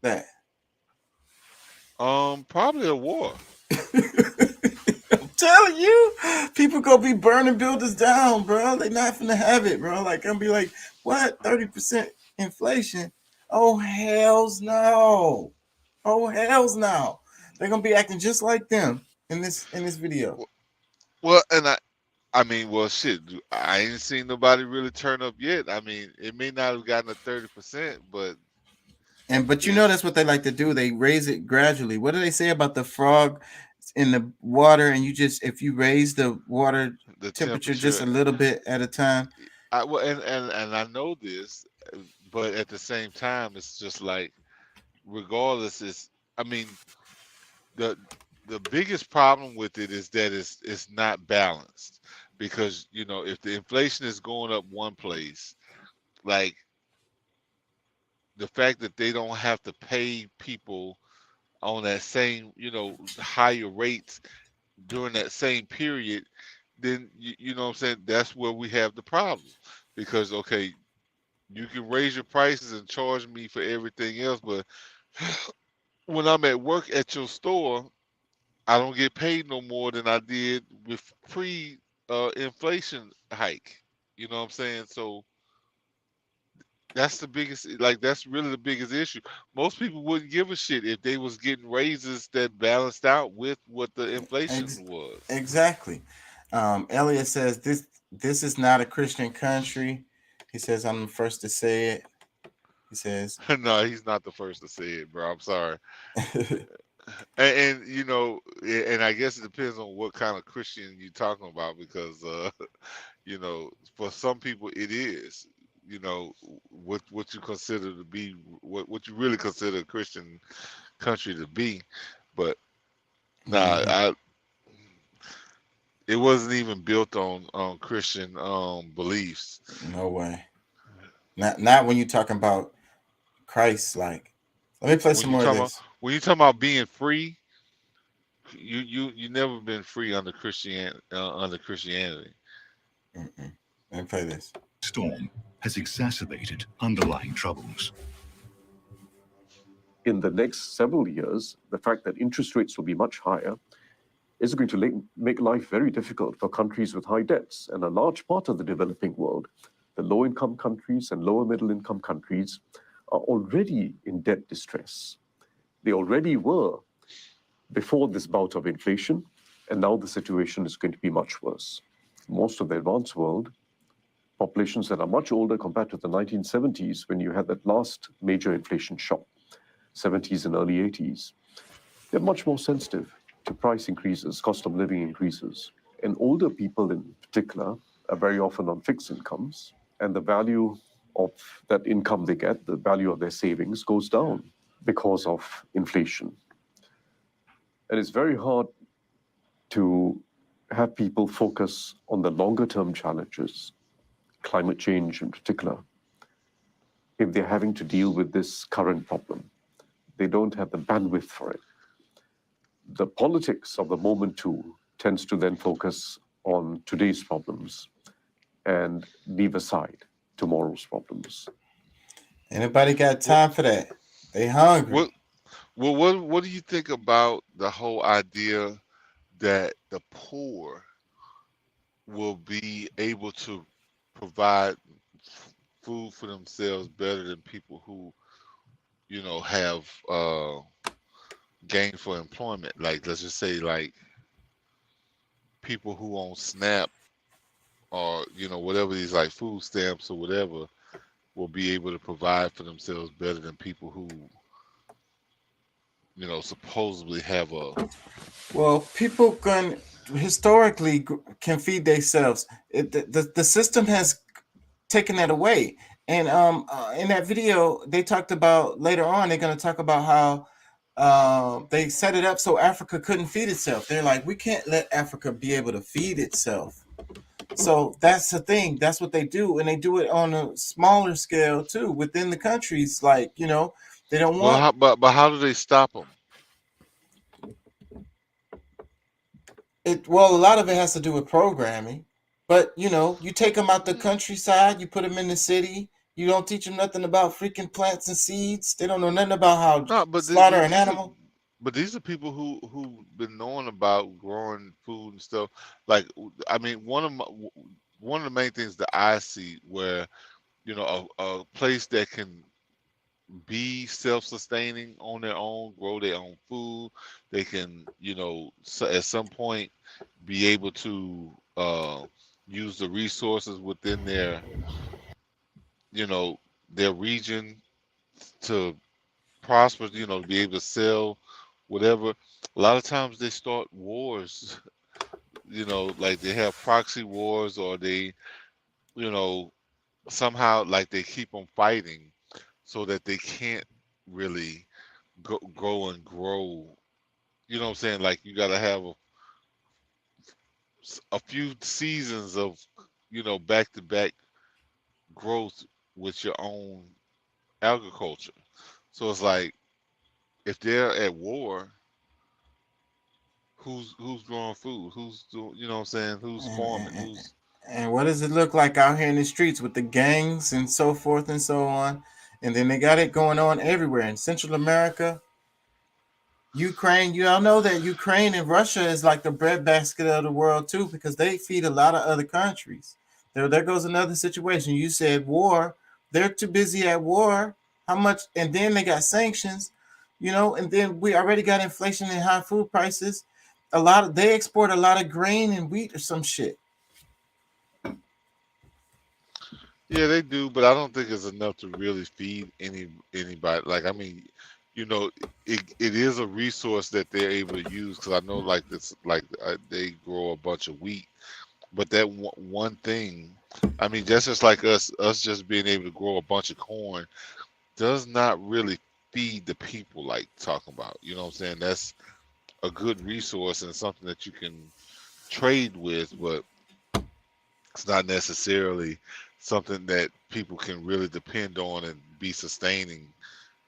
that? Probably a war. I'm telling you, people gonna be burning buildings down, bro. They not gonna have it, bro. Like, I'm be like, what? 30% inflation? Oh hells no! Oh hells no! They're gonna be acting just like them in this video. Well, and I mean, well, shit, I ain't seen nobody really turn up yet. I mean, it may not have gotten a 30%, but you know that's what they like to do. They raise it gradually. What do they say about the frog in the water? And you just, if you raise the water temperature just a little bit at a time. Well, and I know this, but at the same time, it's just like, regardless, I mean, the biggest problem with it is that it's not balanced, because you know, if the inflation is going up one place, like the fact that they don't have to pay people on that same, you know, higher rates during that same period, then you know what I'm saying, that's where we have the problem. Because okay, you can raise your prices and charge me for everything else, but when I'm at work at your store, I don't get paid no more than I did with inflation hike. You know what I'm saying? So that's the biggest, like, that's really the biggest issue. Most people wouldn't give a shit if they was getting raises that balanced out with what the inflation was. Exactly. Elliot says this is not a Christian country. He says, I'm the first to say it. He says, no, he's not the first to say it, bro. I'm sorry. and you know, and I guess it depends on what kind of Christian you're talking about, because you know, for some people it is, you know, what you consider to be, what you really consider a Christian country to be. But it wasn't even built on Christian beliefs. No way. Not when you're talking about Christ. Like, let me play some more of this. When you talking about being free, you never been free under Christianity. Let me play this. Storm has exacerbated underlying troubles. In the next several years, the fact that interest rates will be much higher is going to make life very difficult for countries with high debts. And a large part of the developing world, the low-income countries and lower middle-income countries, are already in debt distress. They already were before this bout of inflation, and now the situation is going to be much worse. Most of the advanced world, populations that are much older compared to the 1970s, when you had that last major inflation shock, 70s and early 80s, they're much more sensitive to price increases, cost of living increases. And older people in particular are very often on fixed incomes, and the value of that income they get, the value of their savings, goes down because of inflation. And it's very hard to have people focus on the longer term challenges, climate change in particular, if they're having to deal with this current problem. They don't have the bandwidth for it. The politics of the moment too tends to then focus on today's problems and leave aside tomorrow's problems. Anybody got time for that? They hungry. What do you think about the whole idea that the poor will be able to provide food for themselves better than people who, you know, have gainful employment? Like, let's just say, like, people who own SNAP or, you know, whatever these, like, food stamps or whatever, will be able to provide for themselves better than people who, you know, supposedly have a... Well, people historically can feed themselves. The system has taken that away. And in that video, they talked about, later on, they're going to talk about how they set it up so Africa couldn't feed itself. They're like, we can't let Africa be able to feed itself. So that's the thing. That's what they do. And they do it on a smaller scale too, within the countries. Like, you know, they don't want... But how do they stop them? Well, a lot of it has to do with programming. But, you know, you take them out the countryside, you put them in the city, you don't teach them nothing about freaking plants and seeds. They don't know nothing about how to slaughter an animal. But these are people who've been knowing about growing food and stuff. Like, I mean, one of the main things that I see where, you know, a place that can be self-sustaining on their own, grow their own food, they can, you know, at some point be able to use the resources within their, you know, their region to prosper, you know, to be able to sell whatever. A lot of times they start wars, you know, like they have proxy wars, or they, you know, somehow like they keep on fighting so that they can't really go and grow. You know what I'm saying? Like, you got to have a few seasons of, you know, back-to-back growth with your own agriculture. So it's like, if they're at war, who's growing food? Who's doing, you know what I'm saying? Who's farming? And what does it look like out here in the streets with the gangs and so forth and so on? And then they got it going on everywhere in Central America, Ukraine. You all know that Ukraine and Russia is like the breadbasket of the world too, because they feed a lot of other countries. There goes another situation. You said war. They're too busy at war. How much? And then they got sanctions, you know, and then we already got inflation and high food prices. They export a lot of grain and wheat or some shit. Yeah, they do, but I don't think it's enough to really feed anybody. Like, I mean, you know, it is a resource that they're able to use, because I know, like, this, like, they grow a bunch of wheat, but that one thing, I mean, that's just like us just being able to grow a bunch of corn does not really feed the people, like talking about. You know what I'm saying? That's a good resource and something that you can trade with, but it's not necessarily something that people can really depend on and be sustaining.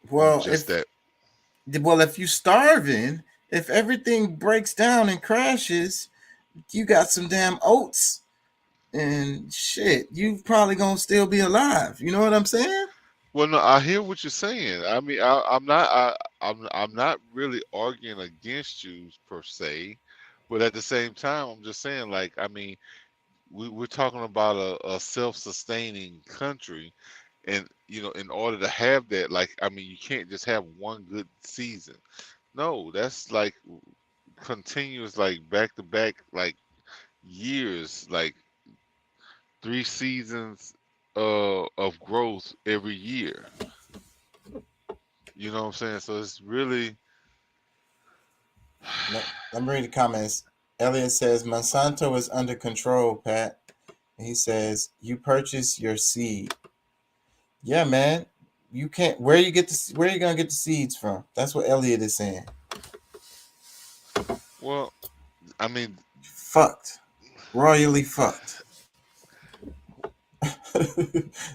Well, if you're starving, if everything breaks down and crashes, you got some damn oats and shit, you probably gonna still be alive. You know what I'm saying? Well, no, I hear what you're saying. I mean, I'm not really arguing against you per se, But at the same time, I'm just saying, like, I mean, we're talking about a self-sustaining country, and in order to have that, like, I mean, you can't just have one good season. No, that's like continuous, like back to back, like years, like 3 seasons of growth every year. You know what I'm saying? So it's really. Let me read the comments. Elliot says Monsanto is under control, Pat. He says you purchase your seed. Yeah, man. You can't. Where you gonna get the seeds from? That's what Elliot is saying. Well, I mean, fucked, royally fucked.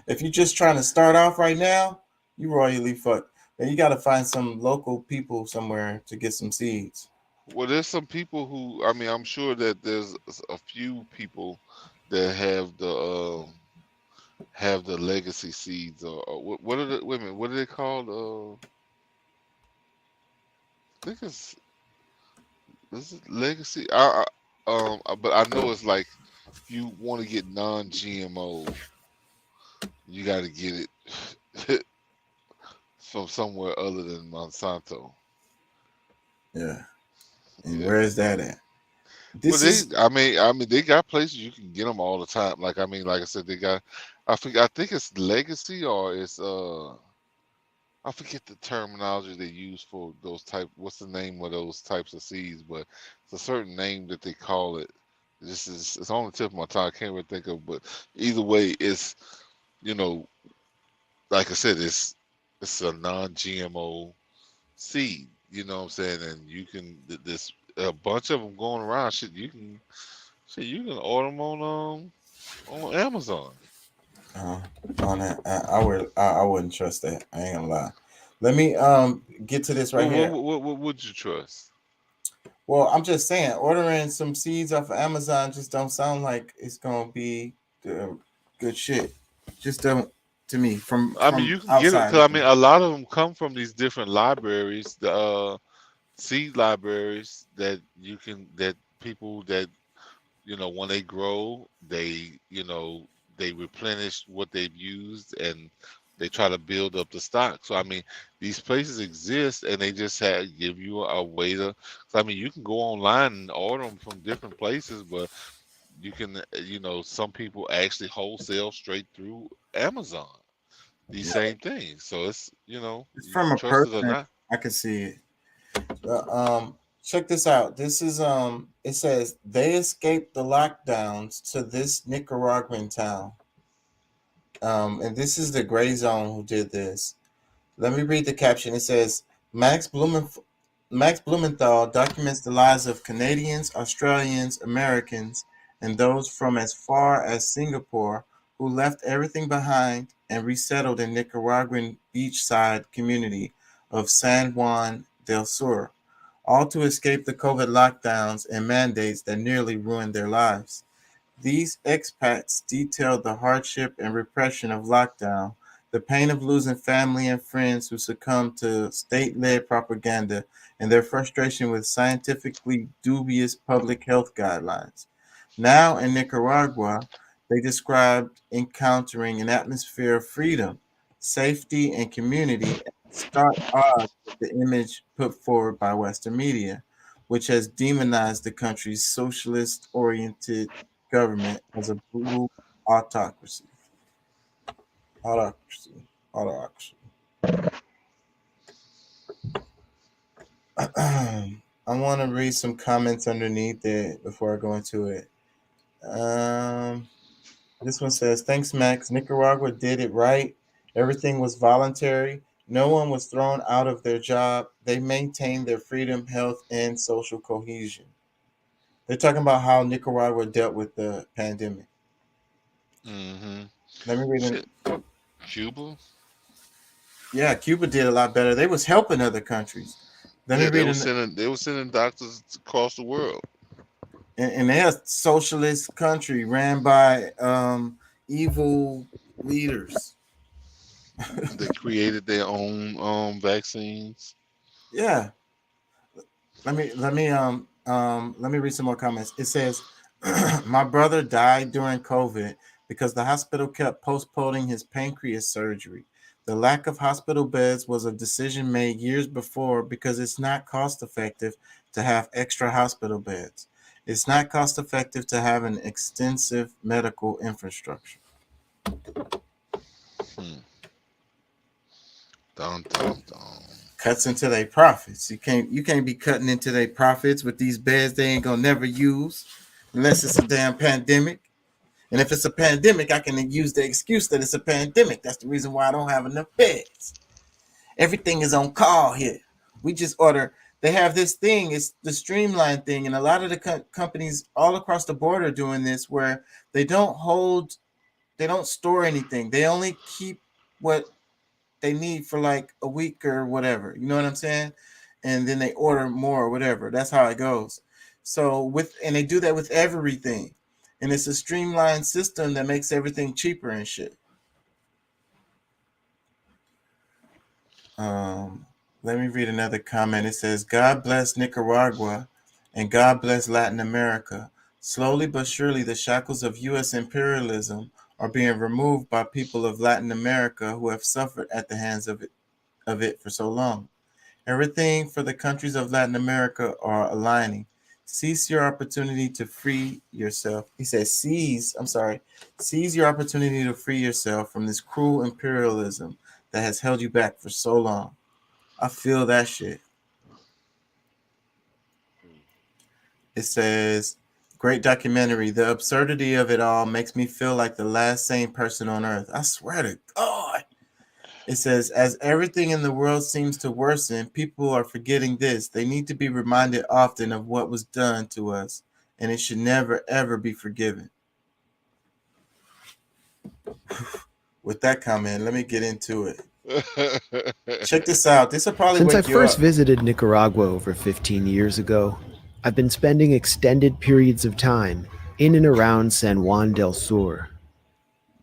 If you're just trying to start off right now, you royally fucked. And you got to find some local people somewhere to get some seeds. Well, there's some people who, I mean, I'm sure that there's a few people that have the legacy seeds, or what are the women? What are they called? I think is it legacy? But I know it's like if you want to get non-GMO, you got to get it from somewhere other than Monsanto. Yeah. And where is that at? I mean, they got places you can get them all the time. Like, I mean, like I said, they got. I think it's legacy, or it's I forget the terminology they use for those type. What's the name of those types of seeds? But it's a certain name that they call it. It's on the tip of my tongue. I can't really think of. But either way, it's like I said, it's a non-GMO seed. You know what I'm saying? And you can there's a bunch of them going around. Shit, you can order them on Amazon. On that, I wouldn't trust that. I ain't gonna lie. Let me get to this right here. What would you trust? Well, I'm just saying, ordering some seeds off of Amazon just don't sound like it's gonna be good shit. Just don't. To me, I mean, you can get it because I mean, a lot of them come from these different libraries, the seed libraries that people that when they grow, they they replenish what they've used and they try to build up the stock. So I mean, these places exist and they just give you a way to. So, I mean, you can go online and order them from different places, but you can some people actually wholesale straight through Amazon these same things. So it's it's from a person. I can see it. Check this out. This is it says they escaped the lockdowns to this Nicaraguan town. And this is the Gray Zone who did this. Let me read the caption. It says Max Blumenthal documents the lives of Canadians, Australians, Americans, and those from as far as Singapore who left everything behind and resettled in Nicaraguan beachside community of San Juan del Sur, all to escape the COVID lockdowns and mandates that nearly ruined their lives. These expats detailed the hardship and repression of lockdown, the pain of losing family and friends who succumbed to state-led propaganda, and their frustration with scientifically dubious public health guidelines. Now in Nicaragua, they described encountering an atmosphere of freedom, safety, and community at stark odds with the image put forward by Western media, which has demonized the country's socialist-oriented government as a brutal autocracy. Autocracy. I want to read some comments underneath it before I go into it. This one says, thanks, Max. Nicaragua did it right. Everything was voluntary. No one was thrown out of their job. They maintained their freedom, health, and social cohesion. They're talking about how Nicaragua dealt with the pandemic. Mm-hmm. Let me read it. Cuba? Yeah, Cuba did a lot better. They was helping other countries. They were sending doctors across the world. And they're a socialist country ran by evil leaders. They created their own vaccines. Yeah. Let me Let me read some more comments. It says, my brother died during COVID because the hospital kept postponing his pancreas surgery. The lack of hospital beds was a decision made years before because it's not cost effective to have extra hospital beds. It's not cost effective to have an extensive medical infrastructure. Dun, dun, dun. Cuts into their profits. You can't be cutting into their profits with these beds they ain't gonna never use unless it's a damn pandemic. And if it's a pandemic, I can use the excuse that it's a pandemic. That's the reason why I don't have enough beds. Everything is on call here. We just order. They have this thing. It's the Streamline thing, and a lot of the companies all across the board are doing this, where they don't store anything. They only keep what they need for like a week or whatever. You know what I'm saying? And then they order more or whatever. That's how it goes. So and they do that with everything. And it's a streamlined system that makes everything cheaper and shit. Let me read another comment. It says, God bless Nicaragua and God bless Latin America. Slowly but surely, the shackles of U.S. imperialism are being removed by people of Latin America who have suffered at the hands of it for so long. Everything for the countries of Latin America are aligning. Seize your opportunity to free yourself. He says, seize your opportunity to free yourself from this cruel imperialism that has held you back for so long. I feel that shit. It says, great documentary. The absurdity of it all makes me feel like the last sane person on earth. I swear to God. It says, as everything in the world seems to worsen, people are forgetting this. They need to be reminded often of what was done to us, and it should never, ever be forgiven. With that comment, let me get into it. Check this out. This will probably Since I wake you first up. visited Nicaragua over 15 years ago, I've been spending extended periods of time in and around San Juan del Sur.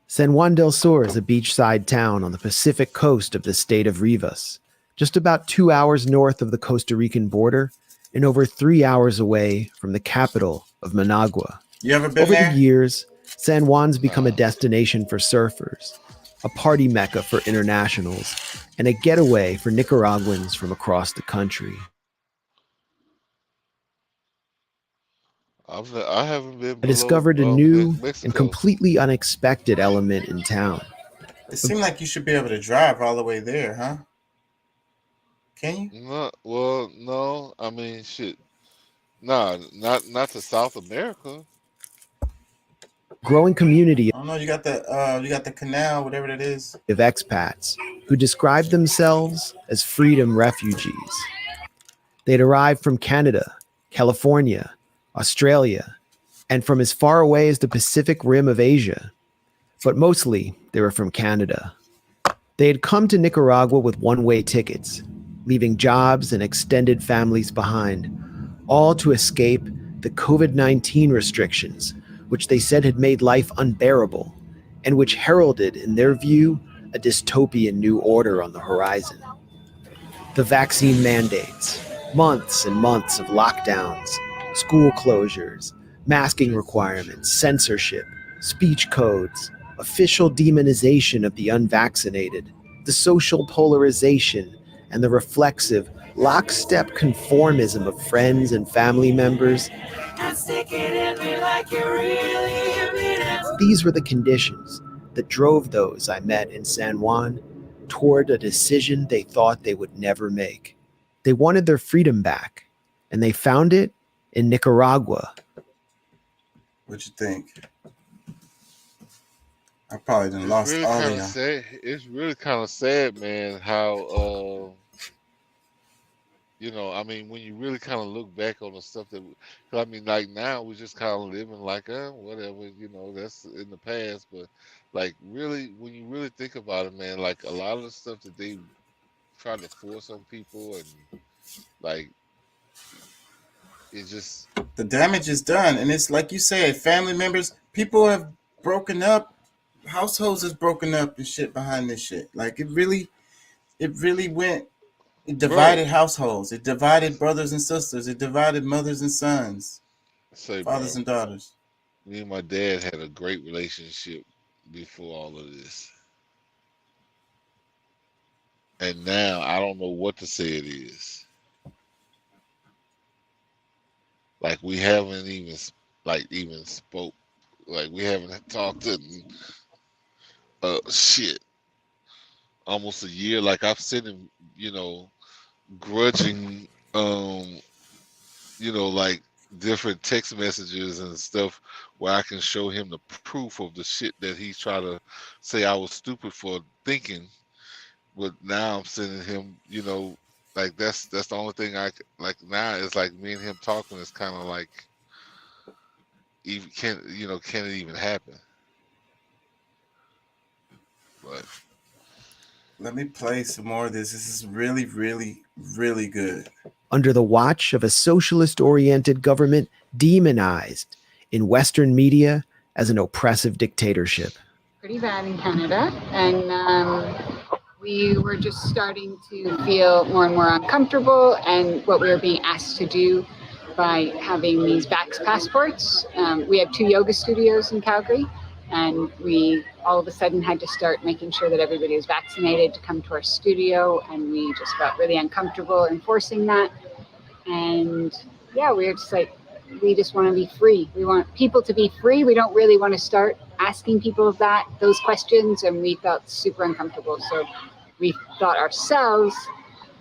San Juan del Sur is a beachside town on the Pacific coast of the state of Rivas, just about 2 hours north of the Costa Rican border and over 3 hours away from the capital of Managua. You ever been Over there? the years, San Juan's become a destination for surfers, a party mecca for internationals, and a getaway for Nicaraguans from across the country. I haven't been. I discovered a new Mexico. and completely unexpected element in town. It seemed like you should be able to drive all the way there, huh? Can you? No. I mean, shit. Nah, not to South America. Growing community I don't know. You got the canal, whatever that is. of expats who describe themselves as freedom refugees. They'd arrived from Canada, California, Australia, and from as far away as the Pacific Rim of Asia. But mostly, they were from Canada. They had come to Nicaragua with one-way tickets, leaving jobs and extended families behind, all to escape the COVID-19 restrictions, which they said had made life unbearable, and which heralded, in their view, a dystopian new order on the horizon. The vaccine mandates, months and months of lockdowns, school closures, masking requirements, censorship, speech codes, official demonization of the unvaccinated, the social polarization, and the reflexive, lockstep conformism of friends and family members. These were the conditions that drove those I met in San Juan toward a decision they thought they would never make. They wanted their freedom back, and they found it in Nicaragua. What you think? I probably done lost Really all kind of of y'all. sad. It's really kind of sad, man. How I mean, when you really kind of look back on the stuff that, cause I mean, like now we're just kind of living like, whatever, that's in the past. But like, really, when you really think about it, man, like a lot of the stuff that they try to force on people, and like, it's just The damage is done, and it's like you said, family members, people have broken up, households has broken up and shit behind this shit. Like it really went It divided households. It divided brothers and sisters. It divided mothers and sons, fathers and daughters. Me and my dad had a great relationship before all of this. And now I don't know what to say it is. Like we haven't even spoke. Like we haven't talked in almost a year. Like I've sent him, grudging, like different text messages and stuff where I can show him the proof of the shit that he's trying to say I was stupid for thinking. But now I'm sending him, like that's the only thing I like now. It's like me and him talking is kind of like, even can it even happen? But let me play some more of this. This is really, really, really good. Under the watch of a socialist-oriented government demonized in Western media as an oppressive dictatorship. Pretty bad in Canada, and we were just starting to feel more and more uncomfortable and what we were being asked to do by having these vax passports. We have 2 yoga studios in Calgary, and we all of a sudden had to start making sure that everybody was vaccinated to come to our studio, and we just felt really uncomfortable enforcing that. And yeah, we were just like, we just want to be free. We want people to be free. We don't really want to start asking people those questions, and we felt super uncomfortable. So we thought ourselves,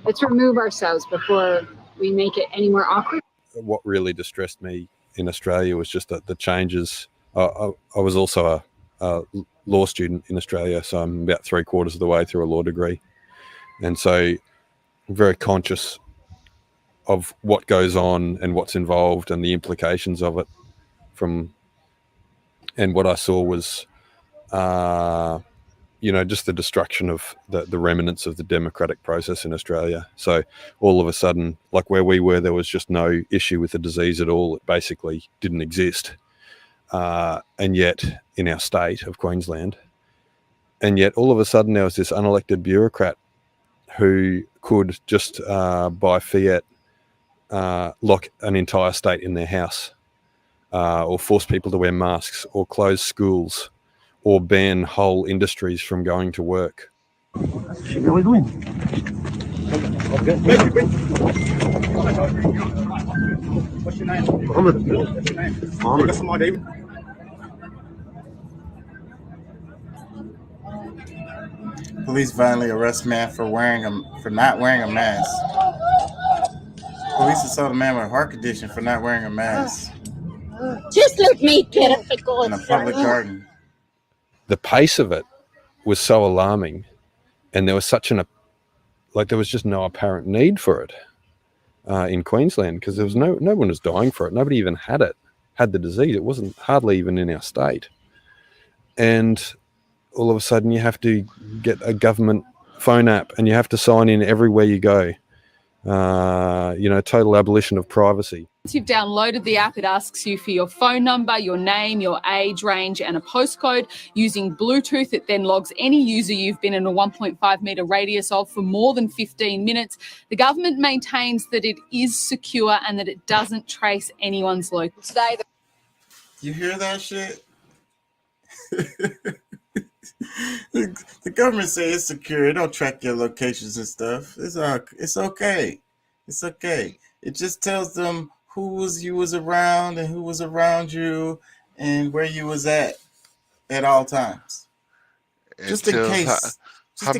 let's remove ourselves before we make it any more awkward. What really distressed me in Australia was just the changes. I was also a law student in Australia, so I'm about 3/4 of the way through a law degree. And so I'm very conscious of what goes on and what's involved and the implications of it. And what I saw was, just the destruction of the remnants of the democratic process in Australia. So all of a sudden, like where we were, there was just no issue with the disease at all. It basically didn't exist. And yet in our state of Queensland, and yet all of a sudden there was this unelected bureaucrat who could just by fiat lock an entire state in their house, or force people to wear masks, or close schools, or ban whole industries from going to work. What are we doing? What's your name? Mohammed. Police violently arrest man for not wearing a mask. Police assault a man with a heart condition for not wearing a mask. Just let me get a pickle in a public garden. The pace of it was so alarming, and there was there was just no apparent need for it in Queensland, because there was no one was dying for it. Nobody even had the disease. It wasn't hardly even in our state. And all of a sudden you have to get a government phone app and you have to sign in everywhere you go. Total abolition of privacy. Once you've downloaded the app, it asks you for your phone number, your name, your age range, and a postcode. Using Bluetooth, it then logs any user you've been in a 1.5 metre radius of for more than 15 minutes. The government maintains that it is secure and that it doesn't trace anyone's location. You hear that shit? The government say it's secure. It don't track your locations and stuff. It's okay. It's okay. It just tells them you was around and who was around you and where you was at all times. Just in case. How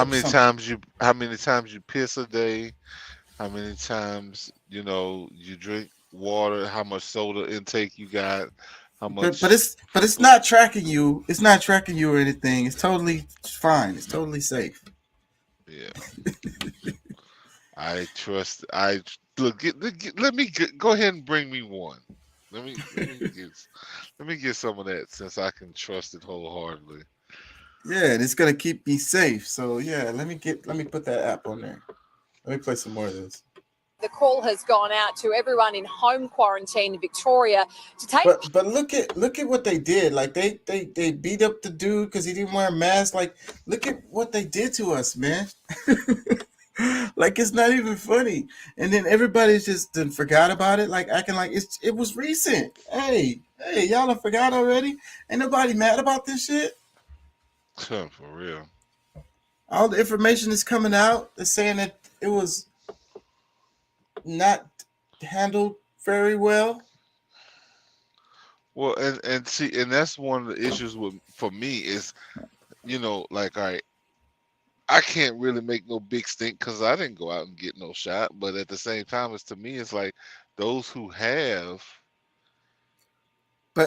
many times you piss a day? How many times you drink water? How much soda intake you got? How much? But it's not tracking you. It's not tracking you or anything. It's totally fine. It's totally safe. Yeah. I trust. Let me go ahead and bring me one. Let me get some of that, since I can trust it wholeheartedly. Yeah, and it's gonna keep me safe. So yeah, let me put that app on there. Let me play some more of this. The call has gone out to everyone in home quarantine in Victoria to take. But look at what they did. Like they beat up the dude because he didn't wear a mask. Like, look at what they did to us, man. Like, it's not even funny. And then everybody's just done forgot about it, like acting like it was recent. Hey, y'all done forgot already? Ain't nobody mad about this shit. For real. All the information is coming out. They're saying that it was not handled very well. Well, and see, and that's one of the issues for me is, you know, like, all right, I can't really make no big stink because I didn't go out and get no shot. But at the same time, to me, it's like those who have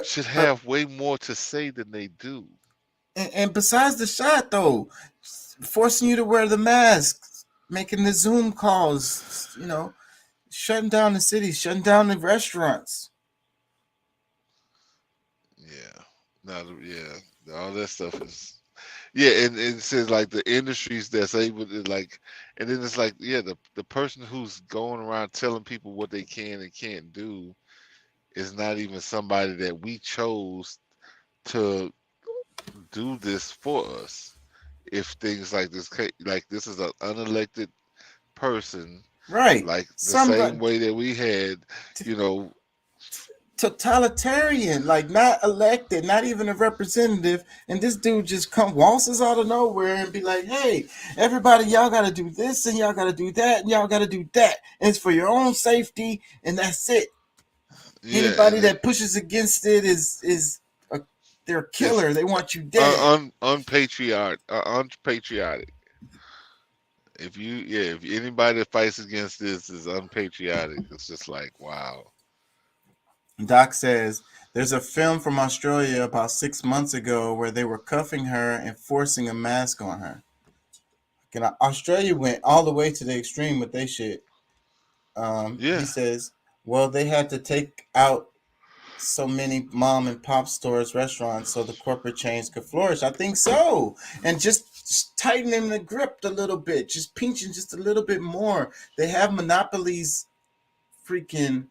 should have way more to say than they do. And besides the shot, though, forcing you to wear the mask, making the Zoom calls, you know, shutting down the cities, shutting down the restaurants. All that stuff is. Yeah, and it says like the industries that's able to, like, and then it's like, yeah, the person who's going around telling people what they can and can't do is not even somebody that we chose to do this for us. If things like this is an unelected person, right? Like the same way that we had, you know, totalitarian, like not elected, not even a representative, and this dude just waltzes out of nowhere and be like, hey, everybody, y'all got to do this and y'all got to do that and y'all got to do that, and it's for your own safety, and that's it. Anybody that pushes against it is they're a killer. They want you dead. Unpatriotic. If anybody that fights against this is unpatriotic, it's just like, wow. Doc says there's a film from Australia about 6 months ago where they were cuffing her and forcing a mask on her. Australia went all the way to the extreme with their shit. He says, well, they had to take out so many mom and pop stores, restaurants, so the corporate chains could flourish. I think so. And just tightening the grip a little bit, just pinching just a little bit more. They have monopolies, freaking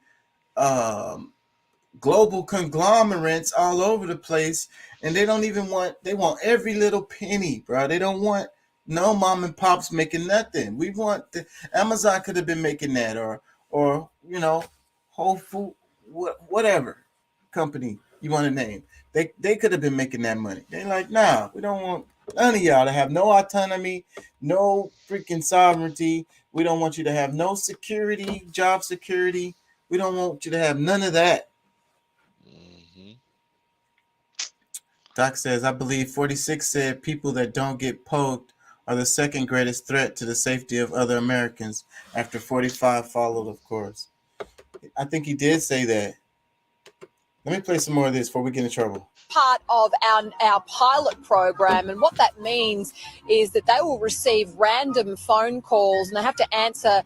global conglomerates all over the place, and they want every little penny, bro. They don't want no mom and pops making nothing. We want Amazon could have been making that, or you know, Whole Food, whatever company you want to name. They could have been making that money. They're like, nah, we don't want none of y'all to have no autonomy, no freaking sovereignty. We don't want you to have no security, job security. We don't want you to have none of that. Doc says, I believe 46 said people that don't get poked are the second greatest threat to the safety of other Americans. After 45 followed, of course. I think he did say that. Let me play some more of this before we get in trouble. Part of our pilot program, and what that means is that they will receive random phone calls and they have to answer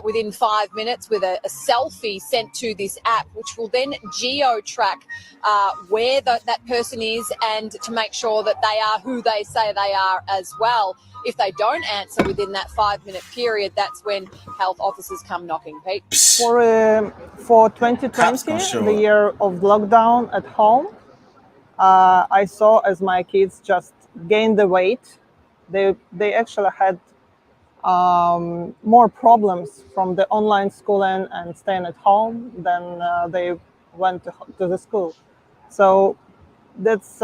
within 5 minutes with a selfie sent to this app, which will then geo-track where that person is and to make sure that they are who they say they are as well. If they don't answer within that 5 minute period, that's when health officers come knocking. Pete? For 2020, the year of lockdown at home, I saw as my kids just gained the weight. They actually had more problems from the online schooling and staying at home than they went to the school. So that's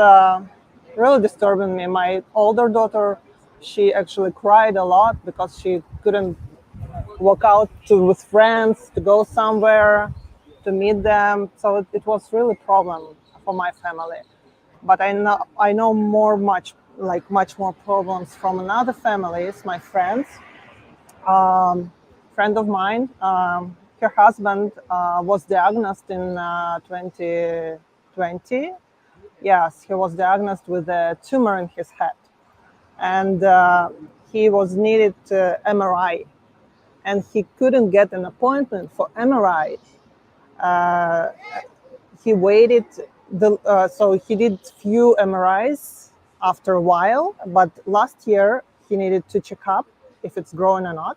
really disturbing me. My older daughter, she actually cried a lot because she couldn't walk out with friends to go somewhere to meet them. So it was really a problem for my family. But I know much more problems from other families, my friends. Friend of mine, her husband was diagnosed in 2020. Yes, he was diagnosed with a tumor in his head. And he was needed MRI. And he couldn't get an appointment for MRI. He waited. So he did few MRIs after a while, but last year he needed to check up if it's growing or not.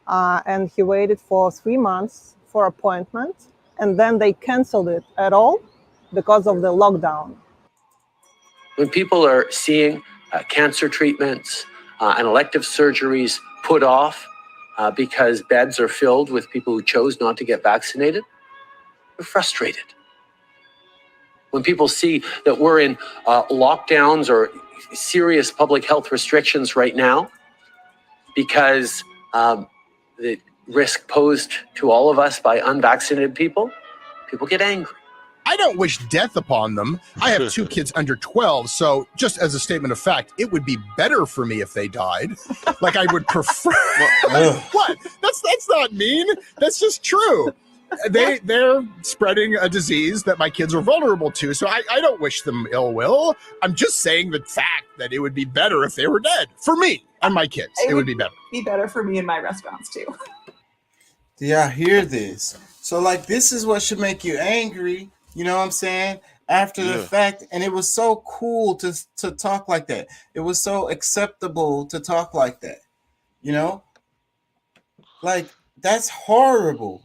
and he waited for 3 months for appointment, and then they canceled it at all because of the lockdown. When people are seeing cancer treatments and elective surgeries put off because beds are filled with people who chose not to get vaccinated, we're frustrated. When people see that we're in lockdowns or serious public health restrictions right now because the risk posed to all of us by unvaccinated people, people get angry. I don't wish death upon them. I have 2 kids under 12, so just as a statement of fact, it would be better for me if they died. Like I would prefer. What? That's not mean. That's just true. They're spreading a disease that my kids are vulnerable to, so I don't wish them ill will. I'm just saying the fact that it would be better if they were dead for me and my kids. It would be better. Be better for me and my restaurants too. Do y'all hear this? So like this is what should make you angry. You know what I'm saying? After the fact, and it was so cool to talk like that. It was so acceptable to talk like that. You know? Like, that's horrible.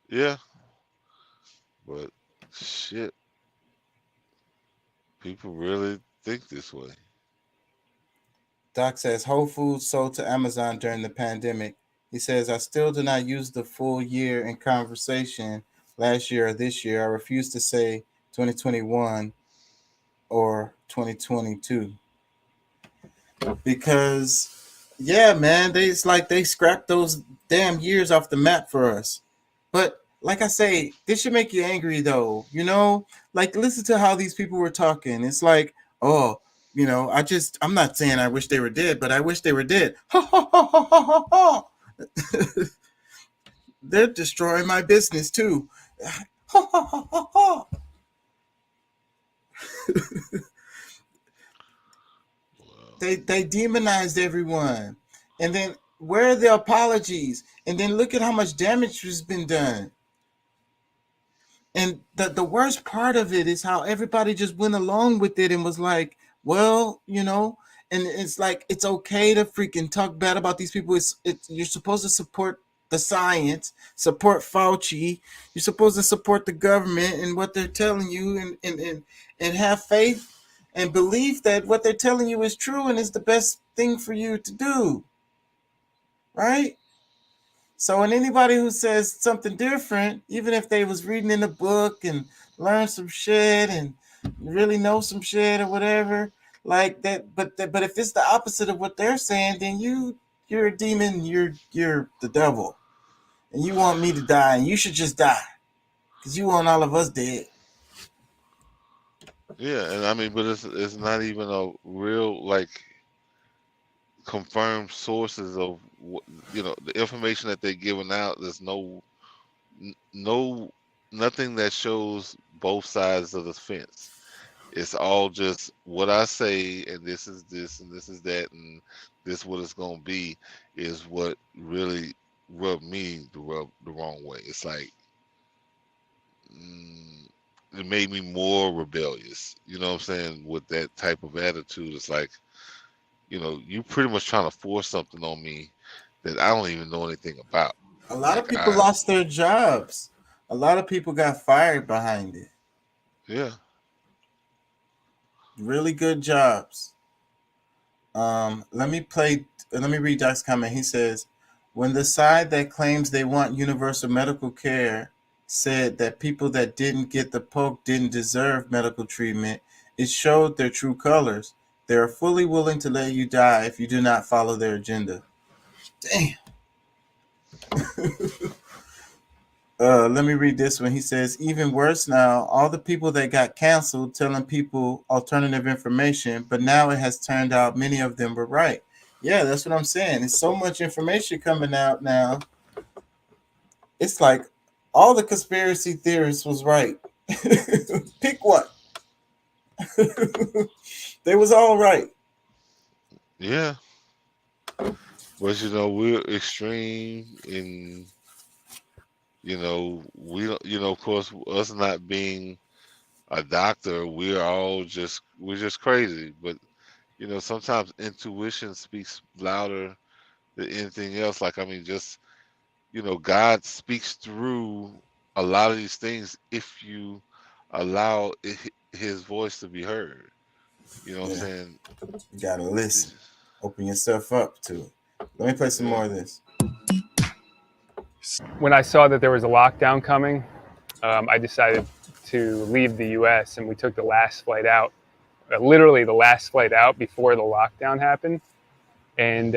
Yeah. But shit. People really think this way. Doc says Whole Foods sold to Amazon during the pandemic. He says, I still do not use the full year in conversation. Last year or this year, I refuse to say 2021 or 2022 because, yeah, man, it's like they scrapped those damn years off the map for us. But like I say, this should make you angry, though. You know, like listen to how these people were talking. It's like, oh, you know, I'm not saying I wish they were dead, but I wish they were dead. They're destroying my business too. They demonized everyone, and then where are the apologies? And then look at how much damage has been done. And the worst part of it is how everybody just went along with it and was like, well, you know, and it's like it's okay to freaking talk bad about these people. You're supposed to support the science, support Fauci. You're supposed to support the government and what they're telling you, and have faith and believe that what they're telling you is true and is the best thing for you to do, right? So, and anybody who says something different, even if they was reading in a book and learn some shit and really know some shit or whatever, like that, but if it's the opposite of what they're saying, then you're a demon. You're the devil. And you want me to die, and you should just die, because you want all of us dead. Yeah, and I mean, but it's not even a real like confirmed sources of the information that they're giving out. There's nothing that shows both sides of the fence. It's all just what I say, and this is this, and this is that, and this what it's gonna be is what really rubbed me the wrong way. It's like it made me more rebellious. You know what I'm saying? With that type of attitude, it's like, you pretty much trying to force something on me that I don't even know anything about. A lot of people lost their jobs. A lot of people got fired behind it. Yeah. Really good jobs. Let me read Doc's comment. He says, when the side that claims they want universal medical care said that people that didn't get the poke didn't deserve medical treatment, it showed their true colors. They are fully willing to let you die if you do not follow their agenda. Damn. Let me read this one. He says, even worse now, all the people that got canceled telling people alternative information, but now it has turned out many of them were right. Yeah, that's what I'm saying. There's so much information coming out now. It's like all the conspiracy theorists was right. Pick one. They was all right. Yeah. But we're extreme in we don't, of course, us not being a doctor, we're just crazy. But sometimes intuition speaks louder than anything else. Like, I mean, just, God speaks through a lot of these things if you allow his voice to be heard. You know what I'm saying? You gotta listen. Open yourself up to it. Let me play some more of this. When I saw that there was a lockdown coming, I decided to leave the U.S. and we took the last flight out, literally the last flight out before the lockdown happened. And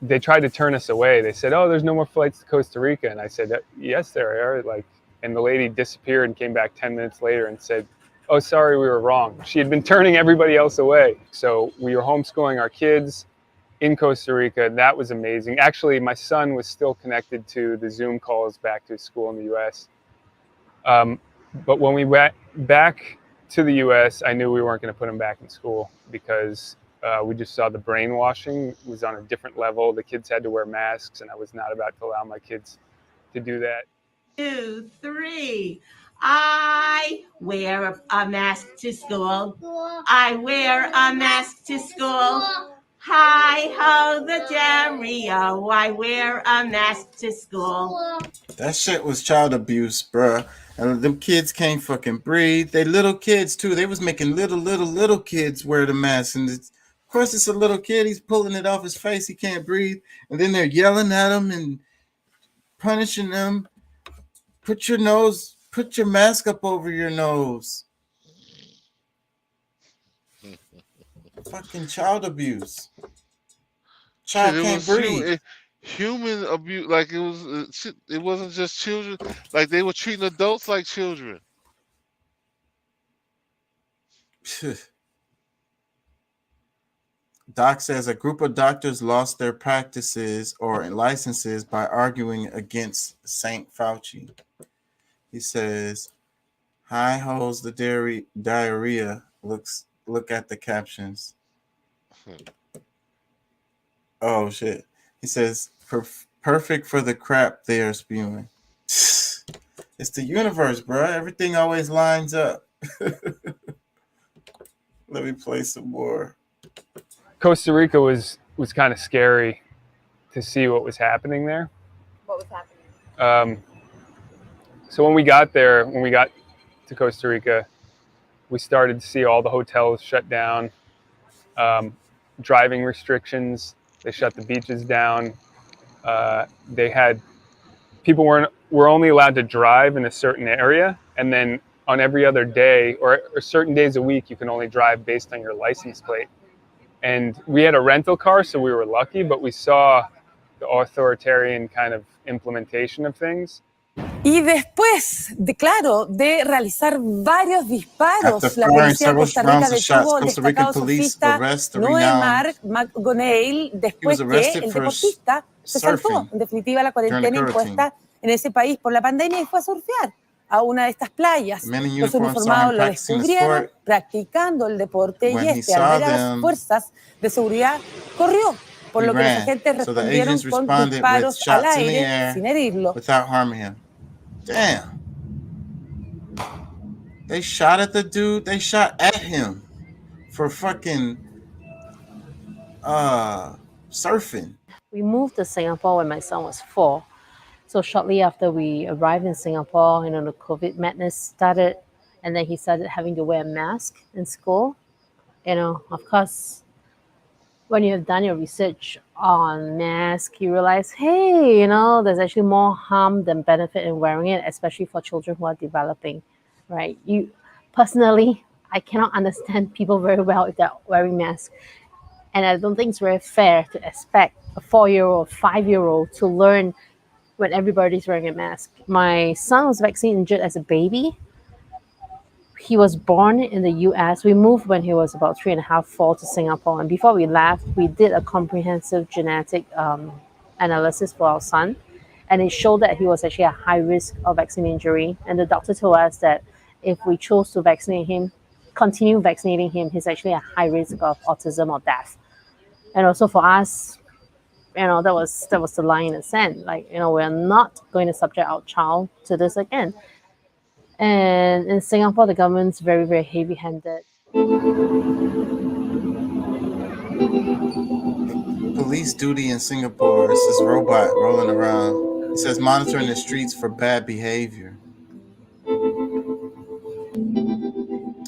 they tried to turn us away. They said, "Oh, there's no more flights to Costa Rica." And I said, "Yes, there are." And the lady disappeared and came back 10 minutes later and said, "Oh, sorry, we were wrong." She had been turning everybody else away. So we were homeschooling our kids in Costa Rica. That was amazing. Actually, my son was still connected to the Zoom calls back to school in the U.S. But when we went back to the U.S., I knew we weren't going to put him back in school because we just saw the brainwashing was on a different level. The kids had to wear masks, and I was not about to allow my kids to do that. 2, 3. I wear a mask to school. I wear a mask to school. Hi ho the Dario. I wear a mask to school. That shit was child abuse, bruh. And them kids can't fucking breathe. They little kids too. They was making little kids wear the mask. And of course it's a little kid. He's pulling it off his face. He can't breathe. And then they're yelling at him and punishing them. Put your mask up over your nose. Fucking child abuse. Child can't breathe. Human abuse, like it wasn't just children. Like they were treating adults like children. Doc says a group of doctors lost their practices or licenses by arguing against St. Fauci. He says, "Hi hoes the diarrhea." Look at the captions. Oh shit. He says, "Perfect for the crap they are spewing." It's the universe, bro. Everything always lines up. Let me play some more. Costa Rica was kind of scary to see what was happening there. What was happening? So when we got to Costa Rica, we started to see all the hotels shut down, driving restrictions. They shut the beaches down. They had people were only allowed to drive in a certain area, and then on every other day or certain days a week, you can only drive based on your license plate. And we had a rental car, so we were lucky, but we saw the authoritarian kind of implementation of things. Y después, de realizar varios disparos, la policía de Costa Rica detuvo al destacado surfista Noé McGonigal después que el deportista se saltó, en definitiva, la cuarentena impuesta en ese país por la pandemia y fue a surfear a una de estas playas. Los uniformados lo descubrieron practicando el deporte y al ver a las fuerzas de seguridad corrió, por lo que los agentes respondieron con disparos al aire sin herirlo. Damn. They shot at the dude. They shot at him for fucking surfing. We moved to Singapore when my son was 4. So shortly after we arrived in Singapore, the COVID madness started, and then he started having to wear a mask in school. Of course, when you have done your research on masks, you realize, hey, there's actually more harm than benefit in wearing it, especially for children who are developing, right? Personally, I cannot understand people very well if they're wearing masks. And I don't think it's very fair to expect a 4-year-old, 5-year-old to learn when everybody's wearing a mask. My son was vaccine injured as a baby. He was born in the US. We moved when he was about 3.5, 4 to Singapore. And before we left, we did a comprehensive genetic analysis for our son. And it showed that he was actually at high risk of vaccine injury. And the doctor told us that if we chose to vaccinate him, continue vaccinating him, he's actually at high risk of autism or death. And also for us, that was the line in the sand. We're not going to subject our child to this again. And in Singapore, the government's very, very heavy-handed. police duty in Singapore. It's this robot rolling around. It says monitoring the streets for bad behavior.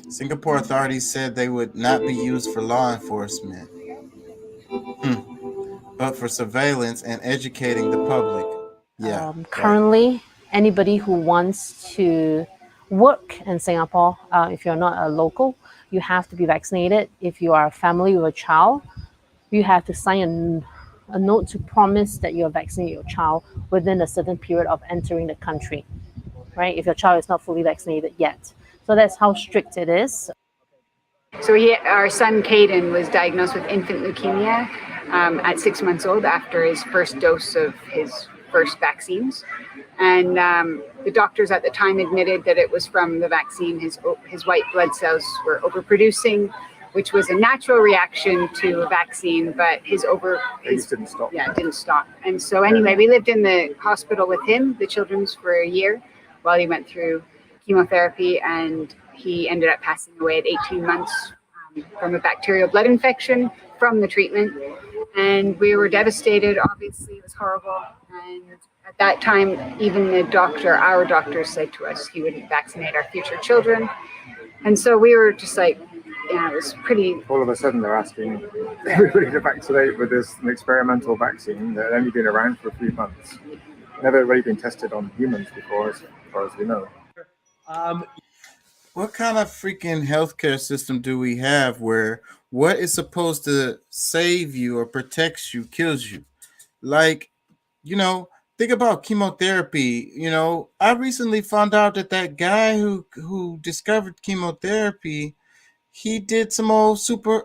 Singapore authorities said they would not be used for law enforcement, but for surveillance and educating the public. Yeah. Currently, anybody who wants to work in Singapore, if you're not a local, you have to be vaccinated. If you are a family with a child, you have to sign a note to promise that you'll vaccinate your child within a certain period of entering the country, right? If your child is not fully vaccinated yet. So that's how strict it is. So our son Caden was diagnosed with infant leukemia at 6 months old after his first dose of his first vaccines. And the doctors at the time admitted that it was from the vaccine. His white blood cells were overproducing, which was a natural reaction to a vaccine, but his didn't stop. Yeah, it didn't stop. And so anyway, we lived in the hospital with him, the children's, for a year while he went through chemotherapy, and he ended up passing away at 18 months from a bacterial blood infection from the treatment. And we were devastated. Obviously, it was horrible. And at that time, even our doctor said to us he wouldn't vaccinate our future children. And so we were just like, yeah, it was pretty. All of a sudden, they're asking everybody to vaccinate with an experimental vaccine that had only been around for a few months. Never really been tested on humans before, as far as we know. What kind of freaking healthcare system do we have where what is supposed to save you or protect you kills you? Like, think about chemotherapy. I recently found out that guy who discovered chemotherapy, he did some old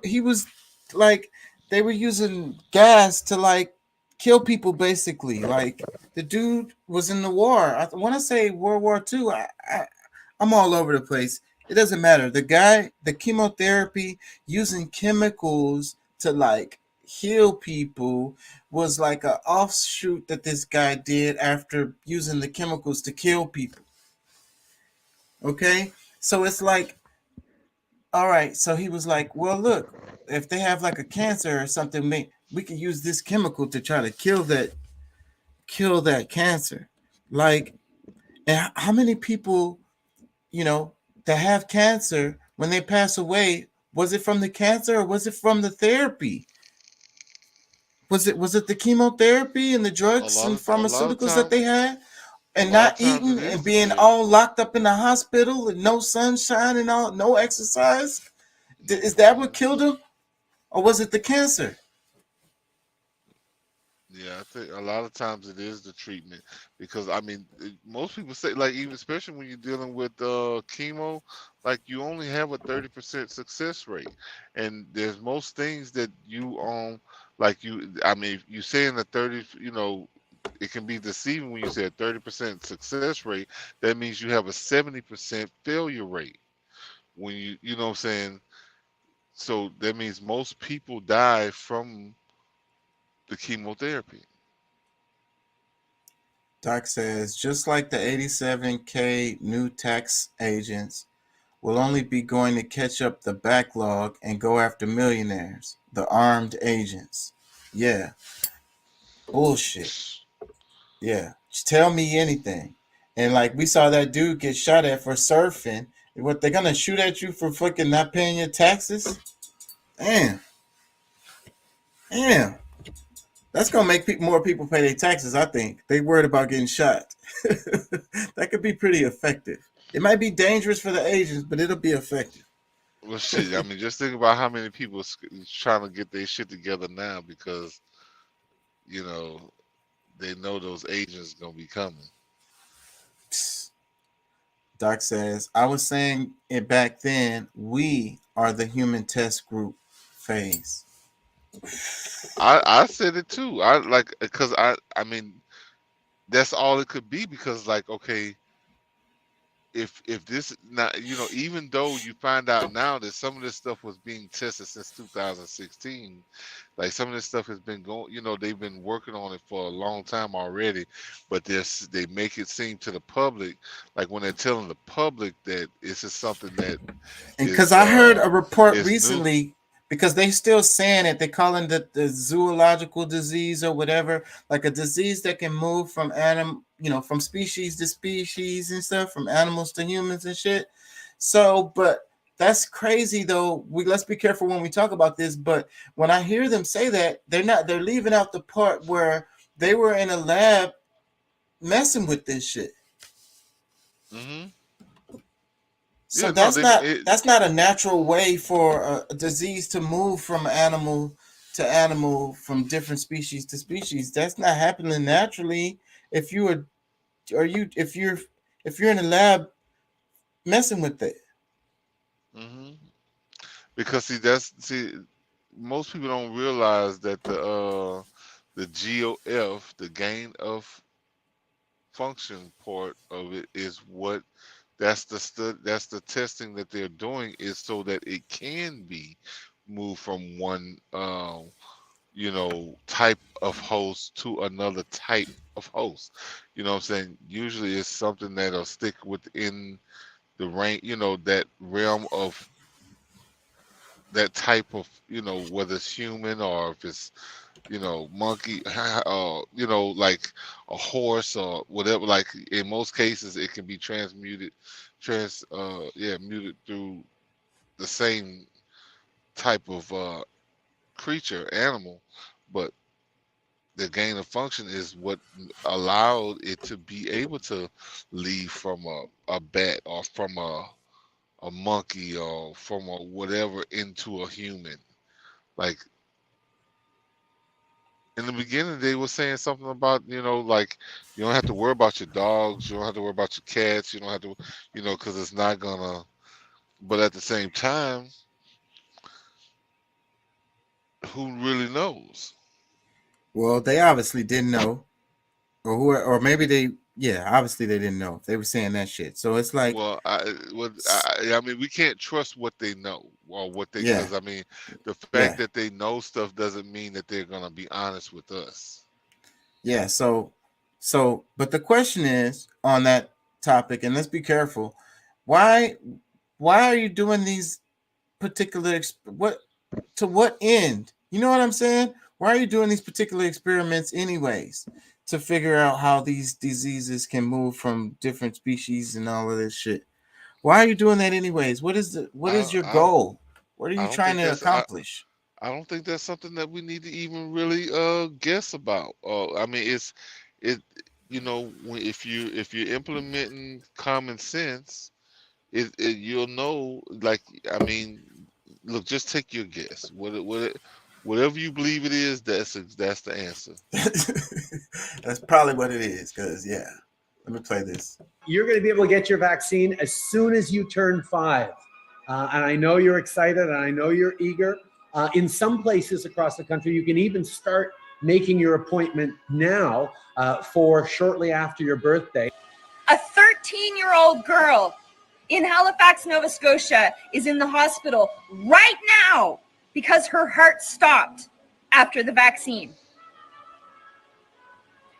he was like, they were using gas to like kill people basically. Like the dude was in the war. I want to say World War II. I'm all over the place. It doesn't matter. The chemotherapy using chemicals to like heal people was like an offshoot that this guy did after using the chemicals to kill people. Okay? So it's like, all right. So he was like, well, look, if they have like a cancer or something, we can use this chemical to try to kill that cancer. Like, and how many people, that have cancer, when they pass away, was it from the cancer or was it from the therapy? Was it the chemotherapy and the drugs and pharmaceuticals that they had, and not eating and being all locked up in the hospital and no sunshine and all, no exercise? Is that what killed them, or was it the cancer? Yeah, I think a lot of times it is the treatment, because most people say, like, even especially when you're dealing with chemo, like you only have a 30% success rate, and there's most things that you you saying the 30, it can be deceiving when you say a 30% success rate. That means you have a 70% failure rate. When you know what I'm saying, so that means most people die from the chemotherapy. Doc says, just like the 87K new tax agents will only be going to catch up the backlog and go after millionaires, the armed agents. Yeah. Bullshit. Yeah. Just tell me anything. And like we saw that dude get shot at for surfing. What, they're gonna shoot at you for fucking not paying your taxes? Damn. That's gonna make more people pay their taxes. I think they worried about getting shot. That could be pretty effective. It might be dangerous for the agents, but it'll be effective. Well, shit. Just think about how many people trying to get their shit together now because, they know those agents gonna be coming. Doc says, I was saying it back then. We are the human test group phase. I said it too. Because that's all it could be, because like, okay, if this not, even though you find out now that some of this stuff was being tested since 2016, like some of this stuff has been going, they've been working on it for a long time already, but they make it seem to the public, like when they're telling the public that this is something that, because I heard a report recently because they still saying it. They calling it the zoological disease or whatever, like a disease that can move from from species to species and stuff, from animals to humans and shit. So, but that's crazy though. Let's be careful when we talk about this. But when I hear them say that, they're leaving out the part where they were in a lab messing with this shit. Mm-hmm. So Yeah, that's not a natural way for a disease to move from animal to animal, from different species to species. That's not happening naturally. If you're in a lab messing with it. Mm-hmm. Because most people don't realize that the GOF, the gain of function part of it, is what that's the testing that they're doing, is so that it can be moved from one type of host to another type of host. You know what I'm saying? Usually it's something that'll stick within the range, that realm of that type of, whether it's human or if it's, monkey, like a horse or whatever. Like in most cases, it can be muted through the same type of creature, animal, but the gain of function is what allowed it to be able to leave from a bat or from a monkey or from a whatever into a human. Like in the beginning, they were saying something about, like you don't have to worry about your dogs, you don't have to worry about your cats, you don't have to, because it's not gonna. But at the same time, who really knows? Well, they obviously didn't know, or maybe obviously they didn't know. They were saying that shit. So it's like, well, I mean, we can't trust what they know or what they, because I mean, the fact that they know stuff doesn't mean that they're gonna be honest with us. Yeah. So, but the question is on that topic, and let's be careful. Why are you doing these particular to what end? You know what I'm saying? Why are you doing these particular experiments anyways? To figure out how these diseases can move from different species and all of this shit. Why are you doing that anyways? What is your goal? What are you trying to accomplish? I don't think that's something that we need to even really guess about. I mean, if you're implementing common sense, you'll know. Like, I mean, look, just take your guess. Whatever you believe it is, that's the answer. That's probably what it is. Because let me play this. You're going to be able to get your vaccine as soon as you turn 5, and I know you're excited, and I know you're eager. In some places across the country, you can even start making your appointment now for shortly after your birthday. A 13-year-old girl in Halifax, Nova Scotia, is in the hospital right now because her heart stopped after the vaccine.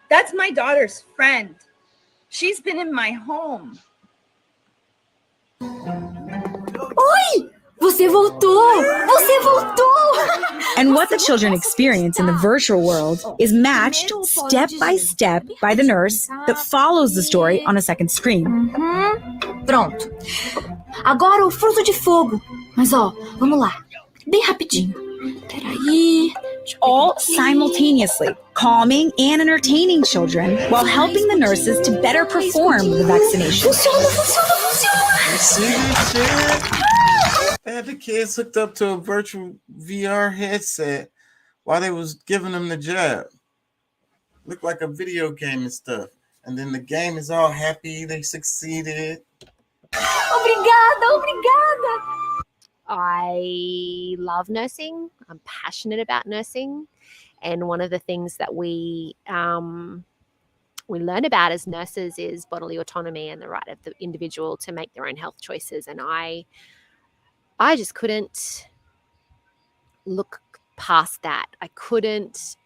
That's my daughter's friend. She's been in my home. Oi! Você voltou! Você voltou! And what the children experience in the virtual world is matched step by step by the nurse that follows the story on a second screen. Pronto. Agora o fruto de fogo. Mas vamos lá. Bem rapidinho. Peraí. All simultaneously calming and entertaining children while helping the nurses to better perform the vaccination. You see this shit? They had the kids hooked up to a virtual VR headset while they was giving them the jab. Looked like a video game and stuff. And then the game is all happy. They succeeded. Obrigada. I love nursing. I'm passionate about nursing. And one of the things that we learn about as nurses is bodily autonomy and the right of the individual to make their own health choices. And I just couldn't look past that. I couldn't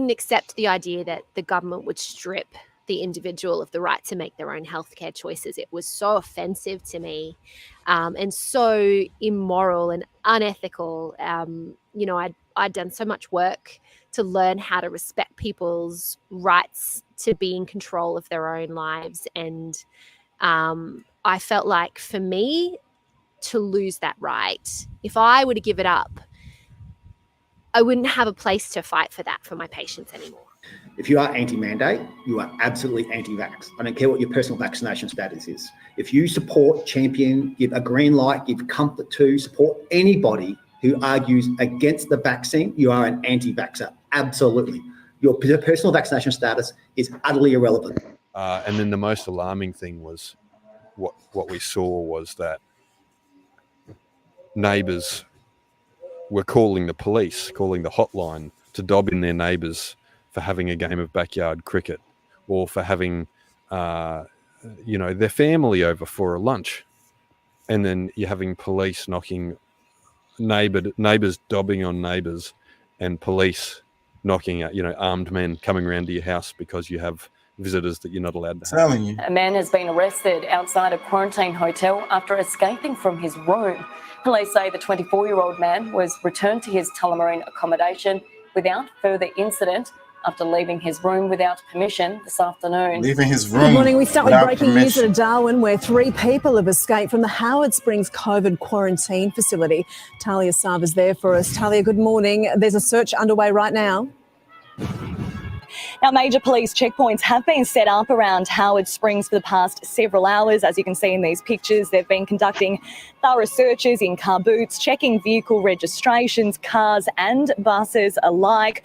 accept the idea that the government would strip the individual of the right to make their own healthcare choices. It was so offensive to me, and so immoral and unethical. I'd done so much work to learn how to respect people's rights to be in control of their own lives. And I felt like for me to lose that right, if I were to give it up, I wouldn't have a place to fight for that for my patients anymore. If you are anti-mandate, you are absolutely anti-vax. I don't care what your personal vaccination status is. If you support, champion, give a green light, give comfort to, support anybody who argues against the vaccine, you are an anti-vaxxer. Absolutely. Your personal vaccination status is utterly irrelevant. And then the most alarming thing was what we saw was that neighbours were calling the police, calling the hotline to dob in their neighbours for having a game of backyard cricket or for having, their family over for a lunch. And then you're having police knocking, neighbours dobbing on neighbours and police knocking at, armed men coming around to your house because you have visitors that you're not allowed to have. A man has been arrested outside a quarantine hotel after escaping from his room. Police say the 24-year-old man was returned to his Tullamarine accommodation without further incident after leaving his room without permission this afternoon. Leaving his room. Good morning. We start with without breaking news permission. out of Darwin, where 3 people have escaped from the Howard Springs COVID quarantine facility. Talia Sava's there for us. Talia, good morning. There's a search underway right now. Now, major police checkpoints have been set up around Howard Springs for the past several hours. As you can see in these pictures, they've been conducting thorough searches in car boots, checking vehicle registrations, cars and buses alike.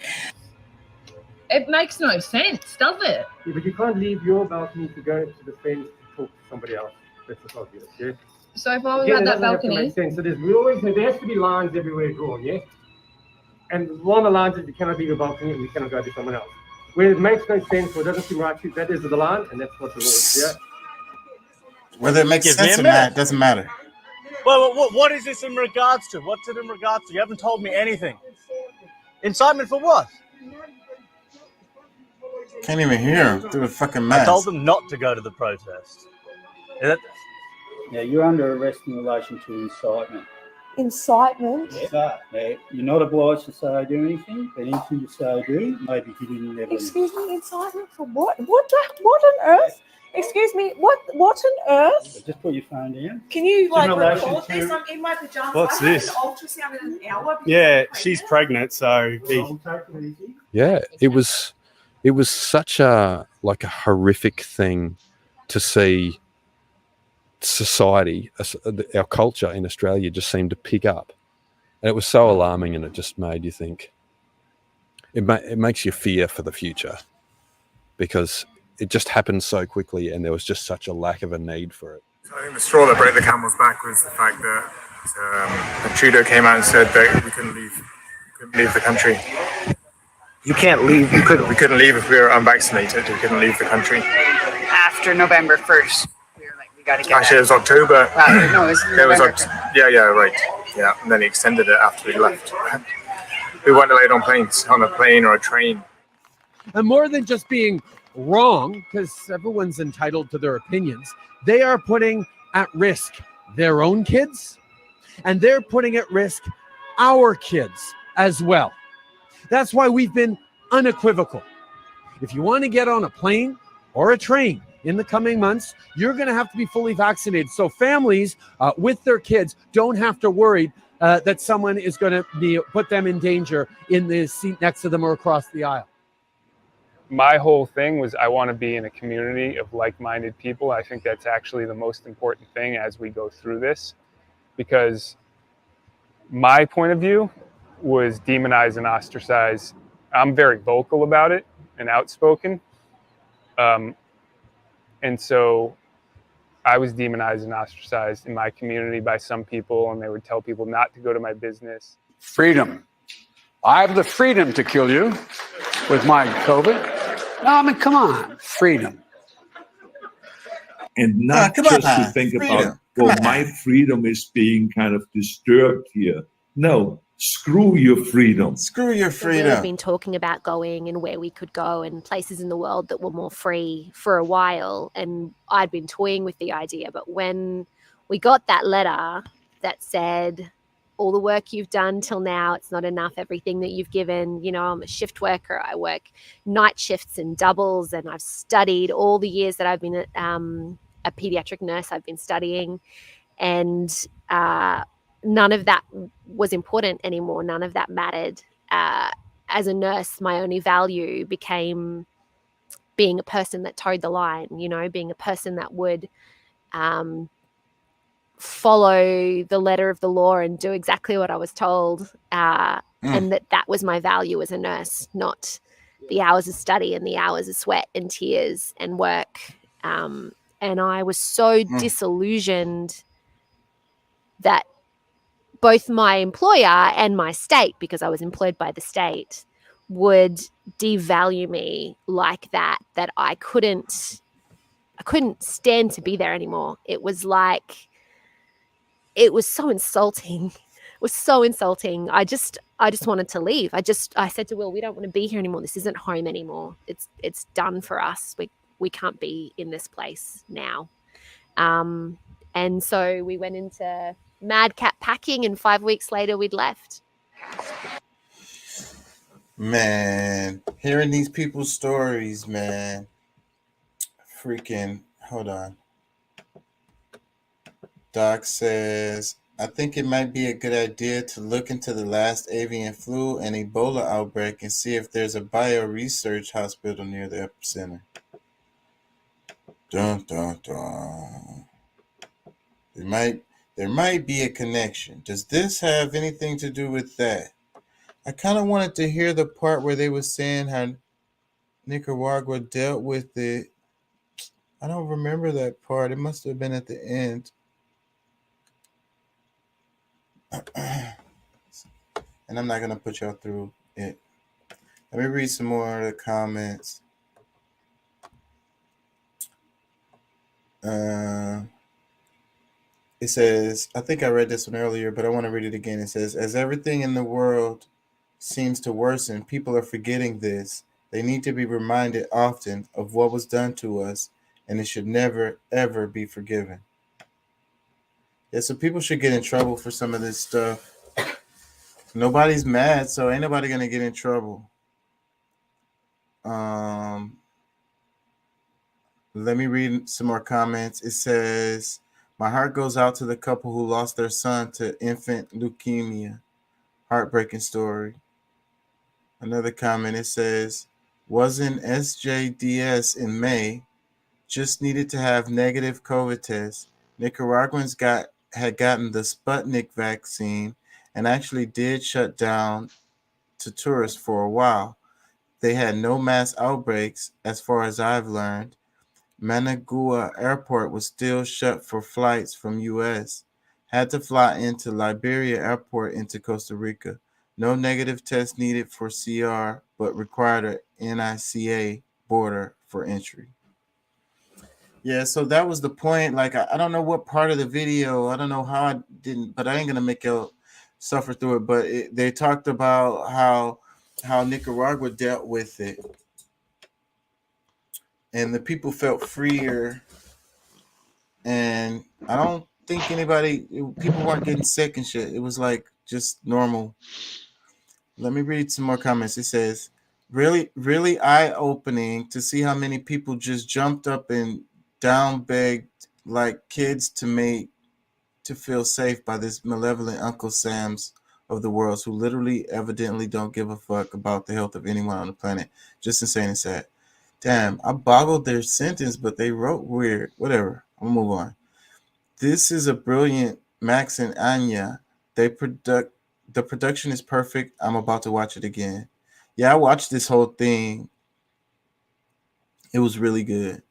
It makes no sense, does it? Yeah, but you can't leave your balcony to go to the fence to talk to somebody else. That's just obvious, yeah? So if I was Yeah, at it that doesn't have to balcony, make sense. So there has to be lines everywhere drawn, yeah? And one of the lines is you cannot leave your balcony and you cannot go to someone else. Where it makes no sense or it doesn't seem right to you, that is the line and that's what the law is, yeah? Whether it makes Give me sense a or not, minute. it doesn't matter. Well, what is this in regards to? What's it in regards to? You haven't told me anything. Incitement for what? Can't even hear him through the fucking I mask. told them not to go to the protest. Is that, Now, you're under arrest in relation to incitement. Incitement? Now, you're not obliged to say or do anything, but anything you say or do may be hidden in evidence. Excuse me, incitement for what? What on earth? Excuse me, what on earth? Just put your phone down. Can you In relation record to- this? I'm in my pajamas. What's I had this? an ultrasound in an hour. yeah, she's pregnant, so Yeah, it was such a horrific thing to see society, our culture in Australia just seemed to pick up. And it was so alarming, and it just made you think, it makes you fear for the future because it just happened so quickly and there was just such a lack of a need for it. So I think the straw that broke the camel's back was the fact that Trudeau came out and said that we couldn't leave the country. You can't leave. We couldn't leave if we were unvaccinated. We couldn't leave the country. After November 1st, we were like, we got to get Actually, it out. was October. No, it was November. Yeah, right. Yeah, and then he extended it after we left. We weren't delayed on planes, on a plane or a train. And more than just being wrong, because everyone's entitled to their opinions, they are putting at risk their own kids, and they're putting at risk our kids as well. That's why we've been unequivocal. If you want to get on a plane or a train in the coming months, you're going to have to be fully vaccinated. So families with their kids don't have to worry that someone is going to put them in danger in the seat next to them or across the aisle. My whole thing was I want to be in a community of like-minded people. I think that's actually the most important thing as we go through this, because my point of view was demonize and ostracize. I'm very vocal about it and outspoken. And so I was demonized and ostracized in my community by some people, and they would tell people not to go to my business. Freedom. I have the freedom to kill you with my COVID. No, I mean, come on, freedom. And not come on, just to think freedom. about, well, my freedom is being kind of disturbed here. No, Screw your freedom. Screw your So we had freedom. been talking about going and where we could go and places in the world that were more free for a while. And I'd been toying with the idea. But when we got that letter that said, all the work you've done till now, it's not enough, everything that you've given, I'm a shift worker. I work night shifts and doubles, and I've studied all the years that I've been a pediatric nurse. I've been studying, and none of that was important anymore. None of that mattered. As a nurse, my only value became being a person that towed the line, being a person that would follow the letter of the law and do exactly what I was told. And that was my value as a nurse, not the hours of study and the hours of sweat and tears and work. And I was so disillusioned that both my employer and my state, because I was employed by the state, would devalue me like that I couldn't stand to be there anymore. It was so insulting. It was so insulting. I just wanted to leave. I said to Will, we don't want to be here anymore. This isn't home anymore. It's done for us. We can't be in this place now. And so we went into madcap packing, and 5 weeks later we'd left. Man, hearing these people's stories, man. Freaking, hold on. Doc says, I think it might be a good idea to look into the last avian flu and Ebola outbreak and see if there's a bioresearch hospital near the epicenter. Dun, dun, dun. There might be a connection. Does this have anything to do with that? I kind of wanted to hear the part where they were saying how Nicaragua dealt with it. I don't remember that part. It must have been at the end. And I'm not going to put y'all through it. Let me read some more of the comments. It says, I think I read this one earlier, but I want to read it again. It says, as everything in the world seems to worsen, people are forgetting this. They need to be reminded often of what was done to us, and it should never, ever be forgiven. Yeah, so people should get in trouble for some of this stuff. Nobody's mad, so ain't nobody going to get in trouble. Let me read some more comments. It says, my heart goes out to the couple who lost their son to infant leukemia. Heartbreaking story. Another comment, it says, was in SJDS in May, just needed to have negative COVID tests. Nicaraguans had gotten the Sputnik vaccine and actually did shut down to tourists for a while. They had no mass outbreaks, as far as I've learned. Managua Airport was still shut for flights from U.S. Had to fly into Liberia Airport into Costa Rica. No negative test needed for CR, but required a NICA border for entry. Yeah, so that was the point. Like, I don't know what part of the video, I don't know how I didn't, but I ain't going to make y'all suffer through it. But they talked about how Nicaragua dealt with it. And the people felt freer. And I don't think people weren't getting sick and shit. It was like just normal. Let me read some more comments. It says, really, really eye-opening to see how many people just jumped up and down begged like kids to feel safe by this malevolent Uncle Sam's of the world, who literally evidently don't give a fuck about the health of anyone on the planet. Just insane and sad. Damn, I boggled their sentence, but they wrote weird. Whatever. I'll move on. This is a brilliant Max and Anya. The production is perfect. I'm about to watch it again. Yeah, I watched this whole thing. It was really good.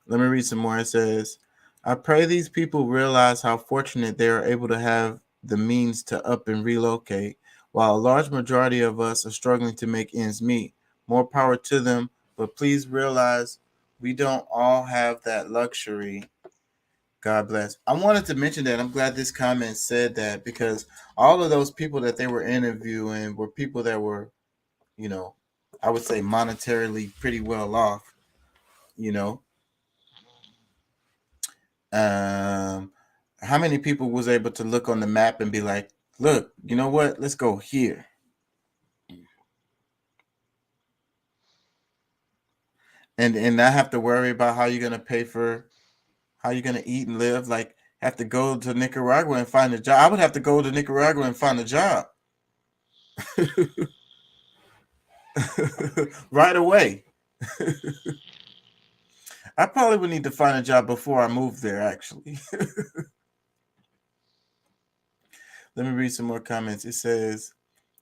Let me read some more. It says, I pray these people realize how fortunate they are able to have the means to up and relocate, while a large majority of us are struggling to make ends meet. More power to them. But please realize we don't all have that luxury. God bless. I wanted to mention that. I'm glad this comment said that, because all of those people that they were interviewing were people that were, you know, I would say monetarily pretty well off, you know. How many people was able to look on the map and be like, look, you know what? Let's go here. And not have to worry about how you're going to pay for, how you're going to eat and live. Like, have to go to Nicaragua and find a job. I would have to go to Nicaragua and find a job right away. I probably would need to find a job before I move there, actually. Let me read some more comments. It says,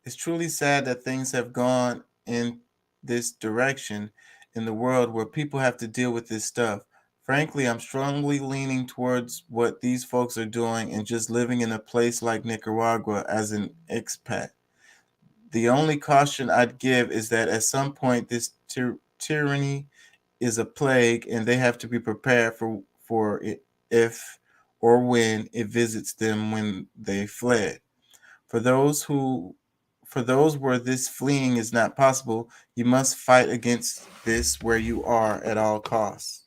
it's truly sad that things have gone in this direction in the world where people have to deal with this stuff. Frankly, I'm strongly leaning towards what these folks are doing and just living in a place like Nicaragua as an expat. The only caution I'd give is that at some point this tyranny is a plague, and they have to be prepared for it if or when it visits them when they fled. For those where this fleeing is not possible, you must fight against this where you are at all costs.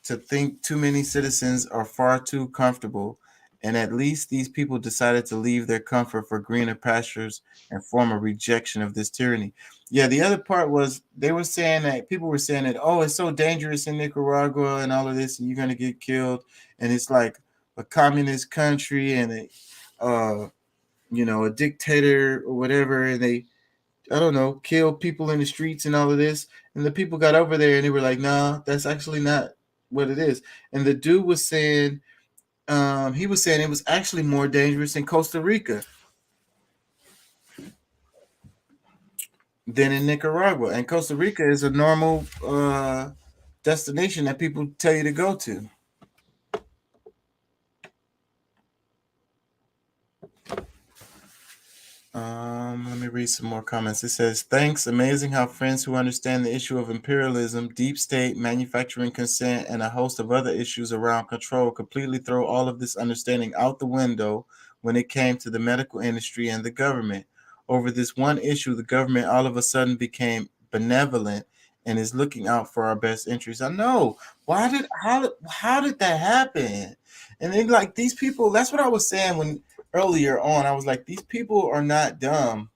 To think too many citizens are far too comfortable, and at least these people decided to leave their comfort for greener pastures and form a rejection of this tyranny. Yeah, the other part was they were saying that people were saying that, oh, it's so dangerous in Nicaragua and all of this, and you're going to get killed. And it's like a communist country and a dictator or whatever. And they, I don't know, kill people in the streets and all of this. And the people got over there and they were like, no, that's actually not what it is. And the dude was saying, he was saying it was actually more dangerous in Costa Rica than in Nicaragua. And Costa Rica is a normal destination that people tell you to go to. Let me read some more comments. It says, thanks. Amazing how friends who understand the issue of imperialism, deep state, manufacturing consent, and a host of other issues around control completely throw all of this understanding out the window when it came to the medical industry and the government. Over this one issue, the government all of a sudden became benevolent and is looking out for our best interests. I know. How did that happen? And then, like, these people, that's what I was saying when earlier on. I was like, these people are not dumb.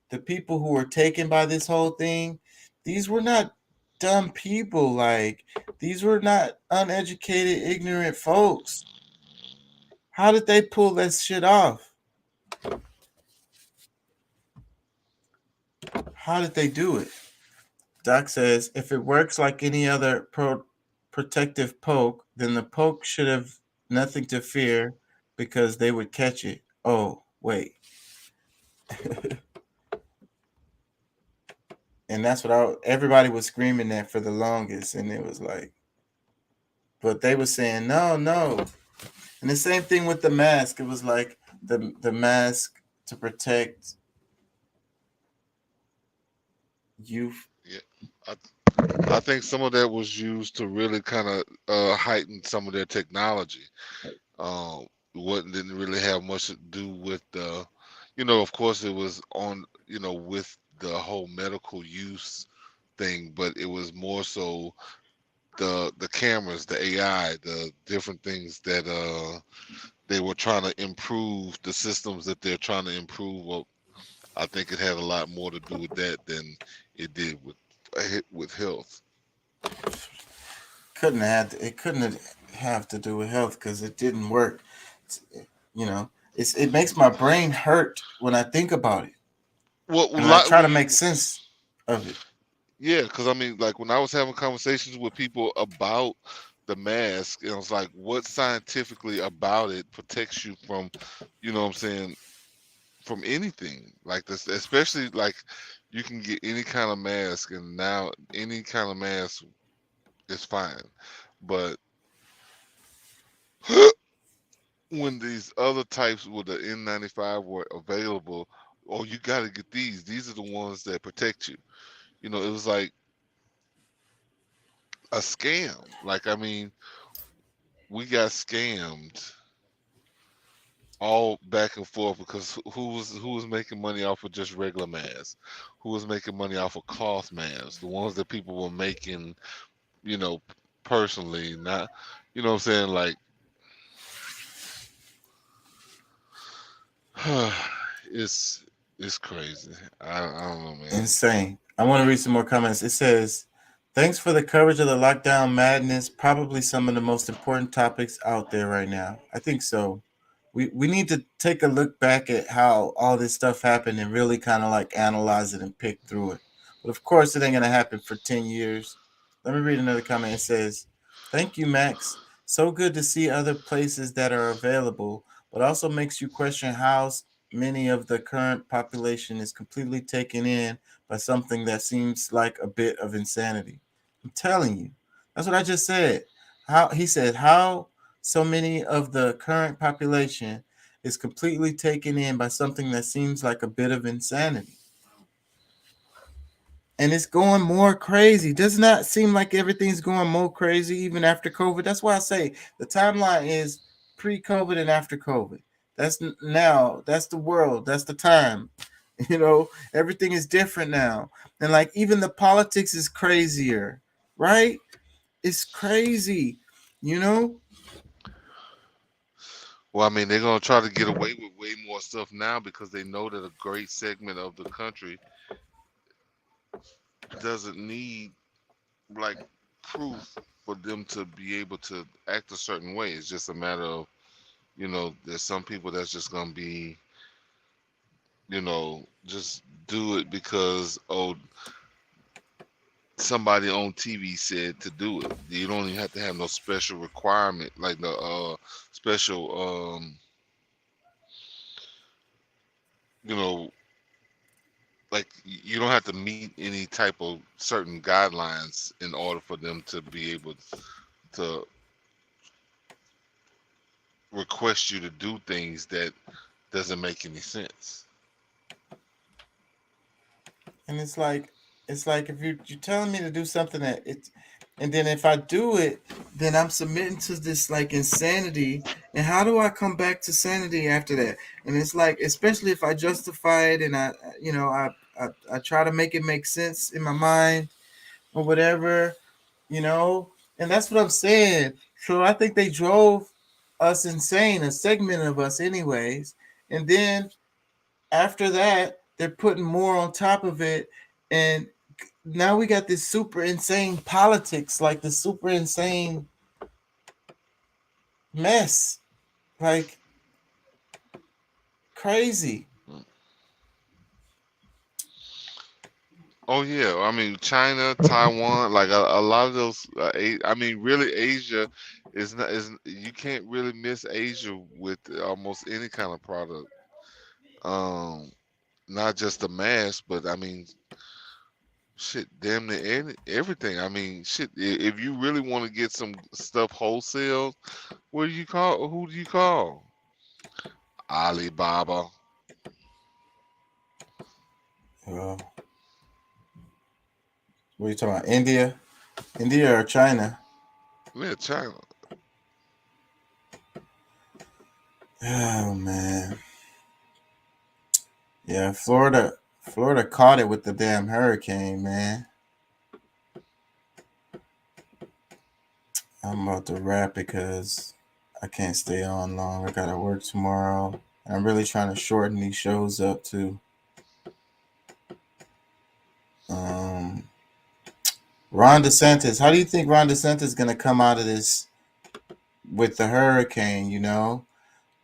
The people who were taken by this whole thing, these were not dumb people. Like, these were not uneducated, ignorant folks. How did they pull that shit off? How did they do it? Doc says, if it works like any other protective poke, then the poke should have nothing to fear because they would catch it. Oh, wait. And that's what everybody was screaming that for the longest. And it was like, but they were saying, no. And the same thing with the mask. It was like the mask to protect you. Yeah, I think some of that was used to really kind of heighten some of their technology. Didn't really have much to do with the, of course it was on, with the whole medical use thing, but it was more so the cameras, the AI, the different things that they were trying to improve, the systems that they're trying to improve. Well, I think it had a lot more to do with that than it did with health. Couldn't have to do with health because it didn't work. It makes my brain hurt when I think about it. Well, I try to make sense of it. Yeah, because I mean, like when I was having conversations with people about the mask, and I was like, what scientifically about it protects you from, from anything like this? Especially like you can get any kind of mask, and now any kind of mask is fine, but when these other types with the N95 were available, oh, you got to get these. These are the ones that protect you. It was like a scam. Like, I mean, we got scammed all back and forth because who was making money off of just regular masks? Who was making money off of cloth masks? The ones that people were making, personally, not, what I'm saying? Like, it's crazy. I don't know, man. Insane. I want to read some more comments. It says, thanks for the coverage of the lockdown madness. Probably some of the most important topics out there right now. I think so. We need to take a look back at how all this stuff happened and really kind of like analyze it and pick through it. But of course, it ain't going to happen for 10 years. Let me read another comment. It says, thank you, Max. So good to see other places that are available, but also makes you question how many of the current population is completely taken in by something that seems like a bit of insanity. I'm telling you. That's what I just said. How so many of the current population is completely taken in by something that seems like a bit of insanity. And it's going more crazy. Does not seem like everything's going more crazy even after COVID. That's why I say the timeline is pre-COVID and after COVID. That's now. That's the world. That's the time. Everything is different now. And like even the politics is crazier, right? It's crazy, Well, I mean, they're going to try to get away with way more stuff now because they know that a great segment of the country doesn't need like proof for them to be able to act a certain way. It's just a matter of, there's some people that's just going to be, just do it because, somebody on TV said to do it. You don't even have to have no special requirement, like the special, like you don't have to meet any type of certain guidelines in order for them to be able to request you to do things that doesn't make any sense. And it's like if you're telling me to do something and then if I do it, then I'm submitting to this like insanity. And how do I come back to sanity after that? And it's like, especially if I justify it and I try to make it make sense in my mind or whatever, and that's what I'm saying. So I think they drove us insane, a segment of us anyways. And then after that, they're putting more on top of it. And now we got this super insane politics, like the super insane mess, like crazy. Oh yeah, I mean China, Taiwan, like a lot of those. I mean, really, Asia is you can't really miss Asia with almost any kind of product. Not just the mask, but I mean, shit, damn near everything. I mean, shit, if you really want to get some stuff wholesale, what do you call? Who do you call? Alibaba. Well, what are you talking about? India or China? Yeah, China. Oh man. Yeah, Florida caught it with the damn hurricane, man. I'm about to wrap because I can't stay on long. I gotta work tomorrow. I'm really trying to shorten these shows up too. Ron DeSantis, how do you think Ron DeSantis is gonna come out of this with the hurricane,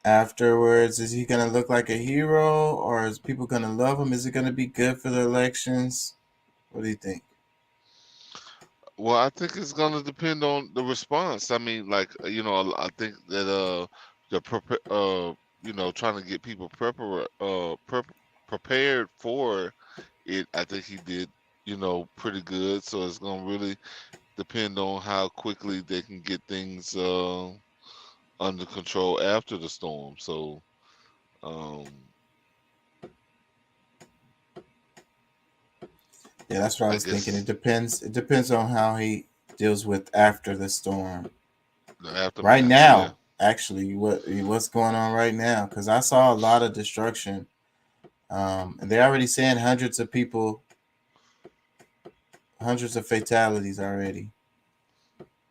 Afterwards, is he going to look like a hero or is people going to love him? Is it going to be good for the elections? What do you think? Well, I think it's going to depend on the response. I mean, like, I think that trying to get people prepared for it, I think he did, pretty good. So it's going to really depend on how quickly they can get things under control after the storm. So yeah, that's what I was thinking. It depends on how he deals with after the storm. right now. Actually, what's going on right now? Because I saw a lot of destruction, and they're already saying hundreds of fatalities already.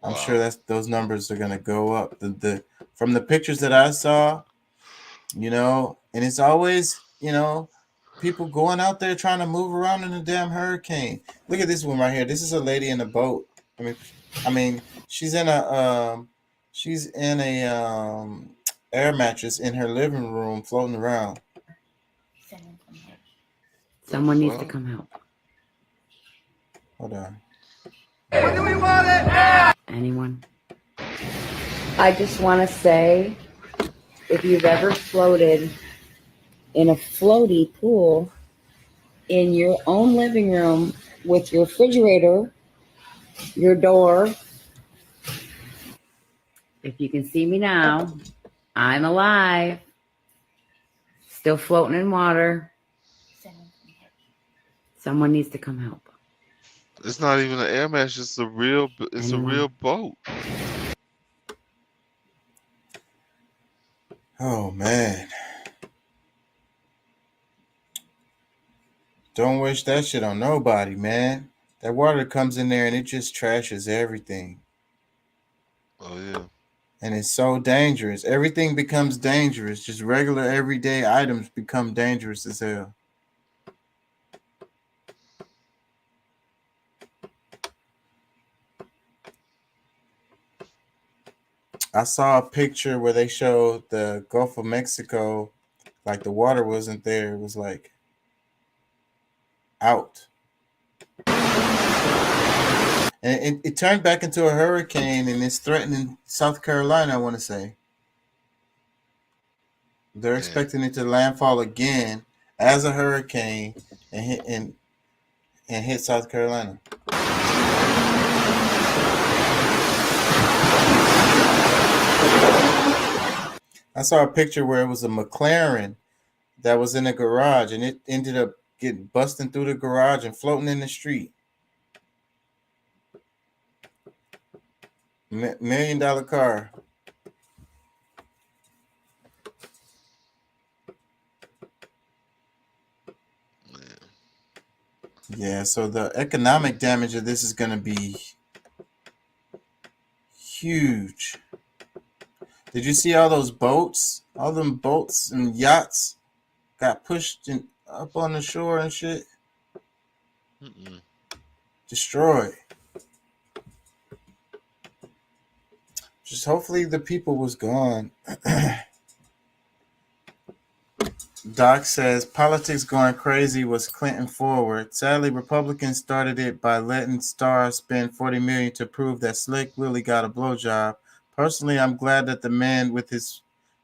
I'm sure those numbers are gonna go up. The from the pictures that I saw, and it's always, people going out there trying to move around in a damn hurricane. Look at this one right here. This is a lady in a boat. I mean, she's in a air mattress in her living room, floating around. Someone needs to come help. Hold on. What do we want it? Anyone? I just want to say, if you've ever floated in a floaty pool in your own living room with your refrigerator, your door, if you can see me now, I'm alive, still floating in water. Someone needs to come help. It's not even an air match. It's a real boat. Oh man. Don't wish that shit on nobody, man. That water comes in there and it just trashes everything. Oh yeah. And it's so dangerous. Everything becomes dangerous. Just regular everyday items become dangerous as hell. I saw a picture where they showed the Gulf of Mexico, like the water wasn't there. It was like out. And it turned back into a hurricane, and it's threatening South Carolina, I want to say. They're expecting it to landfall again as a hurricane and hit South Carolina. I saw a picture where it was a McLaren that was in a garage, and it ended up busting through the garage and floating in the street. $1 million car. Yeah, so the economic damage of this is going to be huge. Did you see all those boats? All them boats and yachts got pushed up on the shore and shit. Destroyed. Just hopefully the people was gone. Doc says politics going crazy was Clinton forward. Sadly, Republicans started it by letting Starr spend $40 million to prove that Slick Willie got a blowjob. Personally, I'm glad that the man with his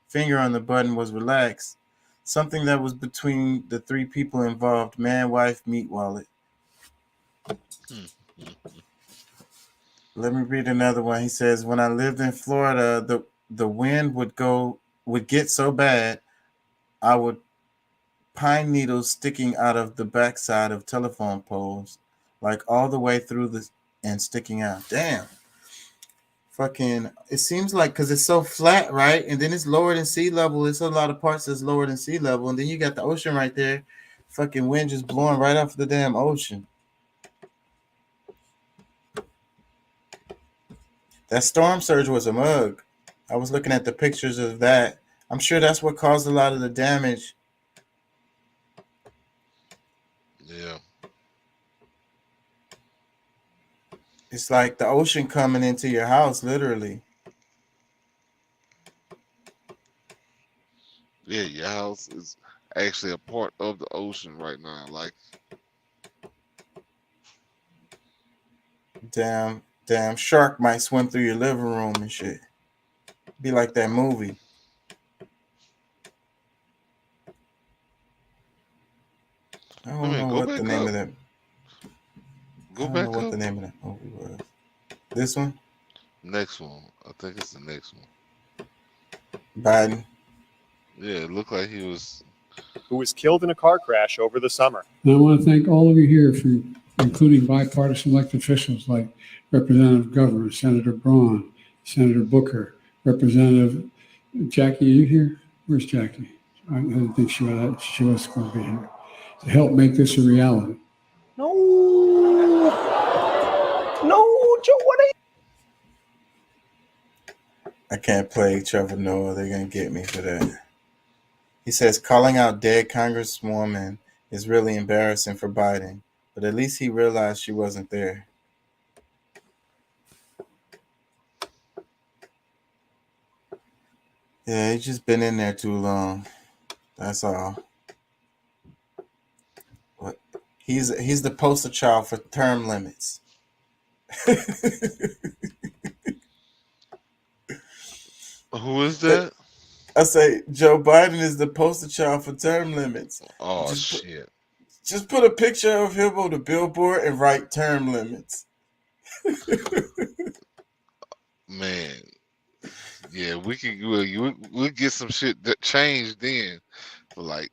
finger on the button was relaxed. Something that was between the three people involved: man, wife, meat wallet. Let me read another one. He says, when I lived in Florida, the wind would get so bad, I would pine needles sticking out of the backside of telephone poles, like all the way through and sticking out. Damn. Fucking, it seems like, because it's so flat, right? And then it's lower than sea level. It's a lot of parts that's lower than sea level. And then you got the ocean right there. Fucking wind just blowing right off the damn ocean. That storm surge was a mug. I was looking at the pictures of that. I'm sure that's what caused a lot of the damage. Yeah. It's like the ocean coming into your house, literally. Yeah, your house is actually a part of the ocean right now. Like, damn shark might swim through your living room and shit. Be like that movie. I don't know what the name of that. I don't know what the name of that movie was. This one? Next one. I think it's the next one. Biden. Yeah, it looked like he was. Who was killed in a car crash over the summer. And I want to thank all of you here, including bipartisan elected officials like Representative Governor, Senator Braun, Senator Booker, Representative Jackie, are you here? Where's Jackie? I didn't think she was going to be here to help make this a reality. No, Joe, what are you? I can't play Trevor Noah. They're going to get me for that. He says calling out dead Congresswoman is really embarrassing for Biden, but at least he realized she wasn't there. Yeah, he's just been in there too long. That's all. What? He's the poster child for term limits. Who is that? I say Joe Biden is the poster child for term limits. Oh, shit. Just put a picture of him on the billboard and write term limits. Man. Yeah, we'll get some shit that changed then. But like,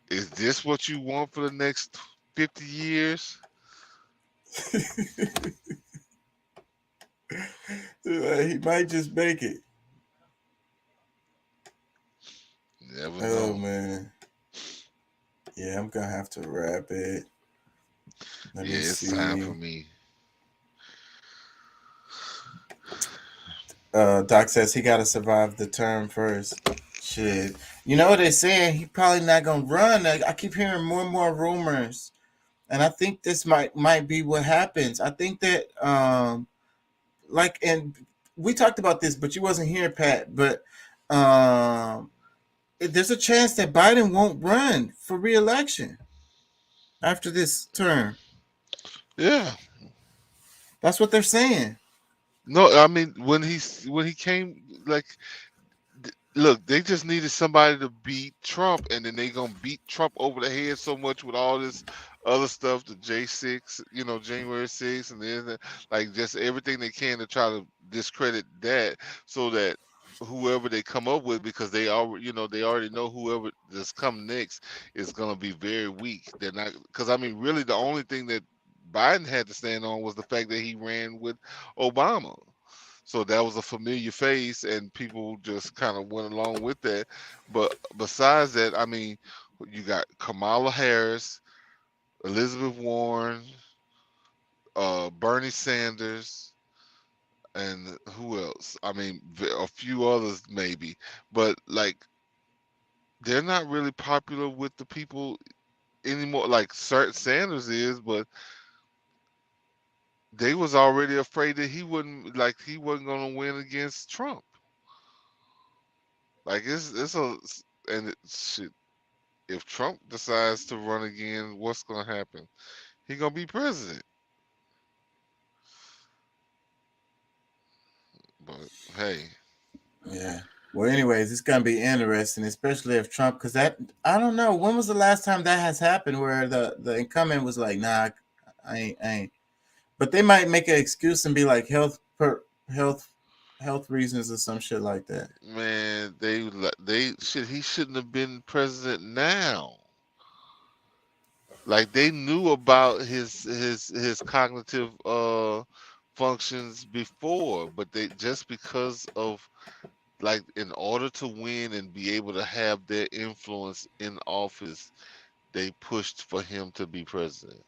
is this what you want for the next 50 years? He might just make it. Never know. Oh man. Yeah, I'm gonna have to wrap it. Let me it's see. time for me. Doc says he gotta survive the term first. Shit. You know what they're saying? He probably not gonna run. I keep hearing more and more rumors. And I think this might be what happens. I think that and we talked about this, but you wasn't here, Pat. But there's a chance that Biden won't run for re-election after this term. Yeah, that's what they're saying. No, I mean when he came, like, look, they just needed somebody to beat Trump, and then they gonna beat Trump over the head so much with all this other stuff, the J6, January 6th, and then like just everything they can to try to discredit that, so that whoever they come up with, because they already, they already know whoever that's come next is gonna be very weak. They're not, because I mean, really, the only thing that Biden had to stand on was the fact that he ran with Obama. So that was a familiar face, and people just kind of went along with that. But besides that, I mean, you got Kamala Harris, Elizabeth Warren, Bernie Sanders, and who else? I mean, a few others maybe. But, like, they're not really popular with the people anymore. Like, Sanders is, but they was already afraid that he wasn't going to win against Trump. Like shit. If Trump decides to run again, what's going to happen? He going to be president. But hey, yeah. Well, anyways, it's gonna be interesting, especially if Trump, because I don't know, when was the last time that has happened where the incumbent was like, nah, I ain't. But they might make an excuse and be like health reasons or some shit like that. Man, he shouldn't have been president now. Like, they knew about his cognitive functions before, but they just because of, like, in order to win and be able to have their influence in office, they pushed for him to be president.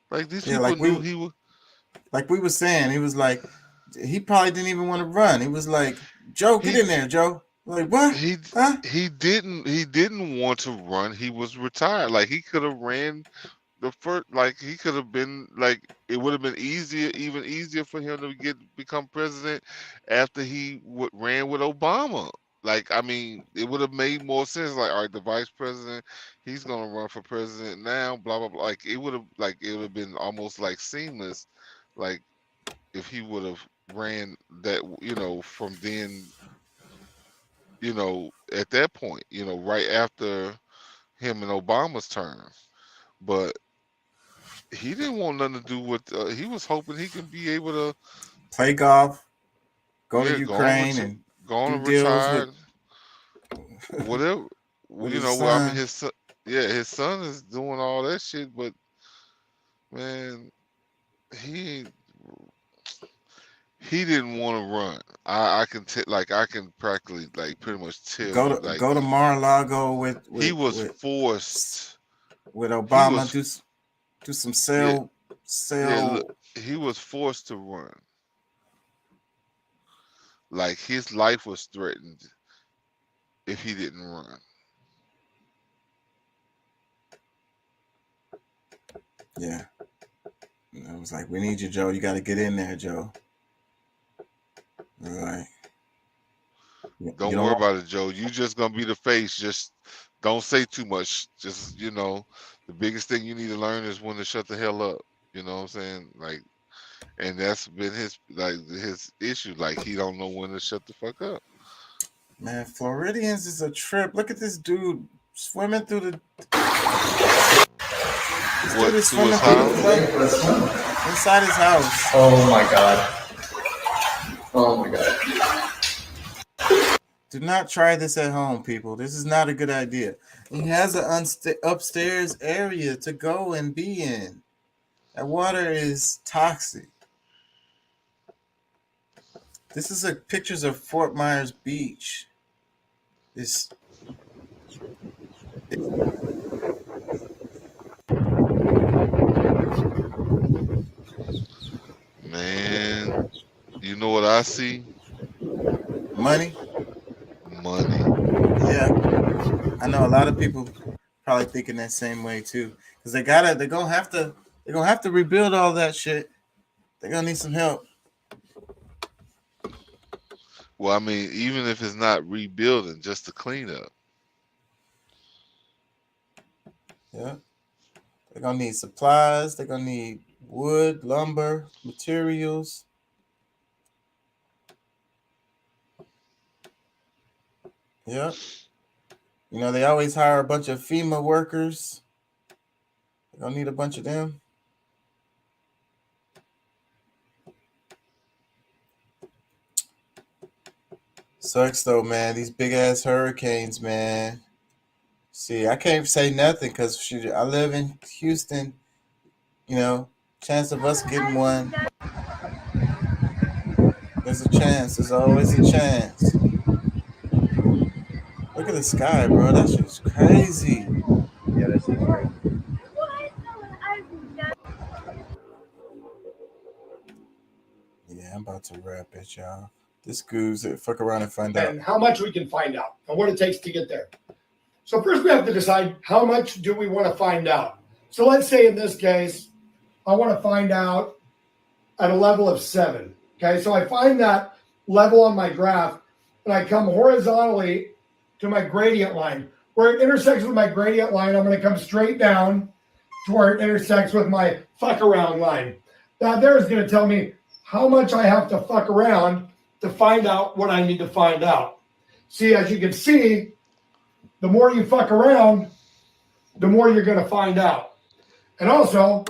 Like, these people knew he was. Like we were saying, he was like, he probably didn't even want to run. He was like, Joe, get in there, Joe. Like, what? He didn't want to run. He was retired. Like, he could have ran the first. Like, he could have been, like, it would have been even easier for him to become president after he ran with Obama. Like, I mean, it would have made more sense. Like, all right, the vice president, he's gonna run for president now. Blah blah blah. Like, it would have been almost like seamless. Like, if he would have ran that, from then, at that point, right after him and Obama's term. But he didn't want nothing to do with. He was hoping he could be able to play golf, go to Ukraine, and go on and retire. Whatever. I mean, his son is doing all that shit, but man, he didn't want to run. I can I can practically pretty much tell Go you to go to Mar-a-Lago he was with forced. with He Obama. was Do some yeah, sell. look, he was forced to run. Like his life was threatened if he didn't run. Yeah. It was like, we need you, Joe. You got to get in there, Joe. Right. Don't worry about it, Joe. You just gonna be the face. Just don't say too much. Just the biggest thing you need to learn is when to shut the hell up. You know what I'm saying? And that's been his issue. Like he don't know when to shut the fuck up. Man, Floridians is a trip. Look at this dude swimming through the. What, to his house? Inside his house. Oh my god. Oh my god. Do not try this at home, people. This is not a good idea. He has an upstairs area to go and be in. That water is toxic. This is pictures of Fort Myers Beach. Man, you know what I see? Money. Yeah, I know a lot of people probably thinking that same way too, because they're gonna have to rebuild all that shit. They're gonna need some help. Well, I mean, even if it's not rebuilding, just to clean up. Yeah, they're gonna need supplies. They're gonna need wood, lumber, materials. Yeah. They always hire a bunch of FEMA workers. They're gonna need a bunch of them. Sucks though, man. These big ass hurricanes, man. See, I can't say nothing because I live in Houston. Chance of us getting one. There's a chance. There's always a chance. Look at the sky, bro. That shit's crazy. Yeah, that shit's crazy. Yeah, I'm about to wrap it, y'all. This goose, fuck around and find out. And how much we can find out and what it takes to get there. So first we have to decide how much do we want to find out. So let's say in this case, I want to find out at a level of 7. Okay, so I find that level on my graph and I come horizontally to my gradient line. Where it intersects with my gradient line, I'm going to come straight down to where it intersects with my fuck around line. That there is going to tell me how much I have to fuck around to find out what I need to find out. See, as you can see, the more you fuck around, the more you're going to find out. And also,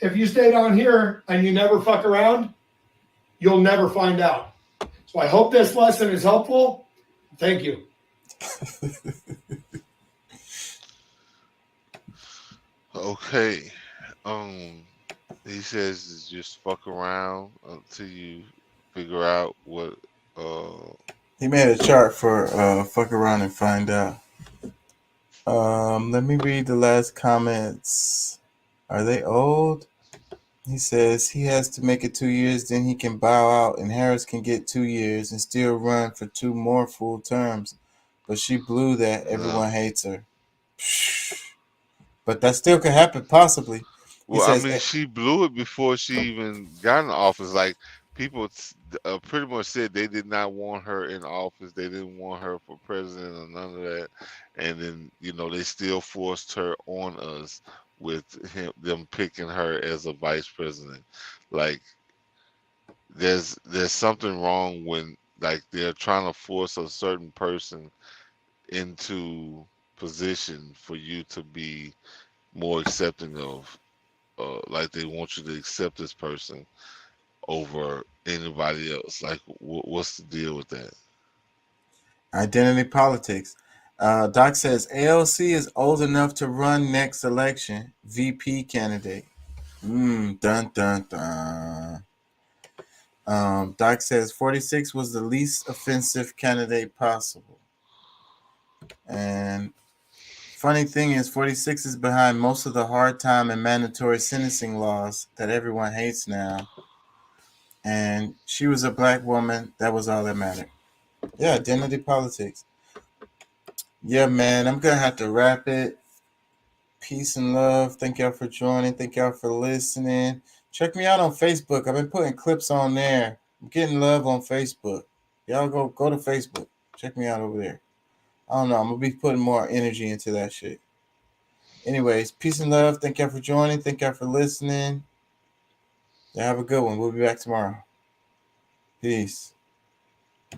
if you stay down here and you never fuck around, you'll never find out. So I hope this lesson is helpful. Thank you. Okay. He says just fuck around until you figure out what He made a chart for fuck around and find out. Let me read the last comments. Are they old? He says he has to make it 2 years, then he can bow out, and Harris can get 2 years and still run for 2 more full terms. But she blew that. Everyone hates her. But that still could happen, possibly. Well, I mean, she blew it before she even got in office. Like, people pretty much said they did not want her in office. They didn't want her for president or none of that. And then, they still forced her on us with them picking her as a vice president. Like, there's something wrong when, like, they're trying to force a certain person into position for you to be more accepting of. Like, they want you to accept this person over anybody else. Like, what's the deal with that? Identity politics. Doc says AOC is old enough to run next election. VP candidate. Dun dun dun. Doc says 46 was the least offensive candidate possible. And funny thing is, 46 is behind most of the hard time and mandatory sentencing laws that everyone hates now. And she was a black woman. That was all that mattered. Yeah, identity politics. Yeah, man, I'm going to have to wrap it. Peace and love. Thank y'all for joining. Thank y'all for listening. Check me out on Facebook. I've been putting clips on there. I'm getting love on Facebook. Y'all go to Facebook. Check me out over there. I don't know. I'm going to be putting more energy into that shit. Anyways, peace and love. Thank y'all for joining. Thank y'all for listening. Y'all have a good one. We'll be back tomorrow. Peace.